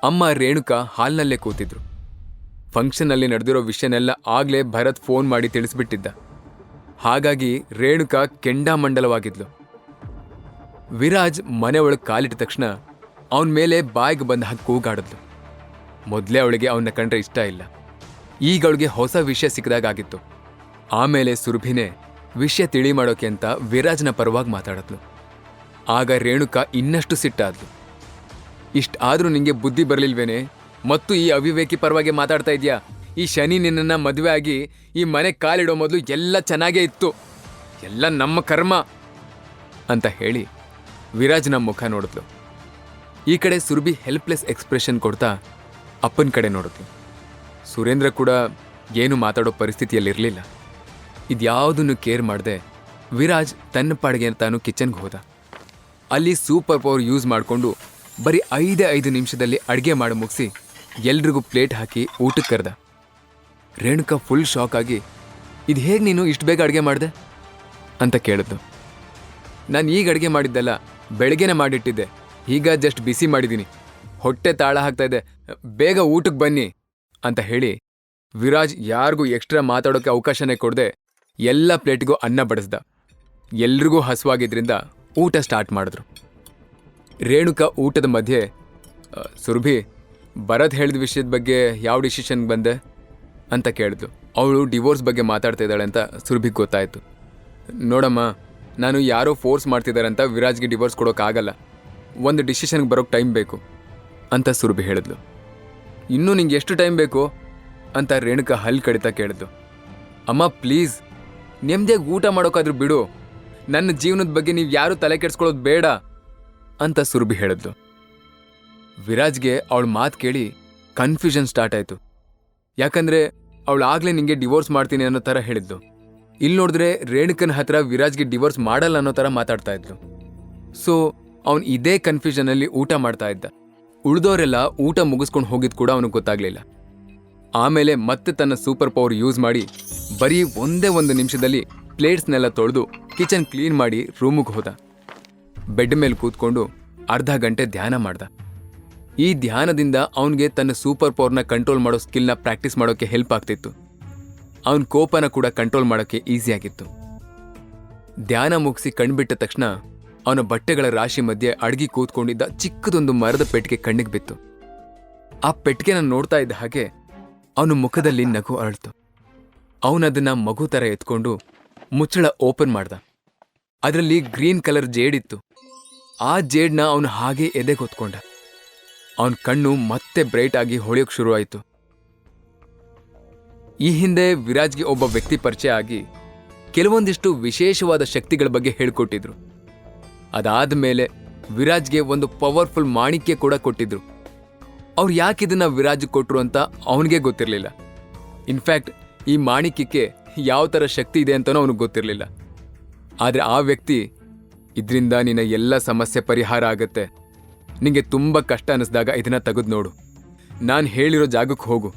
ಅಮ್ಮ ರೇಣುಕಾ ಹಾಲ್ನಲ್ಲೇ ಕೂತಿದ್ರು. ಫಂಕ್ಷನ್ನಲ್ಲಿ ನಡೆದಿರೋ ವಿಷಯನೆಲ್ಲ ಆಗ್ಲೇ ಭರತ್ ಫೋನ್ ಮಾಡಿ ತಿಳಿಸ್ಬಿಟ್ಟಿದ್ದ. ಹಾಗಾಗಿ ರೇಣುಕಾ ಕೆಂಡಾಮಂಡಲವಾಗಿದ್ಲು. ವಿರಾಜ್ ಮನೆ ಒಳಗೆ ಕಾಲಿಟ್ಟ ತಕ್ಷಣ ಅವನ ಮೇಲೆ ಬಾಯಿಗೆ ಬಂದ ಹಾಗೆ ಕೂಗಾಡಿದ್ಲು. ಮೊದಲೇ ಅವಳಿಗೆ ಅವನ್ನ ಕಂಡ್ರೆ ಇಷ್ಟ ಇಲ್ಲ, ಈಗ ಅವಳಿಗೆ ಹೊಸ ವಿಷಯ ಸಿಕ್ಕದಾಗಿತ್ತು. ಆಮೇಲೆ ಸುರಭಿನೇ ವಿಷಯ ತಿಳಿ ಮಾಡೋಕೆ ಅಂತ ವಿರಾಜ್ನ ಪರವಾಗಿ ಮಾತಾಡಿದ್ಲು. ಆಗ ರೇಣುಕಾ ಇನ್ನಷ್ಟು ಸಿಟ್ಟಾದ್ಲು. ಇಷ್ಟಾದ್ರೂ ನಿಂಗೆ ಬುದ್ಧಿ ಬರಲಿಲ್ವೇನೆ? ಮತ್ತು ಈ ಅವಿವೇಕಿ ಪರವಾಗಿ ಮಾತಾಡ್ತಾ ಇದೆಯಾ? ಈ ಶನಿ ನಿನ್ನನ್ನ ಮದುವೆ ಆಗಿ ಈ ಮನೆ ಕಾಲಿಡೋ ಮೊದಲು ಎಲ್ಲ ಚೆನ್ನಾಗೇ ಇತ್ತು, ಎಲ್ಲ ನಮ್ಮ ಕರ್ಮ ಅಂತ ಹೇಳಿ ವಿರಾಜ್ನ ಮುಖ ನೋಡಿದ್ಲು. ಈ ಕಡೆ ಸುರಭಿ ಹೆಲ್ಪ್ಲೆಸ್ ಎಕ್ಸ್ಪ್ರೆಷನ್ ಕೊಡ್ತಾ ಅಪ್ಪನ ಕಡೆ ನೋಡಿದ್ಲು. ಸುರೇಂದ್ರ ಕೂಡ ಏನು ಮಾತಾಡೋ ಪರಿಸ್ಥಿತಿಯಲ್ಲಿರಲಿಲ್ಲ. ಇದ್ಯಾವುದನ್ನು ಕೇರ್ ಮಾಡದೆ ವಿರಾಜ್ ತನ್ನ ಪಾಡಿಗೆ ತಾನು ಕಿಚನ್ಗೆ ಹೋದ. ಅಲ್ಲಿ ಸೂಪರ್ ಪವರ್ ಯೂಸ್ ಮಾಡಿಕೊಂಡು ಬರೀ 5 ನಿಮಿಷದಲ್ಲಿ ಅಡುಗೆ ಮಾಡಿ ಮುಗಿಸಿ ಎಲ್ರಿಗೂ ಪ್ಲೇಟ್ ಹಾಕಿ ಊಟಕ್ಕೆ ಕರೆದ. ರೇಣುಕಾ ಫುಲ್ ಶಾಕ್ ಆಗಿ, ಇದು ಹೇಗೆ ನೀನು ಇಷ್ಟು ಬೇಗ ಅಡುಗೆ ಮಾಡಿದೆ ಅಂತ ಕೇಳಿದ್ಲು. ನಾನು ಈಗ ಅಡುಗೆ ಮಾಡಿದ್ದಲ್ಲ, ಬೆಳಗ್ಗೆನೆ ಮಾಡಿಟ್ಟಿದ್ದೆ, ಈಗ ಜಸ್ಟ್ ಬಿಸಿ ಮಾಡಿದ್ದೀನಿ, ಹೊಟ್ಟೆ ತಾಳ ಹಾಕ್ತಾ ಇದೆ, ಬೇಗ ಊಟಕ್ಕೆ ಬನ್ನಿ ಅಂತ ಹೇಳಿ ವಿರಾಜ್ ಯಾರಿಗೂ ಎಕ್ಸ್ಟ್ರಾ ಮಾತಾಡೋಕ್ಕೆ ಅವಕಾಶನೇ ಕೊಡದೆ ಎಲ್ಲ ಪ್ಲೇಟ್ಗೂ ಅನ್ನ ಬಡಿಸ್ದ. ಎಲ್ರಿಗೂ ಹಸುವಾಗಿದ್ರಿಂದ ಊಟ ಸ್ಟಾರ್ಟ್ ಮಾಡಿದ್ರು. ರೇಣುಕಾ ಊಟದ ಮಧ್ಯೆ, ಸುರಭಿ, ಭರತ್ ಹೇಳಿದ ವಿಷಯದ ಬಗ್ಗೆ ಯಾವ ಡಿಸಿಷನ್ಗೆ ಬಂದೆ ಅಂತ ಕೇಳಿದ್ಲು. ಅವಳು ಡಿವೋರ್ಸ್ ಬಗ್ಗೆ ಮಾತಾಡ್ತಾ ಇದ್ದಾಳೆ ಅಂತ ಸುರಭಿಗೆ ಗೊತ್ತಾಯಿತು. ನೋಡಮ್ಮ, ನಾನು ಯಾರೋ ಫೋರ್ಸ್ ಮಾಡ್ತಿದ್ದಾರೆ ಅಂತ ವಿರಾಜ್ಗೆ ಡಿವೋರ್ಸ್ ಕೊಡೋಕ್ಕಾಗಲ್ಲ, ಒಂದು ಡಿಸಿಷನ್ಗೆ ಬರೋಕ್ಕೆ ಟೈಮ್ ಬೇಕು ಅಂತ ಸುರಭಿ ಹೇಳಿದ್ಲು. ಇನ್ನೂ ನಿಂಗೆ ಎಷ್ಟು ಟೈಮ್ ಬೇಕು ಅಂತ ರೇಣುಕಾ ಹಲ್ಲು ಕಡಿತಾ ಕೇಳಿದ್ಲು. ಅಮ್ಮ ಪ್ಲೀಸ್, ನೆಮ್ಮದಿಯಾಗಿ ಊಟ ಮಾಡೋಕ್ಕಾದ್ರೂ ಬಿಡು, ನನ್ನ ಜೀವನದ ಬಗ್ಗೆ ನೀವು ಯಾರೂ ತಲೆ ಕೆಡಿಸ್ಕೊಳ್ಳೋದು ಬೇಡ ಅಂತ ಸುರಭಿ ಹೇಳಿದ್ಲು. ವಿರಾಜ್ಗೆ ಅವಳ ಮಾತು ಕೇಳಿ ಕನ್ಫ್ಯೂಷನ್ ಸ್ಟಾರ್ಟ್ ಆಯಿತು. ಯಾಕಂದರೆ ಅವಳು ಆಗಲೇ ನಿಂಗೆ ಡಿವೋರ್ಸ್ ಮಾಡ್ತೀನಿ ಅನ್ನೋ ಥರ ಹೇಳಿದ್ಲು. ಇಲ್ಲಿ ನೋಡಿದ್ರೆ ರೇಣುಕನ ಹತ್ರ ವಿರಾಜ್ಗೆ ಡಿವೋರ್ಸ್ ಮಾಡಲ್ಲ ಅನ್ನೋ ಥರ ಮಾತಾಡ್ತಾ ಇದ್ಲು. ಸೊ ಅವನು ಇದೇ ಕನ್ಫ್ಯೂಷನಲ್ಲಿ ಊಟ ಮಾಡ್ತಾ ಇದ್ದ. ಉಳಿದವರೆಲ್ಲ ಊಟ ಮುಗಿಸ್ಕೊಂಡು ಹೋಗಿದ್ದು ಕೂಡ ಅವನಿಗೆ ಗೊತ್ತಾಗ್ಲಿಲ್ಲ. ಆಮೇಲೆ ಮತ್ತೆ ತನ್ನ ಸೂಪರ್ ಪವರ್ ಯೂಸ್ ಮಾಡಿ ಬರೀ ಒಂದೇ 1 ನಿಮಿಷದಲ್ಲಿ ಪ್ಲೇಟ್ಸ್ನೆಲ್ಲ ತೊಳೆದು ಕಿಚನ್ ಕ್ಲೀನ್ ಮಾಡಿ ರೂಮಿಗೆ ಹೋದ. ಬೆಡ್ ಮೇಲೆ ಕೂತ್ಕೊಂಡು ಅರ್ಧ ಗಂಟೆ ಧ್ಯಾನ ಮಾಡ್ದ. ಈ ಧ್ಯಾನದಿಂದ ಅವನಿಗೆ ತನ್ನ ಸೂಪರ್ ಪವರ್ನ ಕಂಟ್ರೋಲ್ ಮಾಡೋ ಸ್ಕಿಲ್ನ ಪ್ರಾಕ್ಟೀಸ್ ಮಾಡೋಕ್ಕೆ ಹೆಲ್ಪ್ ಆಗ್ತಿತ್ತು. ಅವನ ಕೋಪನ ಕೂಡ ಕಂಟ್ರೋಲ್ ಮಾಡೋಕ್ಕೆ ಈಸಿಯಾಗಿತ್ತು. ಧ್ಯಾನ ಮುಗಿಸಿ ಕಣ್ಬಿಟ್ಟ ತಕ್ಷಣ ಅವನ ಬಟ್ಟೆಗಳ ರಾಶಿ ಮಧ್ಯೆ ಅಡಗಿ ಕೂತ್ಕೊಂಡಿದ್ದ ಚಿಕ್ಕದೊಂದು ಮರದ ಪೆಟ್ಟಿಗೆ ಕಣ್ಣಿಗೆ ಬಿತ್ತು. ಆ ಪೆಟ್ಟಿಗೆನ ನೋಡ್ತಾ ಇದ್ದ ಹಾಗೆ ಅವನ ಮುಖದಲ್ಲಿ ನಗು ಅರಳ್ತು. ಅವನದನ್ನ ಮಗು ಥರ ಎತ್ಕೊಂಡು ಮುಚ್ಚಳ ಓಪನ್ ಮಾಡ್ದ. ಅದರಲ್ಲಿ ಗ್ರೀನ್ ಕಲರ್ ಜೇಡಿತ್ತು. ಆ ಜೇಡ್ನ ಅವನು ಹಾಗೆ ಎದೆಗೊತ್ಕೊಂಡ. ಅವನ ಕಣ್ಣು ಮತ್ತೆ ಬ್ರೈಟ್ ಆಗಿ ಹೊಳೆಯೋಕೆ ಶುರುವಾಯಿತು. ಈ ಹಿಂದೆ ವಿರಾಜ್ಗೆ ಒಬ್ಬ ವ್ಯಕ್ತಿ ಪರಿಚಯ ಆಗಿ ಕೆಲವೊಂದಿಷ್ಟು ವಿಶೇಷವಾದ ಶಕ್ತಿಗಳ ಬಗ್ಗೆ ಹೇಳ್ಕೊಟ್ಟಿದ್ರು. ಅದಾದ ಮೇಲೆ ವಿರಾಜ್ಗೆ ಒಂದು ಪವರ್ಫುಲ್ ಮಾಣಿಕ್ಯ ಕೂಡ ಕೊಟ್ಟಿದ್ರು. ಅವ್ರು ಯಾಕೆ ಇದನ್ನ ವಿರಾಜ್ ಕೊಟ್ರು ಅಂತ ಅವನಿಗೆ ಗೊತ್ತಿರಲಿಲ್ಲ. ಇನ್ಫ್ಯಾಕ್ಟ್ ಈ ಮಾಣಿಕ್ಯಕ್ಕೆ ಯಾವ ಥರ ಶಕ್ತಿ ಇದೆ ಅಂತಲೂ ಅವನಿಗೆ ಗೊತ್ತಿರಲಿಲ್ಲ. ಆದರೆ ಆ ವ್ಯಕ್ತಿ ಇದರಿಂದ ನಿನ್ನ ಎಲ್ಲ ಸಮಸ್ಯೆ ಪರಿಹಾರ ಆಗತ್ತೆ, ನಿಂಗೆ ತುಂಬ ಕಷ್ಟ ಅನ್ನಿಸ್ದಾಗ ಇದನ್ನ ತೆಗೆದು ನೋಡು, ನಾನು ಹೇಳಿರೋ ಜಾಗಕ್ಕೆ ಹೋಗು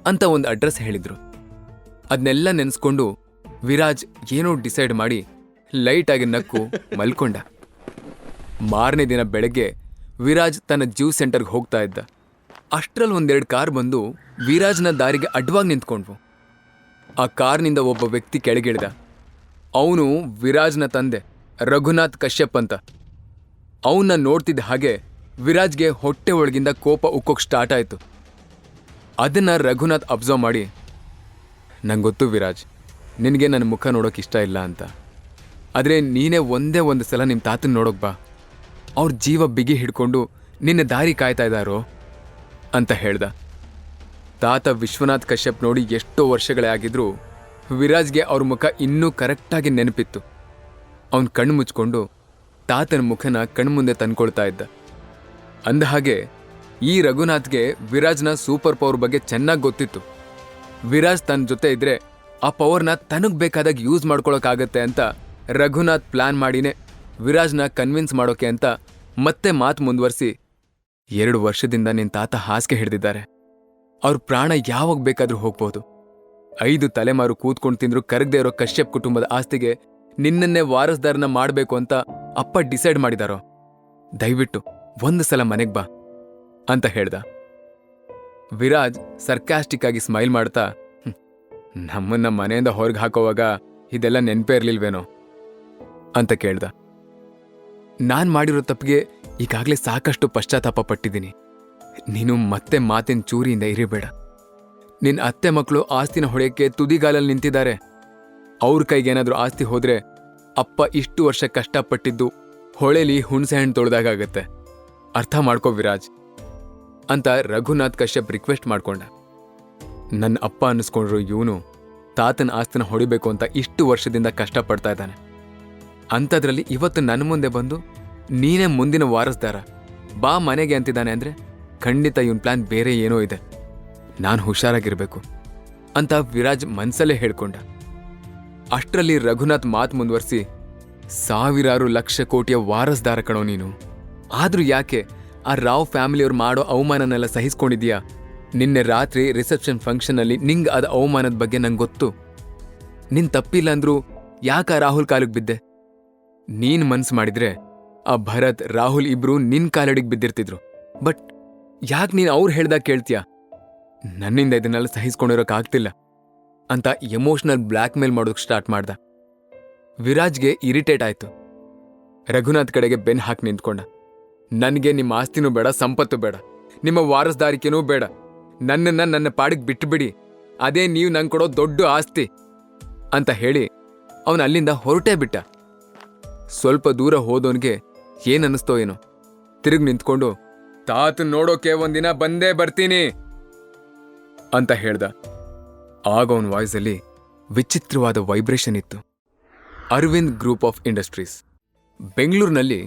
ಅಂತ ಒಂದು ಅಡ್ರೆಸ್ ಹೇಳಿದ್ರು. ಅದನ್ನೆಲ್ಲ ನೆನೆಸ್ಕೊಂಡು ವಿರಾಜ್ ಏನೋ ಡಿಸೈಡ್ ಮಾಡಿ ಲೈಟಾಗಿ ನಕ್ಕು ಮಲ್ಕೊಂಡ. ಮಾರನೇ ದಿನ ಬೆಳಗ್ಗೆ ವಿರಾಜ್ ತನ್ನ ಜ್ಯೂಸ್ ಸೆಂಟರ್ಗೆ ಹೋಗ್ತಾ ಇದ್ದ. ಅಷ್ಟರಲ್ಲಿ ಒಂದೆರಡು ಕಾರ್ ಬಂದು ವಿರಾಜ್ನ ದಾರಿಗೆ ಅಡ್ಡವಾಗಿ ನಿಂತ್ಕೊಂಡ್ವು. ಆ ಕಾರ್ನಿಂದ ಒಬ್ಬ ವ್ಯಕ್ತಿ ಕೆಳಗಿಳಿದ. ಅವನು ವಿರಾಜ್ನ ತಂದೆ ರಘುನಾಥ್ ಕಶ್ಯಪ್ ಅಂತ. ಅವನ್ನ ನೋಡ್ತಿದ್ದ ಹಾಗೆ ವಿರಾಜ್ಗೆ ಹೊಟ್ಟೆ ಒಳಗಿಂದ ಕೋಪ ಉಕ್ಕೋಕ್ ಸ್ಟಾರ್ಟ್ ಆಯಿತು. ಅದನ್ನು ರಘುನಾಥ್ ಅಬ್ಸರ್ವ್ ಮಾಡಿ, ನಂಗೆ ಗೊತ್ತು ವಿರಾಜ್, ನಿನಗೆ ನನ್ನ ಮುಖ ನೋಡೋಕೆ ಇಷ್ಟ ಇಲ್ಲ ಅಂತ. ಆದರೆ ನೀನೇ ಒಂದೇ ಒಂದು ಸಲ ನಿಮ್ಮ ತಾತನ ನೋಡೋಕೆ ಬಾ, ಅವ್ರ ಜೀವ ಬಿಗಿ ಹಿಡ್ಕೊಂಡು ನಿನ್ನ ದಾರಿ ಕಾಯ್ತಾ ಇದ್ದಾರೋ ಅಂತ ಹೇಳ್ದ. ತಾತ ವಿಶ್ವನಾಥ್ ಕಶ್ಯಪ್ ನೋಡಿ ಎಷ್ಟೋ ವರ್ಷಗಳೇ ಆಗಿದ್ರೂ ವಿರಾಜ್ಗೆ ಅವ್ರ ಮುಖ ಇನ್ನೂ ಕರೆಕ್ಟಾಗಿ ನೆನಪಿತ್ತು. ಅವನು ಕಣ್ಣು ಮುಚ್ಕೊಂಡು ತಾತನ ಮುಖನ ಕಣ್ಮುಂದೆ ತಂದ್ಕೊಳ್ತಾ ಇದ್ದ. ಅಂದಹಾಗೆ ಈ ರಘುನಾಥ್ಗೆ ವಿರಾಜ್ನ ಸೂಪರ್ ಪವರ್ ಬಗ್ಗೆ ಚೆನ್ನಾಗಿ ಗೊತ್ತಿತ್ತು. ವಿರಾಜ್ ತನ್ನ ಜೊತೆ ಇದ್ರೆ ಆ ಪವರ್ನ ತನಗೆ ಬೇಕಾದಾಗ ಯೂಸ್ ಮಾಡ್ಕೊಳಕ್ಕಾಗತ್ತೆ ಅಂತ ರಘುನಾಥ್ ಪ್ಲಾನ್ ಮಾಡಿನೇ ವಿರಾಜ್ನ ಕನ್ವಿನ್ಸ್ ಮಾಡೋಕೆ ಅಂತ ಮತ್ತೆ ಮಾತು ಮುಂದುವರಿಸಿ, 2 ವರ್ಷದಿಂದ ನಿನ್ನ ತಾತ ಹಾಸಿಗೆ ಹಿಡಿದಿದ್ದಾರೆ, ಅವ್ರ ಪ್ರಾಣ ಯಾವಾಗ ಬೇಕಾದ್ರೂ ಹೋಗ್ಬೋದು, 5 ತಲೆಮಾರು ಕೂತ್ಕೊಂಡು ತಿಂದ್ರು ಕರಗದೆ ಇರೋ ಕಶ್ಯಪ್ ಕುಟುಂಬದ ಆಸ್ತಿಗೆ ನಿನ್ನನ್ನೇ ವಾರಸ್ದಾರನ ಮಾಡಬೇಕು ಅಂತ ಅಪ್ಪ ಡಿಸೈಡ್ ಮಾಡಿದಾರೋ, ದಯವಿಟ್ಟು ಒಂದು ಸಲ ಮನೆಗೆ ಬಾ ಅಂತ ಹೇಳ್ದ. ವಿರಾಜ್ ಸರ್ಕಾಸ್ಟಿಕ್ ಆಗಿ ಸ್ಮೈಲ್ ಮಾಡ್ತಾ, ನಮ್ಮನ್ನ ಮನೆಯಿಂದ ಹೊರಗೆ ಹಾಕೋವಾಗ ಇದೆಲ್ಲ ನೆನಪೇ ಇರ್ಲಿಲ್ವೇನೋ ಅಂತ ಕೇಳ್ದ. ನಾನ್ ಮಾಡಿರೋ ತಪ್ಪಿಗೆ ಈಗಾಗಲೇ ಸಾಕಷ್ಟು ಪಶ್ಚಾತ್ತಾಪ ಪಟ್ಟಿದ್ದೀನಿ. ನೀನು ಮತ್ತೆ ಮಾತಿನ ಚೂರಿಯಿಂದ ಇರಿಬೇಡ. ನಿನ್ನ ಅತ್ತೆ ಮಕ್ಕಳು ಆಸ್ತಿನ ಹೊಡೆಯಕ್ಕೆ ತುದಿಗಾಲಲ್ಲಿ ನಿಂತಿದ್ದಾರೆ. ಅವ್ರ ಕೈಗೇನಾದ್ರೂ ಆಸ್ತಿ ಹೋದ್ರೆ ಅಪ್ಪ ಇಷ್ಟು ವರ್ಷ ಕಷ್ಟಪಟ್ಟಿದ್ದು ಹೊಳೆಲಿ ಹುಣಸೆ ಹಣ್ಣು ತೊಳೆದಾಗತ್ತೆ. ಅರ್ಥ ಮಾಡ್ಕೋ ವಿರಾಜ್ ಅಂತ ರಘುನಾಥ್ ಕಶ್ಯಪ್ ರಿಕ್ವೆಸ್ಟ್ ಮಾಡ್ಕೊಂಡ. ನನ್ನ ಅಪ್ಪ ಅನ್ನಿಸ್ಕೊಂಡ್ರು ಇವನು ತಾತನ ಆಸ್ತಿನ ಹೊಡಿಬೇಕು ಅಂತ ಇಷ್ಟು ವರ್ಷದಿಂದ ಕಷ್ಟಪಡ್ತಾ ಇದ್ದಾನೆ. ಅಂಥದ್ರಲ್ಲಿ ಇವತ್ತು ನನ್ನ ಮುಂದೆ ಬಂದು ನೀನೇ ಮುಂದಿನ ವಾರಸ್ದಾರ ಬಾ ಮನೆಗೆ ಅಂತಿದ್ದಾನೆ ಅಂದರೆ ಖಂಡಿತ ಇವನ್ ಪ್ಲಾನ್ ಬೇರೆ ಏನೋ ಇದೆ, ನಾನು ಹುಷಾರಾಗಿರ್ಬೇಕು ಅಂತ ವಿರಾಜ್ ಮನ್ಸಲ್ಲೇ ಹೇಳ್ಕೊಂಡ. ಅಷ್ಟರಲ್ಲಿ ರಘುನಾಥ್ ಮಾತು ಮುಂದುವರಿಸಿ, ಸಾವಿರಾರು ಲಕ್ಷ ಕೋಟಿಯ ವಾರಸ್ದಾರ ಕಣೋ ನೀನು, ಆದ್ರೂ ಯಾಕೆ ಆ ರಾವ್ ಫ್ಯಾಮಿಲಿಯವ್ರು ಮಾಡೋ ಅವಮಾನನೆಲ್ಲ ಸಹಿಸ್ಕೊಂಡಿದ್ಯಾ? ನಿನ್ನೆ ರಾತ್ರಿ ರಿಸೆಪ್ಷನ್ ಫಂಕ್ಷನಲ್ಲಿ ನಿಂಗೆ ಅದ ಅವಮಾನದ ಬಗ್ಗೆ ನಂಗೆ ಗೊತ್ತು. ನಿನ್ ತಪ್ಪಿಲ್ಲ ಅಂದ್ರೂ ಯಾಕ ರಾಹುಲ್ ಕಾಲಿಗೆ ಬಿದ್ದೆ? ನೀನ್ ಮನ್ಸು ಮಾಡಿದ್ರೆ ಆ ಭರತ್ ರಾಹುಲ್ ಇಬ್ರು ನಿನ್ ಕಾಲಡಿಗೆ ಬಿದ್ದಿರ್ತಿದ್ರು. ಬಟ್ ಯಾಕೆ ನೀನು ಅವ್ರು ಹೇಳ್ದಾಗ ಕೇಳ್ತೀಯ? ನನ್ನಿಂದ ಇದನ್ನೆಲ್ಲ ಸಹಿಸ್ಕೊಂಡಿರೋಕ್ಕಾಗ್ತಿಲ್ಲ ಅಂತ ಎಮೋಷನಲ್ ಬ್ಲ್ಯಾಕ್ ಮೇಲ್ ಮಾಡೋದಕ್ಕೆ ಸ್ಟಾರ್ಟ್ ಮಾಡ್ದ. ವಿರಾಜ್ಗೆ ಇರಿಟೇಟ್ ಆಯ್ತು. ರಘುನಾಥ್ ಕಡೆಗೆ ಬೆನ್ ಹಾಕಿ ನಿಂತ್ಕೊಂಡ. ನನಗೆ ನಿಮ್ಮ ಆಸ್ತಿನೂ ಬೇಡ, ಸಂಪತ್ತು ಬೇಡ, ನಿಮ್ಮ ವಾರಸ್ದಾರಿಕೆನೂ ಬೇಡ, ನನ್ನನ್ನ ನನ್ನ ಪಾಡಿಗೆ ಬಿಟ್ಟುಬಿಡಿ, ಅದೇ ನೀವು ನಂಗೆ ಕೊಡೋ ದೊಡ್ಡ ಆಸ್ತಿ ಅಂತ ಹೇಳಿ ಅವನು ಅಲ್ಲಿಂದ ಹೊರಟೇ ಬಿಟ್ಟ. ಸ್ವಲ್ಪ ದೂರ ಹೋದವನಿಗೆ ಏನನ್ನಿಸ್ತೋ ಏನೋ, ತಿರುಗಿ ನಿಂತ್ಕೊಂಡು ತಾತನ್ ನೋಡೋಕೆ ಒಂದಿನ ಬಂದೇ ಬರ್ತೀನಿ ಅಂತ ಹೇಳ್ದ. ಆಗ ಅವನ ವಾಯ್ಸಲ್ಲಿ ವಿಚಿತ್ರವಾದ ವೈಬ್ರೇಷನ್ ಇತ್ತು. ಅರವಿಂದ್ ಗ್ರೂಪ್ ಆಫ್ ಇಂಡಸ್ಟ್ರೀಸ್, ಬೆಂಗಳೂರಿನಲ್ಲಿ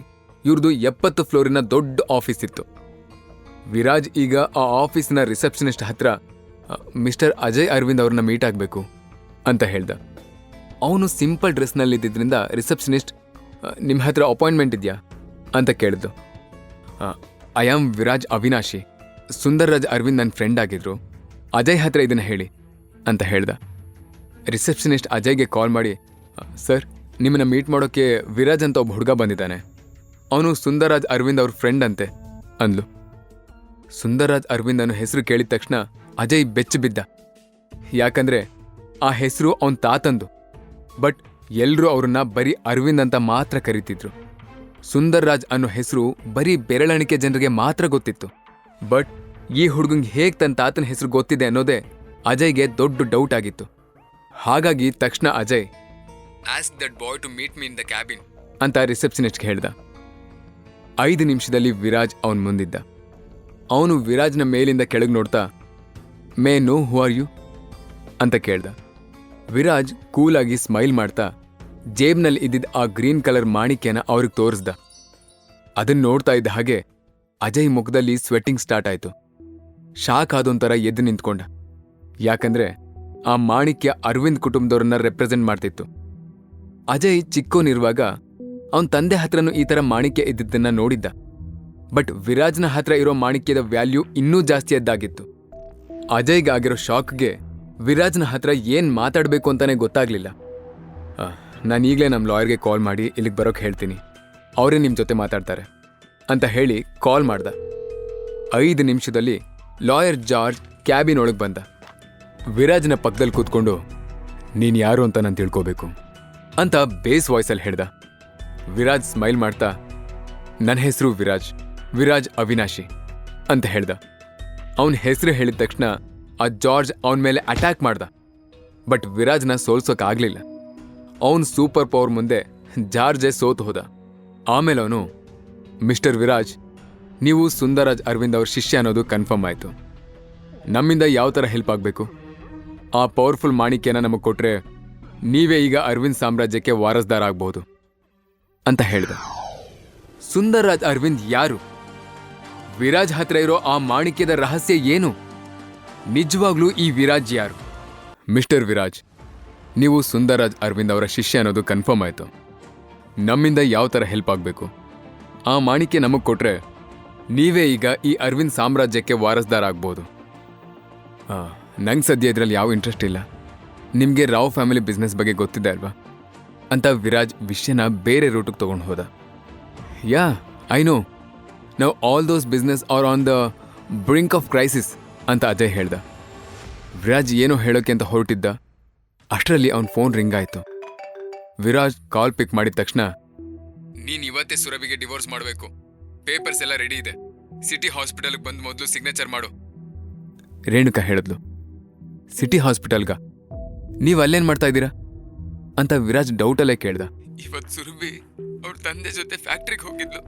ಇವ್ರದ್ದು 70 ಫ್ಲೋರಿನ ದೊಡ್ಡ ಆಫೀಸ್ ಇತ್ತು. ವಿರಾಜ್ ಈಗ ಆ ಆಫೀಸ್ನ ರಿಸೆಪ್ಷನಿಸ್ಟ್ ಹತ್ರ ಮಿಸ್ಟರ್ ಅಜಯ್ ಅರವಿಂದ್ ಅವ್ರನ್ನ ಮೀಟ್ ಆಗಬೇಕು ಅಂತ ಹೇಳ್ದ. ಅವನು ಸಿಂಪಲ್ ಡ್ರೆಸ್ನಲ್ಲಿದ್ದರಿಂದ ರಿಸೆಪ್ಷನಿಸ್ಟ್, ನಿಮ್ಮ ಹತ್ರ ಅಪಾಯಿಂಟ್ಮೆಂಟ್ ಇದೆಯಾ ಅಂತ ಕೇಳಿದ್ದು. ಐ ಆಮ್ ವಿರಾಜ್ ಅವಿನಾಶಿ, ಸುಂದರ್ ರಾಜ್ ಅರವಿಂದ್ ನನ್ನ ಫ್ರೆಂಡ್ ಆಗಿದ್ರು, ಅಜಯ್ ಹತ್ರ ಇದನ್ನು ಹೇಳಿ ಅಂತ ಹೇಳ್ದ. ರಿಸೆಪ್ಷನಿಸ್ಟ್ ಅಜಯ್ಗೆ ಕಾಲ್ ಮಾಡಿ, ಸರ್ ನಿಮ್ಮನ್ನ ಮೀಟ್ ಮಾಡೋಕ್ಕೆ ವಿರಾಜ್ ಅಂತ ಒಬ್ಬ ಹುಡುಗ ಬಂದಿದ್ದಾನೆ, ಅವನು ಸುಂದರ್ರಾಜ್ ಅರವಿಂದ್ ಅವ್ರ ಫ್ರೆಂಡ್ ಅಂತೆ ಅಂದ್ಲು. ಸುಂದರ್ರಾಜ್ ಅರವಿಂದ್ ಅನ್ನೋ ಹೆಸರು ಕೇಳಿದ ತಕ್ಷಣ ಅಜಯ್ ಬೆಚ್ಚಿ ಬಿದ್ದ. ಯಾಕಂದ್ರೆ ಆ ಹೆಸರು ಅವನ ತಾತಂದು. ಬಟ್ ಎಲ್ಲರೂ ಅವ್ರನ್ನ ಬರೀ ಅರವಿಂದ್ ಅಂತ ಮಾತ್ರ ಕರೀತಿದ್ರು. ಸುಂದರ್ರಾಜ್ ಅನ್ನೋ ಹೆಸರು ಬರೀ ಬೆರಳೆಣಿಕೆ ಜನರಿಗೆ ಮಾತ್ರ ಗೊತ್ತಿತ್ತು. ಬಟ್ ಈ ಹುಡುಗಂಗೆ ಹೇಗೆ ತನ್ನ ತಾತನ ಹೆಸರು ಗೊತ್ತಿದೆ ಅನ್ನೋದೇ ಅಜಯ್ಗೆ ದೊಡ್ಡ ಡೌಟ್ ಆಗಿತ್ತು. ಹಾಗಾಗಿ ತಕ್ಷಣ Ajay, ask that boy to meet me in the cabin ಅಂತ ರಿಸೆಪ್ಷನಿಸ್ಟ್ಗೆ ಹೇಳ್ದ. 5 ನಿಮಿಷದಲ್ಲಿ ವಿರಾಜ್ ಅವನ್ ಮುಂದಿದ್ದ. ಅವನು ವಿರಾಜ್ನ ಮೇಲಿಂದ ಕೆಳಗೆ ನೋಡ್ತಾ, may know who are you ಅಂತ ಕೇಳ್ದ. ವಿರಾಜ್ ಕೂಲಾಗಿ ಸ್ಮೈಲ್ ಮಾಡ್ತಾ ಜೇಬ್ನಲ್ಲಿ ಇದ್ದಿದ್ದ ಆ ಗ್ರೀನ್ ಕಲರ್ ಮಾಣಿಕ್ಯನ ಅವ್ರಿಗೆ ತೋರಿಸ್ದ. ಅದನ್ನ ನೋಡ್ತಾ ಇದ್ದ ಹಾಗೆ ಅಜಯ್ ಮುಖದಲ್ಲಿ ಸ್ವೆಟ್ಟಿಂಗ್ ಸ್ಟಾರ್ಟ್ ಆಯ್ತು. ಶಾಕ್ ಆದೊಂಥರ ಎದ್ದು ನಿಂತ್ಕೊಂಡ. ಯಾಕಂದ್ರೆ ಆ ಮಾಣಿಕ್ಯ ಅರವಿಂದ್ ಕುಟುಂಬದವ್ರನ್ನ ರೆಪ್ರೆಸೆಂಟ್ ಮಾಡ್ತಿತ್ತು. ಅಜಯ್ ಚಿಕ್ಕೋನಿರುವಾಗ ಅವನ ತಂದೆ ಹತ್ರನೂ ಈ ಥರ ಮಾಣಿಕ್ಯ ಇದ್ದಿದ್ದನ್ನ ನೋಡಿದ್ದ. ಬಟ್ ವಿರಾಜ್ನ ಹತ್ರ ಇರೋ ಮಾಣಿಕ್ಯದ ವ್ಯಾಲ್ಯೂ ಇನ್ನೂ ಜಾಸ್ತಿ ಎದ್ದಾಗಿತ್ತು. ಅಜಯ್ಗೆ ಆಗಿರೋ ಶಾಕ್ಗೆ ವಿರಾಜ್ನ ಹತ್ರ ಏನ್ ಮಾತಾಡಬೇಕು ಅಂತಾನೆ ಗೊತ್ತಾಗ್ಲಿಲ್ಲ. ನಾನು ಈಗಲೇ ನಮ್ಮ ಲಾಯರ್ಗೆ ಕಾಲ್ ಮಾಡಿ ಇಲ್ಲಿಗೆ ಬರೋಕೆ ಹೇಳ್ತೀನಿ, ಅವರೇ ನಿಮ್ಮ ಜೊತೆ ಮಾತಾಡ್ತಾರೆ ಅಂತ ಹೇಳಿ ಕಾಲ್ ಮಾಡ್ದ. 5 ನಿಮಿಷದಲ್ಲಿ ಲಾಯರ್ ಜಾರ್ಜ್ ಕ್ಯಾಬಿನ್ ಒಳಗೆ ಬಂದ. ವಿರಾಜ್ನ ಪಕ್ಕದಲ್ಲಿ ಕೂತ್ಕೊಂಡು ನೀನು ಯಾರು ಅಂತ ನಾನು ತಿಳ್ಕೋಬೇಕು ಅಂತ ಬೇಸ್ ವಾಯ್ಸಲ್ಲಿ ಹೇಳ್ದ. ವಿರಾಜ್ ಸ್ಮೈಲ್ ಮಾಡ್ತಾ ನನ್ನ ಹೆಸರು ವಿರಾಜ್ ಅವಿನಾಶಿ ಅಂತ ಹೇಳ್ದ. ಅವನ ಹೆಸರು ಹೇಳಿದ ತಕ್ಷಣ ಆ ಜಾರ್ಜ್ ಅವನ ಮೇಲೆ ಅಟ್ಯಾಕ್ ಮಾಡ್ದ. ಬಟ್ ವಿರಾಜ್ನ ಸೋಲ್ಸೋಕ್ಕಾಗಲಿಲ್ಲ. ಅವನು ಸೂಪರ್ ಪವರ್ ಮುಂದೆ ಜಾರ್ಜೇ ಸೋತು ಹೋದ. ಆಮೇಲೆ ಅವನು, ಮಿಸ್ಟರ್ ವಿರಾಜ್, ನೀವು ಸುಂದರಾಜ್ ಅರವಿಂದ್ ಅವ್ರ ಶಿಷ್ಯ ಅನ್ನೋದು ಕನ್ಫರ್ಮ್ ಆಯಿತು. ನಮ್ಮಿಂದ ಯಾವ ಥರ ಹೆಲ್ಪ್ ಆಗಬೇಕು? ಆ ಪವರ್ಫುಲ್ ಮಾಣಿಕ್ಯನ ನಮಗೆ ಕೊಟ್ಟರೆ ನೀವೇ ಈಗ ಅರವಿಂದ್ ಸಾಮ್ರಾಜ್ಯಕ್ಕೆ ವಾರಸ್ದಾರ ಆಗ್ಬೋದು ಅಂತ ಹೇಳ್ದ. ಸುಂದರಾಜ್ ಅರವಿಂದ್ ಯಾರು? ವಿರಾಜ್ ಹತ್ರ ಇರೋ ಆ ಮಾಣಿಕ್ಯದ ರಹಸ್ಯ ಏನು? ನಿಜವಾಗ್ಲೂ ಈ ವಿರಾಜ್ ಯಾರು? ಮಿಸ್ಟರ್ ವಿರಾಜ್, ನೀವು ಸುಂದರಾಜ್ ಅರವಿಂದ್ ಅವರ ಶಿಷ್ಯ ಅನ್ನೋದು ಕನ್ಫರ್ಮ್ ಆಯಿತು. ನಮ್ಮಿಂದ ಯಾವ ಥರ ಹೆಲ್ಪ್ ಆಗಬೇಕು? ಆ ಮಾಣಿಕ್ಯ ನಮಗೆ ಕೊಟ್ಟರೆ ನೀವೇ ಈಗ ಈ ಅರವಿಂದ್ ಸಾಮ್ರಾಜ್ಯಕ್ಕೆ ವಾರಸ್ದಾರ ಆಗ್ಬೋದು. ನಂಗೆ ಸದ್ಯ ಇದರಲ್ಲಿ ಯಾವ ಇಂಟ್ರೆಸ್ಟ್ ಇಲ್ಲ. ನಿಮಗೆ ರಾವ್ ಫ್ಯಾಮಿಲಿ ಬಿಸ್ನೆಸ್ ಬಗ್ಗೆ ಗೊತ್ತಿದೆ ಅಲ್ವಾ ಅಂತ ವಿರಾಜ್ ವಿಷಯನ ಬೇರೆ ರೂಟಿಗೆ ತೊಗೊಂಡು ಹೋದ. ಯಾ, ಐ ನೋ, ನಾವು all those business or on the brink of crisis ಅಂತ ಅಜಯ್ ಹೇಳ್ದ. ವಿರಾಜ್ ಏನೋ ಹೇಳೋಕೆ ಅಂತ ಹೊರಟಿದ್ದ. ಅಷ್ಟರಲ್ಲಿ ಅವನ ಫೋನ್ ರಿಂಗ್ ಆಯಿತು. ವಿರಾಜ್ ಕಾಲ್ ಪಿಕ್ ಮಾಡಿದ ತಕ್ಷಣ, ನೀನು ಇವತ್ತೇ ಸುರಭಿಗೆ ಡಿವೋರ್ಸ್ ಮಾಡಬೇಕು, ಪೇಪರ್ಸ್ ಎಲ್ಲ ರೆಡಿ ಇದೆ, ಸಿಟಿ ಹಾಸ್ಪಿಟಲ್ಗೆ ಬಂದು ಮೊದಲು ಸಿಗ್ನೇಚರ್ ಮಾಡು. ರೇಣುಕಾ ಹೇಳಿದ್ಲು. ಸಿಟಿ ಹಾಸ್ಪಿಟಲ್ಗ? ನೀವು ಅಲ್ಲೇನು ಮಾಡ್ತಾ ಇದ್ದೀರಾ ಅಂತ ವಿರಾಜ್ ಡೌಟಲ್ಲೇ ಕೇಳ್ದ. ಇವತ್ತು ಸುರಭಿ ಅವ್ರ ತಂದೆ ಜೊತೆ ಫ್ಯಾಕ್ಟ್ರಿಗೆ ಹೋಗಿದ್ಲು.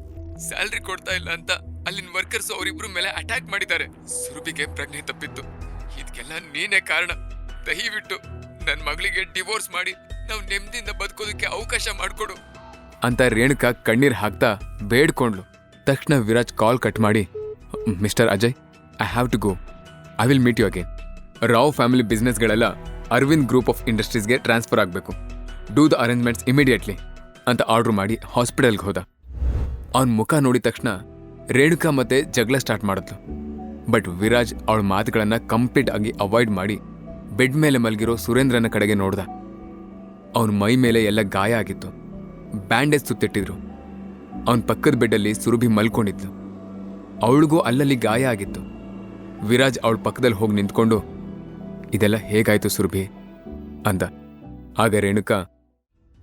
ಸ್ಯಾಲ್ರಿ ಕೊಡ್ತಾ ಇಲ್ಲ ಅಂತ ಅಲ್ಲಿನ ವರ್ಕರ್ಸ್ ಅವರಿಬ್ರು ಮೇಲೆ ಅಟ್ಯಾಕ್ ಮಾಡಿದ್ದಾರೆ. ಸುರಭಿಗೆ ಪ್ರಜ್ಞೆ ತಪ್ಪಿತ್ತು. ಇದಕ್ಕೆಲ್ಲ ನೀನೇ ಕಾರಣ. ದಯವಿಟ್ಟು ನನ್ನ ಮಗಳಿಗೆ ಡಿವೋರ್ಸ್ ಮಾಡಿ ನಾವು ನೆಮ್ಮದಿಯಿಂದ ಬದುಕೋದಕ್ಕೆ ಅವಕಾಶ ಮಾಡಿಕೊಡು ಅಂತ ರೇಣುಕಾ ಕಣ್ಣೀರ್ ಹಾಕ್ತಾ ಬೇಡ್ಕೊಂಡ್ಲು. ತಕ್ಷಣ ವಿರಾಜ್ ಕಾಲ್ ಕಟ್ ಮಾಡಿ, Mr Ajay, I have to go. I will meet you again. Rao family ಬಿಸ್ನೆಸ್ಗಳೆಲ್ಲ ಅರವಿಂದ್ ಗ್ರೂಪ್ ಆಫ್ ಇಂಡಸ್ಟ್ರೀಸ್ಗೆ ಟ್ರಾನ್ಸ್ಫರ್ ಆಗಬೇಕು. ಡೂ ದ ಅರೇಂಜ್ಮೆಂಟ್ಸ್ ಇಮಿಡಿಯೇಟ್ಲಿ ಅಂತ ಆರ್ಡರ್ ಮಾಡಿ ಹಾಸ್ಪಿಟಲ್ಗೆ ಹೋದ. ಅವನ ಮುಖ ನೋಡಿದ ತಕ್ಷಣ ರೇಣುಕಾ ಮತ್ತೆ ಜಗಳ ಸ್ಟಾರ್ಟ್ ಮಾಡಿದ್ಲು. ಬಟ್ ವಿರಾಜ್ ಅವಳ ಮಾತುಗಳನ್ನು ಕಂಪ್ಲೀಟ್ ಆಗಿ ಅವಾಯ್ಡ್ ಮಾಡಿ ಬೆಡ್ ಮೇಲೆ ಮಲಗಿರೋ ಸುರೇಂದ್ರನ ಕಡೆಗೆ ನೋಡ್ದ. ಅವನ ಮೈ ಮೇಲೆ ಎಲ್ಲ ಗಾಯ ಆಗಿತ್ತು. ಬ್ಯಾಂಡೇಜ್ ಸುತ್ತಿಟ್ಟಿದ್ರು. ಅವನ ಪಕ್ಕದ ಬೆಡ್ಡಲ್ಲಿ ಸುರಭಿ ಮಲ್ಕೊಂಡಿದ್ಲು. ಅವಳಿಗೂ ಅಲ್ಲಲ್ಲಿ ಗಾಯ ಆಗಿತ್ತು. ವಿರಾಜ್ ಅವಳ ಪಕ್ಕದಲ್ಲಿ ಹೋಗಿ ನಿಂತ್ಕೊಂಡು, ಇದೆಲ್ಲ ಹೇಗಾಯ್ತು ಸುರಭಿ ಅಂದ. ಆಗ ರೇಣುಕಾ,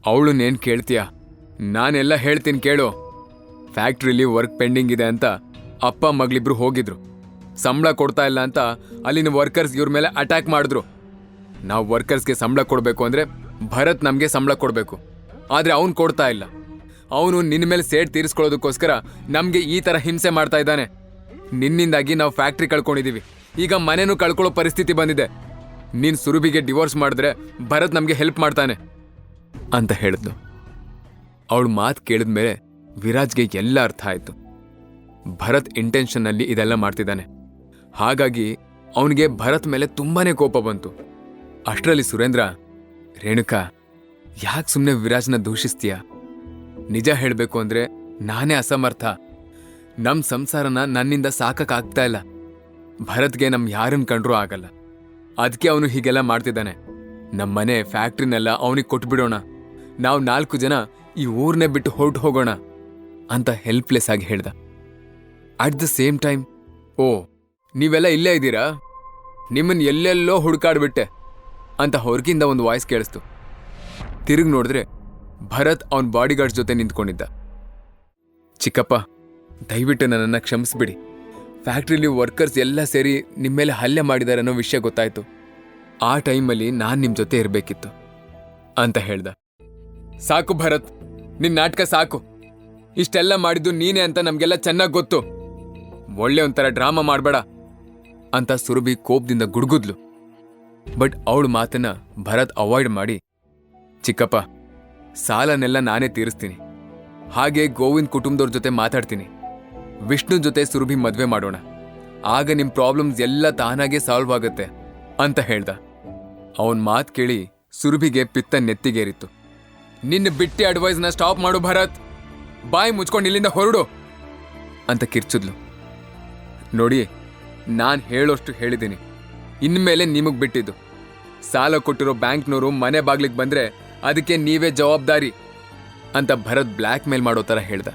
ಅವಳನ್ನೇನು ಕೇಳ್ತೀಯ, ನಾನೆಲ್ಲ ಹೇಳ್ತೀನಿ ಕೇಳು. ಫ್ಯಾಕ್ಟ್ರಿಲಿ ವರ್ಕ್ ಪೆಂಡಿಂಗ್ ಇದೆ ಅಂತ ಅಪ್ಪ ಮಗಳಿಬ್ರು ಹೋಗಿದ್ರು. ಸಂಬಳ ಕೊಡ್ತಾ ಇಲ್ಲ ಅಂತ ಅಲ್ಲಿನ ವರ್ಕರ್ಸ್ ಇವ್ರ ಮೇಲೆ ಅಟ್ಯಾಕ್ ಮಾಡಿದ್ರು. ನಾವು ವರ್ಕರ್ಸ್ಗೆ ಸಂಬಳ ಕೊಡಬೇಕು ಅಂದರೆ ಭರತ್ ನಮಗೆ ಸಂಬಳ ಕೊಡಬೇಕು. ಆದರೆ ಅವನು ಕೊಡ್ತಾ ಇಲ್ಲ. ಅವನು ನಿನ್ನ ಮೇಲೆ ಸೇಡ್ ತೀರಿಸ್ಕೊಳ್ಳೋದಕ್ಕೋಸ್ಕರ ನಮಗೆ ಈ ಥರ ಹಿಂಸೆ ಮಾಡ್ತಾ ಇದ್ದಾನೆ. ನಿನ್ನಿಂದಾಗಿ ನಾವು ಫ್ಯಾಕ್ಟ್ರಿ ಕಳ್ಕೊಂಡಿದ್ದೀವಿ. ಈಗ ಮನೆನೂ ಕಳ್ಕೊಳ್ಳೋ ಪರಿಸ್ಥಿತಿ ಬಂದಿದೆ. ನೀನು ಸುರಭಿಗೆ ಡಿವೋರ್ಸ್ ಮಾಡಿದ್ರೆ ಭರತ್ ನಮಗೆ ಹೆಲ್ಪ್ ಮಾಡ್ತಾನೆ ಅಂತ ಹೇಳಿದ್ಲು. ಅವಳು ಮಾತು ಕೇಳಿದ ಮೇಲೆ ವಿರಾಜ್ಗೆ ಎಲ್ಲ ಅರ್ಥ ಆಯಿತು. ಭರತ್ ಇಂಟೆನ್ಷನ್ನಲ್ಲಿ ಇದೆಲ್ಲ ಮಾಡ್ತಿದ್ದಾನೆ. ಹಾಗಾಗಿ ಅವನಿಗೆ ಭರತ್ ಮೇಲೆ ತುಂಬಾನೇ ಕೋಪ ಬಂತು. ಅಷ್ಟರಲ್ಲಿ ಸುರೇಂದ್ರ, ರೇಣುಕಾ, ಯಾಕೆ ಸುಮ್ಮನೆ ವಿರಾಜ್ನ ದೂಷಿಸ್ತೀಯ? ನಿಜ ಹೇಳಬೇಕು ಅಂದರೆ ನಾನೇ ಅಸಮರ್ಥ. ನಮ್ಮ ಸಂಸಾರನ ನನ್ನಿಂದ ಸಾಕಕ್ಕಾಗ್ತಾ ಇಲ್ಲ. ಭರತ್ಗೆ ನಮ್ಮ ಯಾರನ್ನ ಕಂಡ್ರೂ ಆಗಲ್ಲ. ಅದಕ್ಕೆ ಅವನು ಹೀಗೆಲ್ಲ ಮಾಡ್ತಿದ್ದಾನೆ. ನಮ್ಮ ಮನೆ ಫ್ಯಾಕ್ಟ್ರಿನೆಲ್ಲ ಅವನಿಗೆ ಕೊಟ್ಬಿಡೋಣ. ನಾವು 4 ಜನ ಈ ಊರನ್ನೇ ಬಿಟ್ಟು ಹೊರಟು ಹೋಗೋಣ ಅಂತ ಹೆಲ್ಪ್ಲೆಸ್ ಆಗಿ ಹೇಳ್ದ. ಅಟ್ ದ ಸೇಮ್ ಟೈಮ್, ಓ, ನೀವೆಲ್ಲ ಇಲ್ಲೇ ಇದ್ದೀರಾ? ನಿಮ್ಮನ್ನು ಎಲ್ಲೆಲ್ಲೋ ಹುಡುಕಾಡ್ಬಿಟ್ಟೆ ಅಂತ ಹೊರಗಿಂದ ಒಂದು ವಾಯ್ಸ್ ಕೇಳಿಸ್ತು. ತಿರುಗಿ ನೋಡಿದ್ರೆ ಭರತ್ ಅವನ ಬಾಡಿಗಾರ್ಡ್ಸ್ ಜೊತೆ ನಿಂತ್ಕೊಂಡಿದ್ದ. ಚಿಕ್ಕಪ್ಪ, ದಯವಿಟ್ಟು ನನ್ನನ್ನು ಕ್ಷಮಿಸ್ಬಿಡಿ. ಫ್ಯಾಕ್ಟ್ರಿಲಿ ವರ್ಕರ್ಸ್ ಎಲ್ಲ ಸೇರಿ ನಿಮ್ಮ ಮೇಲೆ ಹಲ್ಲೆ ಮಾಡಿದ್ದಾರೆ ಅನ್ನೋ ವಿಷಯ ಗೊತ್ತಾಯ್ತು. ಆ ಟೈಮಲ್ಲಿ ನಾನು ನಿಮ್ಮ ಜೊತೆ ಇರಬೇಕಿತ್ತು ಅಂತ ಹೇಳ್ದ. ಸಾಕು ಭರತ್, ನಿನ್ನ ನಾಟಕ ಸಾಕು. ಇಷ್ಟೆಲ್ಲ ಮಾಡಿದ್ದು ನೀನೇ ಅಂತ ನಮಗೆಲ್ಲ ಚೆನ್ನಾಗಿ ಗೊತ್ತು. ಒಳ್ಳೆ ಒಂಥರ ಡ್ರಾಮಾ ಮಾಡಬೇಡ ಅಂತ ಸುರಭಿ ಕೋಪದಿಂದ ಗುಡುಗುದ್ಲು. ಬಟ್ ಅವಳ ಮಾತನ್ನ ಭರತ್ ಅವಾಯ್ಡ್ ಮಾಡಿ, ಚಿಕ್ಕಪ್ಪ, ಸಾಲನೆಲ್ಲ ನಾನೇ ತೀರಿಸ್ತೀನಿ. ಹಾಗೆ ಗೋವಿಂದ್ ಕುಟುಂಬದವ್ರ ಜೊತೆ ಮಾತಾಡ್ತೀನಿ. ವಿಷ್ಣು ಜೊತೆ ಸುರಭಿ ಮದುವೆ ಮಾಡೋಣ. ಆಗ ನಿಮ್ ಪ್ರಾಬ್ಲಮ್ಸ್ ಎಲ್ಲ ತಾನಾಗೆ ಸಾಲ್ವ್ ಆಗುತ್ತೆ ಅಂತ ಹೇಳ್ದ. ಅವನ್ ಮಾತ್ ಕೇಳಿ ಸುರಭಿಗೆ ಪಿತ್ತ ನೆತ್ತಿಗೇರಿತ್ತು. ನಿನ್ನ ಬಿಟ್ಟಿ ಅಡ್ವೈಸ್ನ ಸ್ಟಾಪ್ ಮಾಡು ಭರತ್, ಬಾಯಿ ಮುಚ್ಕೊಂಡು ಇಲ್ಲಿಂದ ಹೊರಡು ಅಂತ ಕಿರ್ಚಿದ್ಲು. ನೋಡಿ, ನಾನು ಹೇಳೋಷ್ಟು ಹೇಳಿದ್ದೀನಿ, ಇನ್ಮೇಲೆ ನಿಮಗ್ ಬಿಟ್ಟಿದ್ದು. ಸಾಲ ಕೊಟ್ಟಿರೋ ಬ್ಯಾಂಕ್ನವರು ಮನೆ ಬಾಗ್ಲಿಗೆ ಬಂದ್ರೆ ಅದಕ್ಕೆ ನೀವೇ ಜವಾಬ್ದಾರಿ ಅಂತ ಭರತ್ ಬ್ಲ್ಯಾಕ್ ಮೇಲ್ ಮಾಡೋ ಥರ ಹೇಳ್ದ.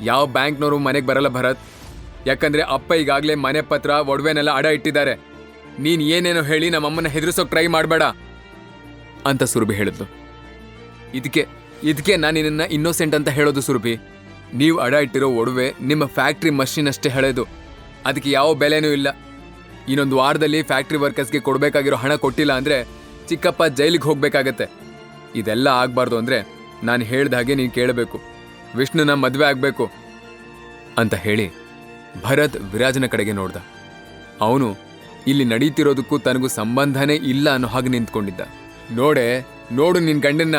ಯಾವ ಬ್ಯಾಂಕ್ನವರು ಮನೆಗೆ ಬರಲ್ಲ ಭರತ್, ಯಾಕಂದ್ರೆ ಅಪ್ಪ ಈಗಾಗಲೇ ಮನೆ ಪತ್ರ ಒಡವೆನೆಲ್ಲ ಅಡ ಇಟ್ಟಿದ್ದಾರೆ. ನೀನ್ ಏನೇನೋ ಹೇಳಿ ನಮ್ಮಮ್ಮನ ಹೆದರ್ಸೋಕ್ ಟ್ರೈ ಮಾಡಬೇಡ ಅಂತ ಸುರಭಿ ಹೇಳಿದ್ಲು. ಇದಕ್ಕೆ ನಾನು ನಿನ್ನ ಇನ್ನೋಸೆಂಟ್ ಅಂತ ಹೇಳೋದು ಸುರಭಿ. ನೀವು ಅಡ ಇಟ್ಟಿರೋ ಒಡವೆ ನಿಮ್ಮ ಫ್ಯಾಕ್ಟ್ರಿ ಮಷಿನ್ ಅಷ್ಟೇ ಹೇಳೋದು, ಅದಕ್ಕೆ ಯಾವ ಬೆಲೆನೂ ಇಲ್ಲ. ಇನ್ನೊಂದು ವಾರದಲ್ಲಿ ಫ್ಯಾಕ್ಟ್ರಿ ವರ್ಕರ್ಸ್ಗೆ ಕೊಡಬೇಕಾಗಿರೋ ಹಣ ಕೊಟ್ಟಿಲ್ಲ ಅಂದ್ರೆ ಚಿಕ್ಕಪ್ಪ ಜೈಲಿಗೆ ಹೋಗ್ಬೇಕಾಗತ್ತೆ. ಇದೆಲ್ಲ ಆಗ್ಬಾರ್ದು ಅಂದ್ರೆ ನಾನು ಹೇಳ್ದ ಹಾಗೆ ನೀನು ಕೇಳಬೇಕು, ವಿಷ್ಣುನ ಮದುವೆ ಆಗ್ಬೇಕು ಅಂತ ಹೇಳಿ ಭರತ್ ವಿರಾಜನ ಕಡೆಗೆ ನೋಡ್ದ. ಅವನು ಇಲ್ಲಿ ನಡೀತಿರೋದಕ್ಕೂ ತನಗೂ ಸಂಬಂಧನೇ ಇಲ್ಲ ಅನ್ನೋ ಹಾಗೆ ನಿಂತ್ಕೊಂಡಿದ್ದ. ನೋಡು ನಿನ್ ಗಂಡನ್ನ,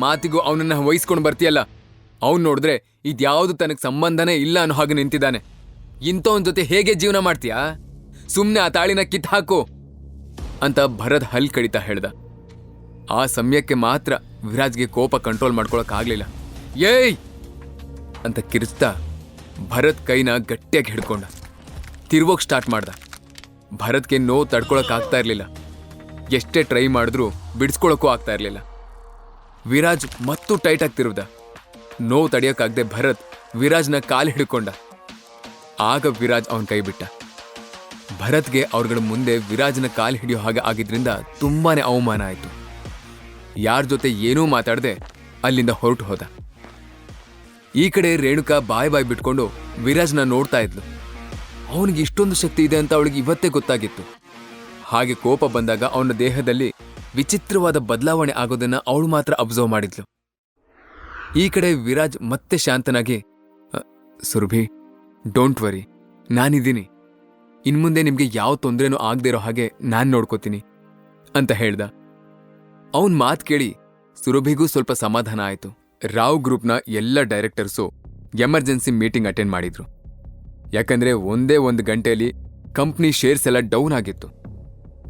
ಮಾತಿಗೂ ಅವನನ್ನ ವಹಿಸ್ಕೊಂಡು ಬರ್ತೀಯಲ್ಲ, ಅವ್ನು ನೋಡಿದ್ರೆ ಇದ್ಯಾವುದು ತನಗೆ ಸಂಬಂಧನೇ ಇಲ್ಲ ಅನ್ನೋ ಹಾಗೆ ನಿಂತಿದ್ದಾನೆ. ಇಂಥವನ್ ಜೊತೆ ಹೇಗೆ ಜೀವನ ಮಾಡ್ತೀಯಾ? ಸುಮ್ಮನೆ ಆ ತಾಳಿನ ಕಿತ್ ಹಾಕು ಅಂತ ಭರತ್ ಹಲ್ ಕಡಿತಾ ಹೇಳ್ದ. ಆ ಸಮಯಕ್ಕೆ ಮಾತ್ರ ವಿರಾಜ್ಗೆ ಕೋಪ ಕಂಟ್ರೋಲ್ ಮಾಡ್ಕೊಳಕ್ ಆಗ್ಲಿಲ್ಲ. ಏಯ್ ಅಂತ ಕಿರಿಸ್ತಾ ಭರತ್ ಕೈನ ಗಟ್ಟಿಯಾಗಿ ಹಿಡ್ಕೊಂಡ. ತಿರುಗೋಕ್ ಸ್ಟಾರ್ಟ್ ಮಾಡ್ದ. ಭರತ್ಗೆ ನೋವು ತಡ್ಕೊಳಕ್ ಆಗ್ತಾ ಇರ್ಲಿಲ್ಲ. ಎಷ್ಟೇ ಟ್ರೈ ಮಾಡಿದ್ರೂ ಬಿಡಿಸ್ಕೊಳಕ್ಕೂ ಆಗ್ತಾ ಇರ್ಲಿಲ್ಲ. ವಿರಾಜ್ ಮತ್ತೂ ಟೈಟ್ ಆಗಿ ತಿರುವ್ದ. ನೋವು ತಡೆಯೋಕ್ಕಾಗದೆ ಭರತ್ ವಿರಾಜ್ನ ಕಾಲು ಹಿಡ್ಕೊಂಡ. ಆಗ ವಿರಾಜ್ ಅವನ ಕೈ ಬಿಟ್ಟ. ಭರತ್ಗೆ ಅವ್ರಗಳ ಮುಂದೆ ವಿರಾಜ್ನ ಕಾಲು ಹಿಡಿಯೋ ಹಾಗೆ ಆಗಿದ್ರಿಂದ ತುಂಬಾನೇ ಅವಮಾನ ಆಯಿತು. ಯಾರ ಜೊತೆ ಏನೂ ಮಾತಾಡದೆ ಅಲ್ಲಿಂದ ಹೊರಟು ಹೋದ. ಈ ಕಡೆ ರೇಣುಕಾ ಬಾಯ್ ಬಿಟ್ಕೊಂಡು ವಿರಾಜ್ನ ನೋಡ್ತಾ ಇದ್ಲು. ಅವನಿಗೆ ಇಷ್ಟೊಂದು ಶಕ್ತಿ ಇದೆ ಅಂತ ಅವಳಿಗೆ ಇವತ್ತೇ ಗೊತ್ತಾಗಿತ್ತು. ಹಾಗೆ ಕೋಪ ಬಂದಾಗ ಅವನ ದೇಹದಲ್ಲಿ ವಿಚಿತ್ರವಾದ ಬದಲಾವಣೆ ಆಗೋದನ್ನ ಅವಳು ಮಾತ್ರ ಅಬ್ಸರ್ವ್ ಮಾಡಿದ್ಲು. ಈ ಕಡೆ ವಿರಾಜ್ ಮತ್ತೆ ಶಾಂತನಾಗಿ, ಸುರಭಿ, ಡೋಂಟ್ ವರಿ, ನಾನಿದ್ದೀನಿ. ಇನ್ಮುಂದೆ ನಿಮ್ಗೆ ಯಾವ ತೊಂದರೆನೂ ಆಗದೆ ಇರೋ ಹಾಗೆ ನಾನ್ ನೋಡ್ಕೋತೀನಿ ಅಂತ ಹೇಳ್ದ. ಅವನ್ ಮಾತ್ ಕೇಳಿ ಸುರಭಿಗೂ ಸ್ವಲ್ಪ ಸಮಾಧಾನ ಆಯ್ತು. ರಾವ್ ಗ್ರೂಪ್ನ ಎಲ್ಲ ಡೈರೆಕ್ಟರ್ಸು ಎಮರ್ಜೆನ್ಸಿ ಮೀಟಿಂಗ್ ಅಟೆಂಡ್ ಮಾಡಿದ್ರು. ಯಾಕಂದ್ರೆ ಒಂದೇ 1 ಗಂಟೆಯಲ್ಲಿ ಕಂಪ್ನಿ ಶೇರ್ಸ್ ಎಲ್ಲ ಡೌನ್ ಆಗಿತ್ತು.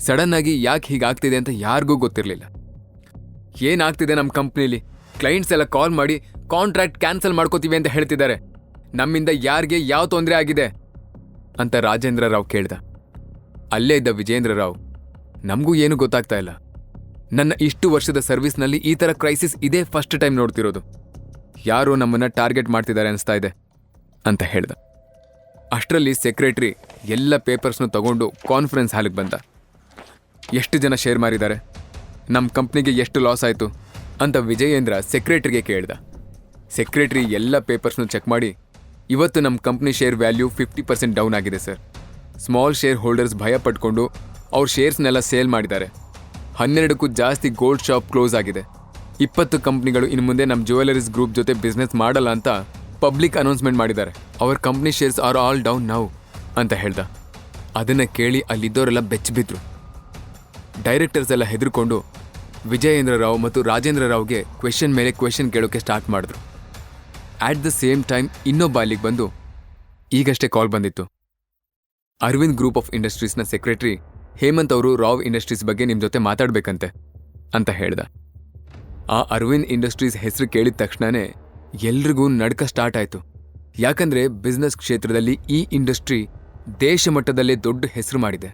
ಸಡನ್ ಆಗಿ ಯಾಕೆ ಹೀಗಾಗ್ತಿದೆ ಅಂತ ಯಾರಿಗೂ ಗೊತ್ತಿರಲಿಲ್ಲ. ಏನಾಗ್ತಿದೆ ನಮ್ಮ ಕಂಪ್ನಿಲಿ? ಕ್ಲೈಂಟ್ಸ್ ಎಲ್ಲ ಕಾಲ್ ಮಾಡಿ ಕಾಂಟ್ರಾಕ್ಟ್ ಕ್ಯಾನ್ಸಲ್ ಮಾಡ್ಕೋತೀವಿ ಅಂತ ಹೇಳ್ತಿದ್ದಾರೆ. ನಮ್ಮಿಂದ ಯಾರಿಗೆ ಯಾವ ತೊಂದರೆ ಆಗಿದೆ ಅಂತ ರಾಜೇಂದ್ರ ರಾವ್ ಕೇಳ್ದ. ಅಲ್ಲೇ ಇದ್ದ ವಿಜೇಂದ್ರ ರಾವ್, ನಮಗೂ ಏನೂ ಗೊತ್ತಾಗ್ತಾ ಇಲ್ಲ. ನನ್ನ ಇಷ್ಟು ವರ್ಷದ ಸರ್ವಿಸ್ನಲ್ಲಿ ಈ ಥರ ಕ್ರೈಸಿಸ್ ಇದೇ ಫಸ್ಟ್ ಟೈಮ್ ನೋಡ್ತಿರೋದು. ಯಾರೋ ನಮ್ಮನ್ನ ಟಾರ್ಗೆಟ್ ಮಾಡ್ತಿದ್ದಾರೆ ಅನಿಸ್ತಾ ಇದೆ ಅಂತ ಹೇಳ್ದ. ಅಷ್ಟರಲ್ಲಿ ಸೆಕ್ರೆಟರಿ ಎಲ್ಲ ಪೇಪರ್ಸ್ನು ತಗೊಂಡು ಕಾನ್ಫರೆನ್ಸ್ ಹಾಲಿಗೆ ಬಂದ. ಎಷ್ಟು ಜನ ಶೇರ್ ಮಾರಿದ್ದಾರೆ, ನಮ್ಮ ಕಂಪ್ನಿಗೆ ಎಷ್ಟು ಲಾಸ್ ಆಯಿತು ಅಂತ ವಿಜಯೇಂದ್ರ ಸೆಕ್ರೆಟರಿಗೆ ಕೇಳ್ದ. ಸೆಕ್ರೆಟರಿ ಎಲ್ಲ ಪೇಪರ್ಸ್ನು ಚೆಕ್ ಮಾಡಿ, ಇವತ್ತು ನಮ್ಮ ಕಂಪ್ನಿ ಶೇರ್ ವ್ಯಾಲ್ಯೂ 50% ಡೌನ್ ಆಗಿದೆ ಸರ್. ಸ್ಮಾಲ್ ಶೇರ್ ಹೋಲ್ಡರ್ಸ್ ಭಯ ಪಟ್ಕೊಂಡು ಅವ್ರ ಶೇರ್ಸ್ನೆಲ್ಲ ಸೇಲ್ ಮಾಡಿದ್ದಾರೆ. 12ಕ್ಕೂ ಜಾಸ್ತಿ ಗೋಲ್ಡ್ ಶಾಪ್ ಕ್ಲೋಸ್ ಆಗಿದೆ. 20 ಕಂಪ್ನಿಗಳು ಇನ್ನು ಮುಂದೆ ನಮ್ಮ ಜ್ಯುವೆಲರೀಸ್ ಗ್ರೂಪ್ ಜೊತೆ ಬಿಸ್ನೆಸ್ ಮಾಡಲ್ಲ ಅಂತ ಪಬ್ಲಿಕ್ ಅನೌನ್ಸ್ಮೆಂಟ್ ಮಾಡಿದ್ದಾರೆ. ಅವರ್ company shares are all down now ಅಂತ ಹೇಳ್ದ. ಅದನ್ನ ಕೇಳಿ ಅಲ್ಲಿದ್ದವರೆಲ್ಲ ಬೆಚ್ಚಿಬಿದ್ರು. ಡೈರೆಕ್ಟರ್ಸ್ ಎಲ್ಲ ಹೆದರ್ಕೊಂಡು ವಿಜಯೇಂದ್ರ ರಾವ್ ಮತ್ತು ರಾಜೇಂದ್ರ ರಾವ್ಗೆ ಕ್ವೆಶನ್ ಮೇಲೆ ಕ್ವೆಶನ್ ಕೇಳೋಕೆ ಸ್ಟಾರ್ಟ್ ಮಾಡಿದ್ರು. ಆಟ್ ದ ಸೇಮ್ ಟೈಮ್ ಇನ್ನೊಬ್ಬ ಅಲ್ಲಿಗೆ ಬಂದು, ಈಗಷ್ಟೇ ಕಾಲ್ ಬಂದಿತ್ತು, ಅರವಿಂದ್ ಗ್ರೂಪ್ ಆಫ್ ಇಂಡಸ್ಟ್ರೀಸ್ನ ಸೆಕ್ರೆಟರಿ ಹೇಮಂತ್ ಅವರು ರಾವ್ ಇಂಡಸ್ಟ್ರೀಸ್ ಬಗ್ಗೆ ನಿಮ್ಮ ಜೊತೆ ಮಾತಾಡ್ಬೇಕಂತೆ ಅಂತ ಹೇಳ್ದ. ಆ ಅರವಿಂದ್ ಇಂಡಸ್ಟ್ರೀಸ್ ಹೆಸರು ಕೇಳಿದ ತಕ್ಷಣನೇ ಎಲ್ರಿಗೂ ನಡ್ಕ ಸ್ಟಾರ್ಟ್ ಆಯಿತು. ಯಾಕಂದ್ರೆ ಬಿಸ್ನೆಸ್ ಕ್ಷೇತ್ರದಲ್ಲಿ ಈ ಇಂಡಸ್ಟ್ರಿ ದೇಶ ಮಟ್ಟದಲ್ಲೇ ದೊಡ್ಡ ಹೆಸರು ಮಾಡಿದೆ.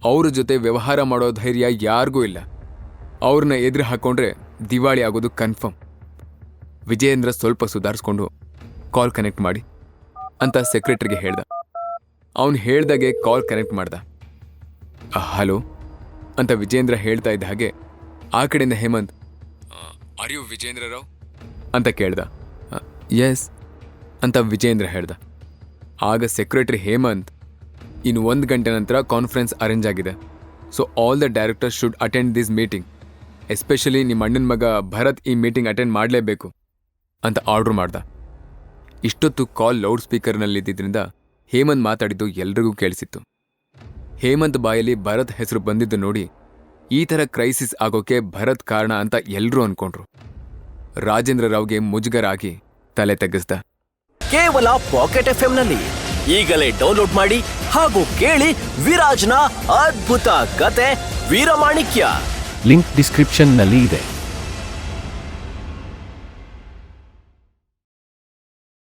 ಅವ್ರ ಜೊತೆ ವ್ಯವಹಾರ ಮಾಡೋ ಧೈರ್ಯ ಯಾರಿಗೂ ಇಲ್ಲ. ಅವ್ರನ್ನ ಎದುರು ಹಾಕೊಂಡ್ರೆ ದಿವಾಳಿ ಆಗೋದು ಕನ್ಫರ್ಮ್. ವಿಜಯೇಂದ್ರ ಸ್ವಲ್ಪ ಸುಧಾರಿಸ್ಕೊಂಡು ಕಾಲ್ ಕನೆಕ್ಟ್ ಮಾಡಿ ಅಂತ ಸೆಕ್ರೆಟರಿಗೆ ಹೇಳ್ದ. ಅವನು ಹೇಳ್ದಾಗೆ ಕಾಲ್ ಕನೆಕ್ಟ್ ಮಾಡ್ದ. ಹಲೋ ಅಂತ ವಿಜೇಂದ್ರ ಹೇಳ್ತಾ ಇದ್ದ ಹಾಗೆ ಆ ಕಡೆಯಿಂದ ಹೇಮಂತ್, ಆರ್ ಯು ವಿಜೇಂದ್ರ ರಾವ್ ಅಂತ ಕೇಳ್ದ. ಎಸ್ ಅಂತ ವಿಜೇಂದ್ರ ಹೇಳ್ದ. ಆಗ ಸೆಕ್ರೆಟರಿ ಹೇಮಂತ್, ಇನ್ನು 1 ಗಂಟೆ ನಂತರ ಕಾನ್ಫರೆನ್ಸ್ ಅರೇಂಜ್ ಆಗಿದೆ. So all the directors should attend this meeting. Especially ನಿಮ್ಮ ಅಣ್ಣನ ಮಗ ಭರತ್ ಈ ಮೀಟಿಂಗ್ ಅಟೆಂಡ್ ಮಾಡಲೇಬೇಕು ಅಂತ ಆರ್ಡರ್ ಮಾಡ್ದ. ಇಷ್ಟೊತ್ತು ಕಾಲ್ ಲೌಡ್ ಸ್ಪೀಕರ್ನಲ್ಲಿದ್ದರಿಂದ ಹೇಮಂತ್ ಮಾತಾಡಿದ್ದು ಎಲ್ರಿಗೂ ಕೇಳಿಸಿತ್ತು. ಹೇಮಂತ್ ಬಾಯಲ್ಲಿ ಭರತ್ ಹೆಸರು ಬಂದಿದ್ದು ನೋಡಿ ಈ ಥರ ಕ್ರೈಸಿಸ್ ಆಗೋಕೆ ಭರತ್ ಕಾರಣ ಅಂತ ಎಲ್ರೂ ಅನ್ಕೊಂಡ್ರು. ರಾಜೇಂದ್ರ ರಾವ್ಗೆ ಮುಜುಗರ ಆಗಿ ತಲೆ ತೆಗೆಸ್ದ. ಕೇವಲ ಪಾಕೆಟ್ ಎಫ್ಎಂನಲ್ಲಿ ಈಗಲೇ ಡೌನ್ಲೋಡ್ ಮಾಡಿ ಹಾಗೂ ಕೇಳಿ ವಿರಾಜ್ನ ಅದ್ಭುತ ಕತೆ ವೀರಮಾಣಿಕ್ಯ. ಲಿಂಕ್ ಡಿಸ್ಕ್ರಿಪ್ಷನ್ನಲ್ಲಿ ಇದೆ.